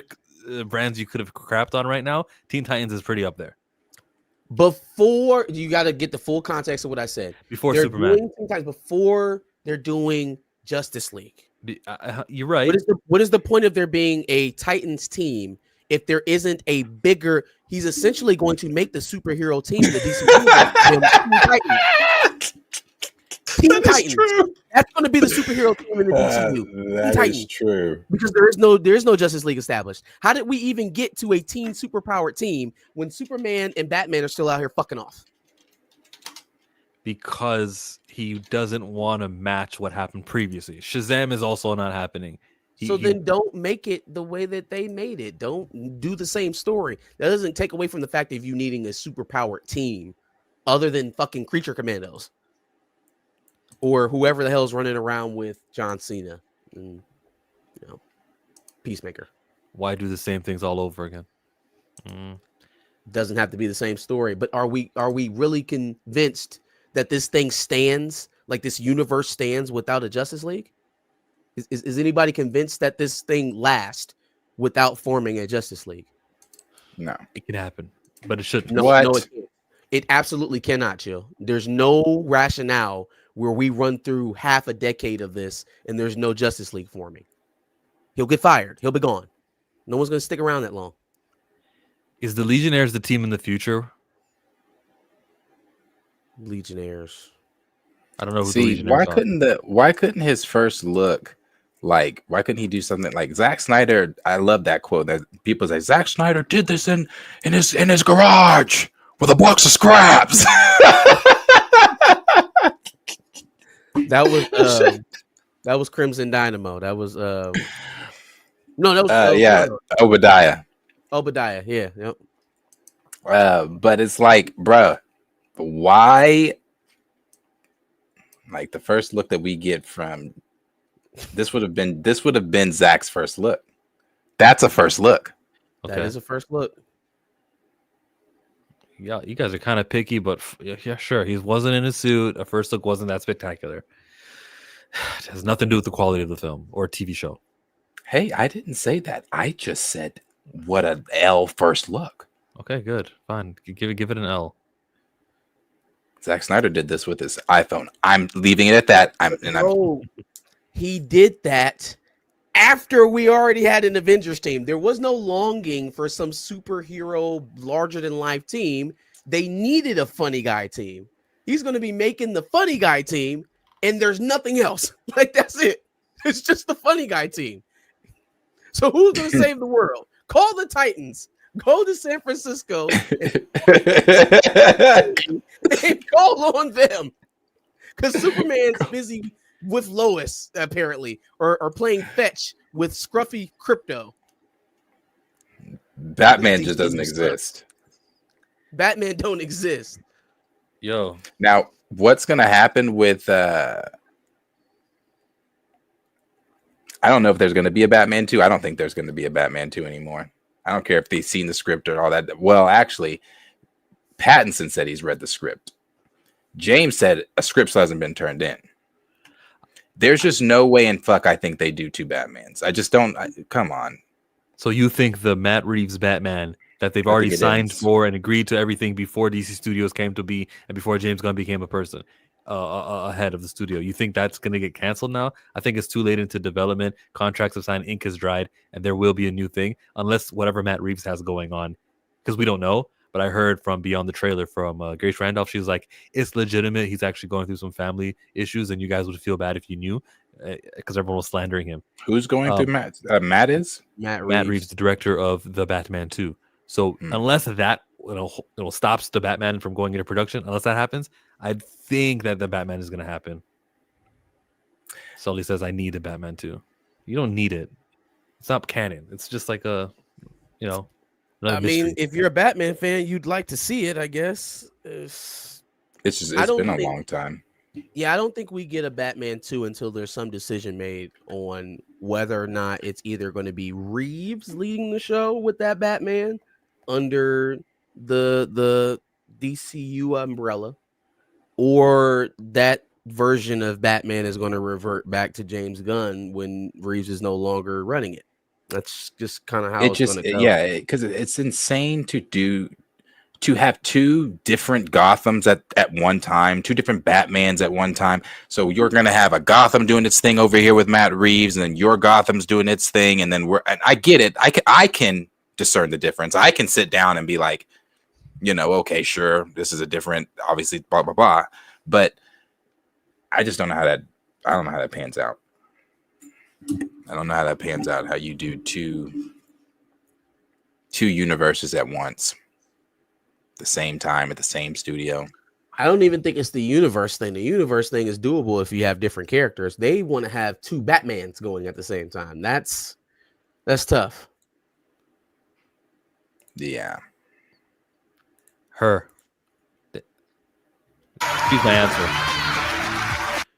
brands you could have crapped on right now. Teen Titans is pretty up there. Before you got to get the full context of what I said. Before Superman, before they're doing Justice League. You're right. What is the point of there being a Titans team if there isn't a bigger? He's essentially going to make the superhero team in the DC Titans. Teen Titans. That's going to be the superhero team in the DCU. That is true. Because there is no Justice League established. How did we even get to a teen superpowered team when Superman and Batman are still out here fucking off? Because he doesn't want to match what happened previously. Shazam is also not happening. Then don't make it the way that they made it. Don't do the same story. That doesn't take away from the fact of you needing a superpowered team other than fucking Creature Commandos. Or whoever the hell is running around with John Cena and Peacemaker. Why do the same things all over again? Doesn't have to be the same story, but are we really convinced that this thing stands, like this universe stands without a Justice League? Is anybody convinced that this thing lasts without forming a Justice League? No, it can happen, but it shouldn't. No, it can't. It absolutely cannot, Chill. There's no rationale where we run through half a decade of this and there's no Justice League forming. He'll get fired. He'll be gone. No one's going to stick around that long. Is the Legionnaires the team in the future? Legionnaires. I don't know who the Legionnaires why couldn't his first look, like, why couldn't he do something like Zack Snyder? I love that quote that people say Zack Snyder did this in his garage with a box of scraps. That was Crimson Dynamo. That was Obadiah. Obadiah, yeah. Yep. But it's like, bruh, why? Like the first look that we get from this would have been Zach's first look. That's a first look. Okay. That is a first look. Yeah, you guys are kind of picky, but yeah, sure. He wasn't in a suit. A first look wasn't that spectacular. It has nothing to do with the quality of the film or TV show. Hey, I didn't say that. I just said what an L first look. Okay, good, fine. Give it an L. Zack Snyder did this with his iPhone. I'm leaving it at that. He did that after we already had an Avengers team. There was no longing for some superhero larger than life team. They needed a funny guy team. He's going to be making the funny guy team, and there's nothing else. Like, that's it. It's just the funny guy team. So who's going to save the world? Call the Titans. Go to San Francisco and call on them. Because Superman's busy with Lois, apparently, or playing fetch with Scruffy Crypto. Batman just doesn't exist. Batman don't exist. Yo. Now, what's gonna happen with I don't know if there's gonna be a Batman 2. I don't think there's gonna be a Batman 2 anymore. I don't care if they've seen the script or all that. Well, actually, Pattinson said he's read the script. James said a script hasn't been turned in. There's just no way in fuck I think they do 2 Batmans. I just don't. Come on. So you think the Matt Reeves Batman that they've already signed for and agreed to everything before DC Studios came to be and before James Gunn became a person ahead of the studio, you think that's going to get canceled now? I think it's too late into development. Contracts have signed, ink is dried, and there will be a new thing unless whatever Matt Reeves has going on, because we don't know. But I heard from beyond the trailer from Grace Randolph, she's like, it's legitimate. He's actually going through some family issues, and you guys would feel bad if you knew, because everyone was slandering him. Who's going through Matt? Matt is? Matt Reeves, the director of the Batman 2. So unless that stops the Batman from going into production, unless that happens, I think that the Batman is going to happen. Sully says, I need a Batman 2. You don't need it. It's not canon. It's just like a, I mean, if you're a Batman fan, you'd like to see it, I guess. It's been a long time. Yeah, I don't think we get a Batman 2 until there's some decision made on whether or not it's either going to be Reeves leading the show with that Batman under the DCU umbrella, or that version of Batman is going to revert back to James Gunn when Reeves is no longer running it. That's just kind of how it's going to go. Yeah, because it's insane to have 2 different Gothams at one time, 2 different Batmans at one time. So you're going to have a Gotham doing its thing over here with Matt Reeves, and then your Gotham's doing its thing, and then I get it. I can discern the difference. I can sit down and be like, okay, sure, this is a different, obviously, blah blah blah. But I just don't know how that. I don't know how that pans out. I don't know how that pans out. How you do two universes at once, the same time at the same studio. I don't even think it's the universe thing. The universe thing is doable if you have different characters. They want to have 2 Batmans going at the same time. That's tough. Yeah. Her. She's my answer.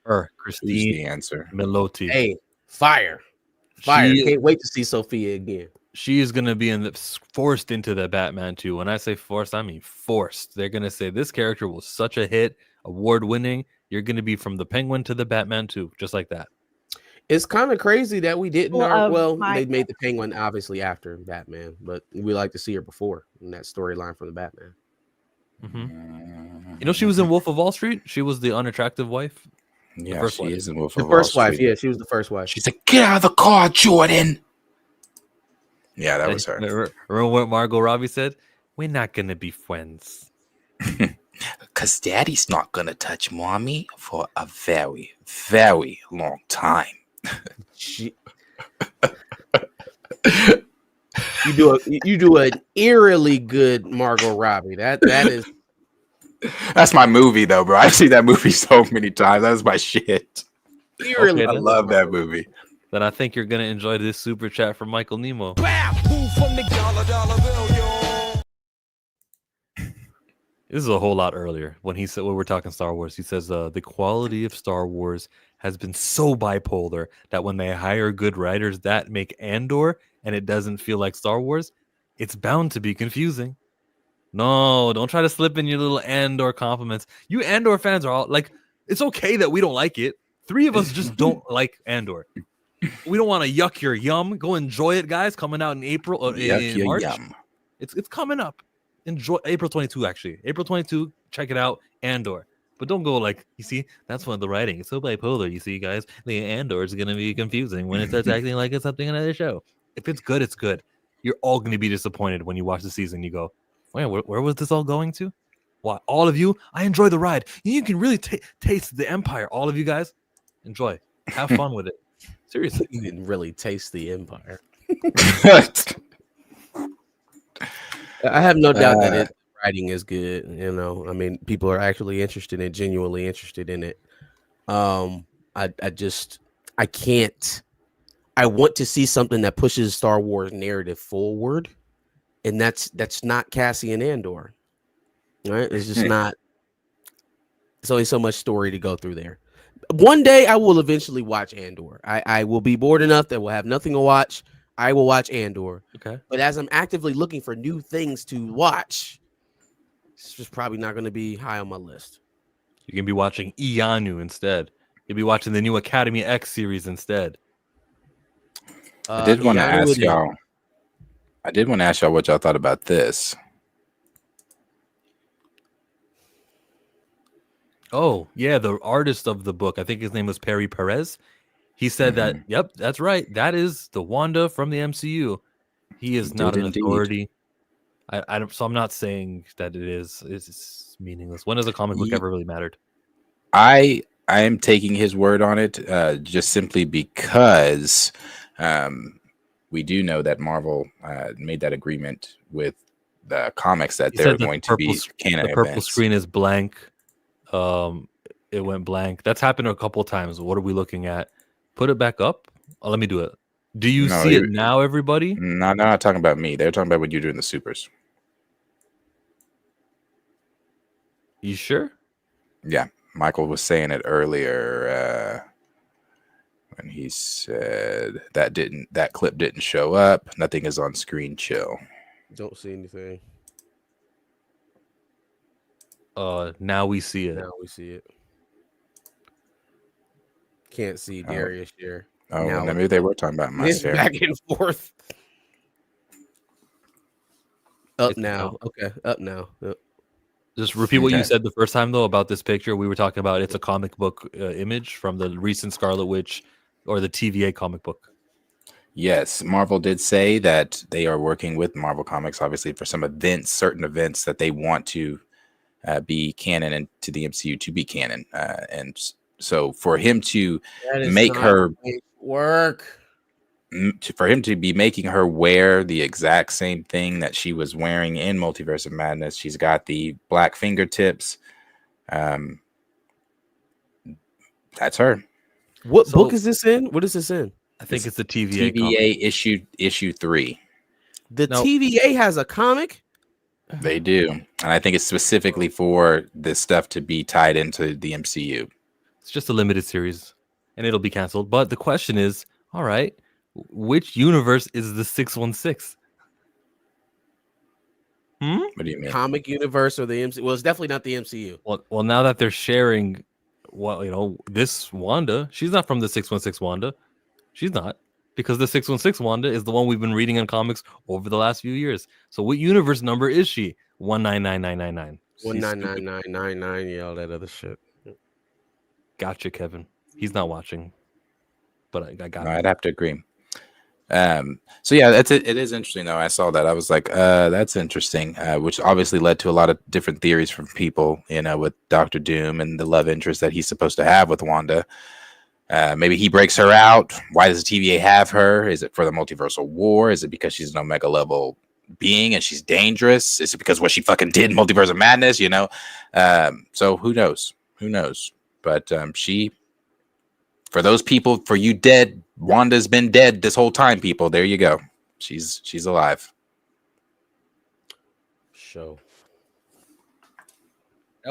Her. Christine. Who's the answer? Miloti. Hey, fire. Can't wait to see Sophia again. She is going to be forced into the Batman 2. When I say forced, I mean forced. They're going to say this character was such a hit, award-winning. You're going to be from the Penguin to the Batman 2, just like that. It's kind of crazy that we didn't. They made the Penguin obviously after Batman, but we like to see her before in that storyline from the Batman. Mm-hmm. She was in Wolf of Wall Street. She was the unattractive wife. Yeah, she is in Wolf of Wall Street. The first wife, yeah, she was the first wife. She's like, get out of the car, Jordan. Yeah, that was her. Remember what Margot Robbie said? We're not going to be friends. Because daddy's not going to touch mommy for a very, very long time. You do an eerily good Margot Robbie. That is. That's my movie, though, bro. I've seen that movie so many times. That's my shit. Eerily, I love that movie. Then I think you're going to enjoy this super chat from Michael Nemo. This is a whole lot earlier when he said, when we're talking Star Wars, he says the quality of Star Wars has been so bipolar that when they hire good writers that make Andor and it doesn't feel like Star Wars, it's bound to be confusing. No, don't try to slip in your little Andor compliments. You Andor fans are all like, it's okay that we don't like it. 3 of us just don't like Andor. We don't want to yuck your yum. Go enjoy it, guys. Coming out in April or in March. Yum. It's coming up. Enjoy April 22, actually. April 22, check it out. Andor. But don't go like, you see, that's one of the writing. It's so bipolar, you see, guys. The Andor is going to be confusing when it starts acting like it's something another show. If it's good, it's good. You're all going to be disappointed when you watch the season. You go, wait, where was this all going to? Why, all of you, I enjoy the ride. You can really taste the Empire. All of you guys, enjoy. Have fun with it. Seriously. You didn't really taste the Empire. I have no doubt that the writing is good. I mean, people are actually genuinely interested in it. I can't. I want to see something that pushes Star Wars narrative forward, and that's not Cassian Andor, right? It's just not. There's only so much story to go through there. One day I will eventually watch Andor. I will be bored enough that we'll have nothing to watch. I will watch Andor. Okay. But as I'm actively looking for new things to watch, it's just probably not going to be high on my list. You can be watching Iyanu instead. You'll be watching the new Academy X series instead. I did want to ask y'all. I did want to ask y'all what y'all thought about this. Oh, yeah, the artist of the book, I think his name was Perry Perez. He said that, yep, that's right. That is the Wanda from the MCU. He is not an authority. So I'm not saying that it is. It's meaningless. When has a comic book ever really mattered? I am taking his word on it, just simply because we do know that Marvel made that agreement with the comics that they're going to be canon events. The purple events. screen is blank. It went blank. That's happened a couple of times. What are we looking at? Put it back up. Oh, let me do it. Do you see it now, everybody? No, they're not talking about me. They're talking about what you're doing the supers. You sure? Yeah. Michael was saying it earlier when he said that clip didn't show up. Nothing is on screen. Chill. Don't see anything. Now we see it. Now we see it. Can't see Darius here. Oh, now maybe they were talking about my sphere. Back and forth. Up now. Okay, up now. Yep. Just repeat what you said the first time, though, about this picture. We were talking about it's a comic book image from the recent Scarlet Witch or the TVA comic book. Yes, Marvel did say that they are working with Marvel Comics, obviously, for some events, certain events that they want to be canon and to the MCU to be canon. And so for him to make her work, for him to be making her wear the exact same thing that she was wearing in Multiverse of Madness, she's got the black fingertips. That's her. What book is this in? What is this in? I think it's the TVA issue 3. The TVA has a comic? They do. And I think it's specifically for this stuff to be tied into the MCU. It's just a limited series and it'll be canceled. But the question is, all right, which universe is the 616? What do you mean? Comic universe or the MCU? Well, it's definitely not the MCU. Well, now that they're sharing, this Wanda, she's not from the 616 Wanda. She's not, because the 616 Wanda is the one we've been reading in comics over the last few years. So what universe number is she? 199999. 199999. Yeah, all that other shit. Gotcha, Kevin. He's not watching, but I got. No, I'd have to agree. So yeah, that's it. It is interesting though. I saw that. I was like, that's interesting. Which obviously led to a lot of different theories from people, with Dr. Doom and the love interest that he's supposed to have with Wanda. Maybe he breaks her out. Why does the TVA have her? Is it for the multiversal war? Is it because she's an Omega level being and she's dangerous? Is it because what she fucking did in Multiverse of Madness? So who knows? Who knows? But for those people, for you dead, Wanda's been dead this whole time, people. There you go. She's alive. That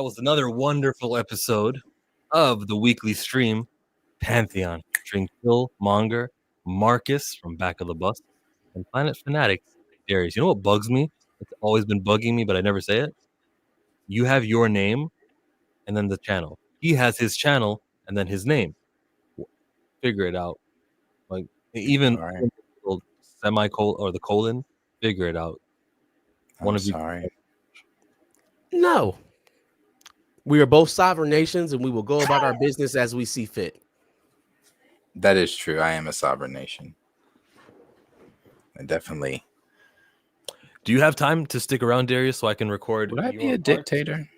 was another wonderful episode of the weekly stream Pantheon, featuring Phil, Monger, Marcus from Back of the Bus, and Planet Fanatics, Darius. You know what bugs me? It's always been bugging me, but I never say it. You have your name and then the channel. He has his channel and then his name. Figure it out. Like even the semicolon or the colon, figure it out. Sorry. No. We are both sovereign nations and we will go about our business as we see fit. That is true. I am a sovereign nation. I definitely. Do you have time to stick around, Darius, so I can record? Would I be a dictator?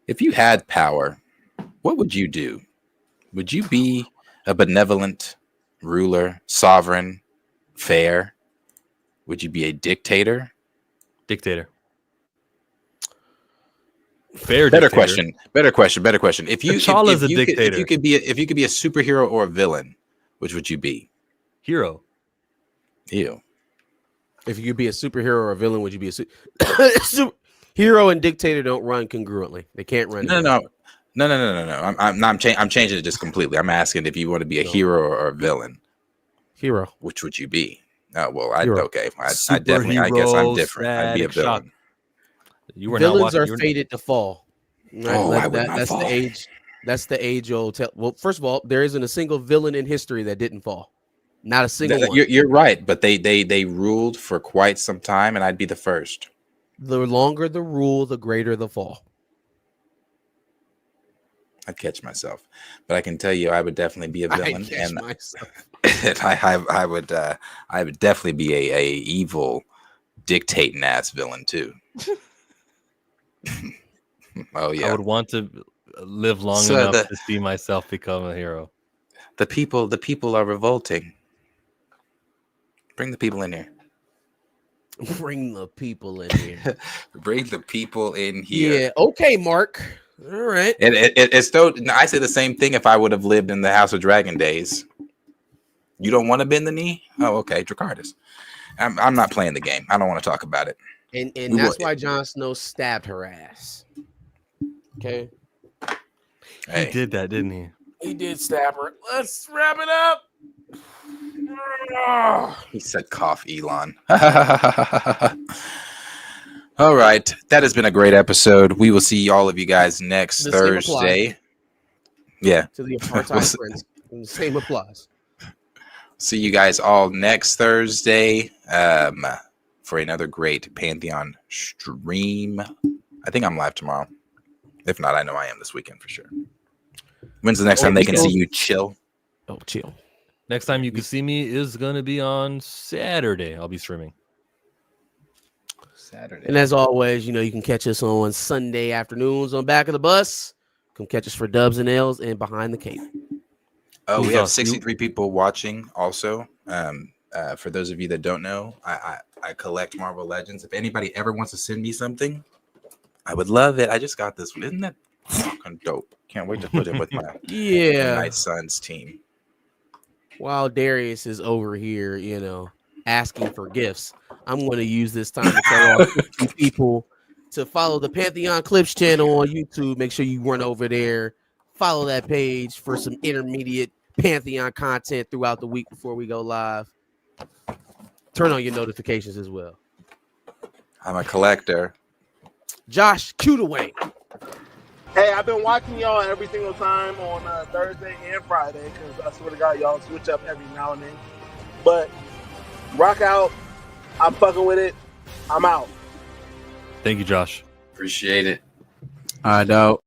If you had power, what would you do? Would you be a benevolent ruler, sovereign, fair? Would you be a dictator? Dictator. Fair. Better dictator. question. Better question. If you T'Challa's a dictator. If you could be a superhero or a villain, which would you be? Hero. Ew. If you could be a superhero or a villain, would you be a hero and dictator don't run congruently? They can't run. No. I'm changing it just completely. I'm asking if you want to be a hero or a villain. Hero. Which would you be? Oh well, I guess I'm different. I'd be a villain. Villains are fated to fall. Right? Oh, I would not that's fall. the age. That's the age old. Well, first of all, there isn't a single villain in history that didn't fall. Not a single one. You're right, but they ruled for quite some time, and I'd be the first. The longer the rule, the greater the fall. I'd catch myself, but I can tell you, I would definitely be a villain, and I would definitely be a evil, dictating ass villain too. Oh yeah, I would want to live long enough to see myself become a hero. The people are revolting. Bring the people in here. Bring the people in here. Bring the people in here. Yeah. Okay, Mark. All right. It's still. I say the same thing if I would have lived in the House of Dragon days. You don't want to bend the knee? Oh, okay, Dracarys. I'm not playing the game. I don't want to talk about it. And that's why Jon Snow stabbed her ass. Okay. He did that, didn't he? He did stab her. Let's wrap it up. He said cough, Elon. All right. That has been a great episode. We will see all of you guys next Thursday. Yeah. To the apartheid friends. Same applies. See you guys all next Thursday for another great Pantheon stream. I think I'm live tomorrow. If not, I know I am this weekend for sure. When's the next time they can see you chill? Oh, chill. Next time you can see me is going to be on Saturday. I'll be streaming. Saturday. And as always, you can catch us on Sunday afternoons on Back of the Bus. Come catch us for Dubs and L's and Behind the Cape. Oh, we have 63 people watching also. For those of you that don't know, I collect Marvel Legends. If anybody ever wants to send me something, I would love it. I just got this one. Isn't that fucking dope? Can't wait to put it with my Night Suns team. While Darius is over here, asking for gifts, I'm going to use this time to tell all 50 people to follow the Pantheon Clips channel on YouTube. Make sure you run over there, follow that page for some intermediate Pantheon content throughout the week before we go live. Turn on your notifications as well. I'm a collector. Josh, cue the way. Hey, I've been watching y'all every single time on Thursday and Friday because I swear to God, y'all switch up every now and then. But rock out. I'm fucking with it. I'm out. Thank you, Josh. Appreciate it. I know.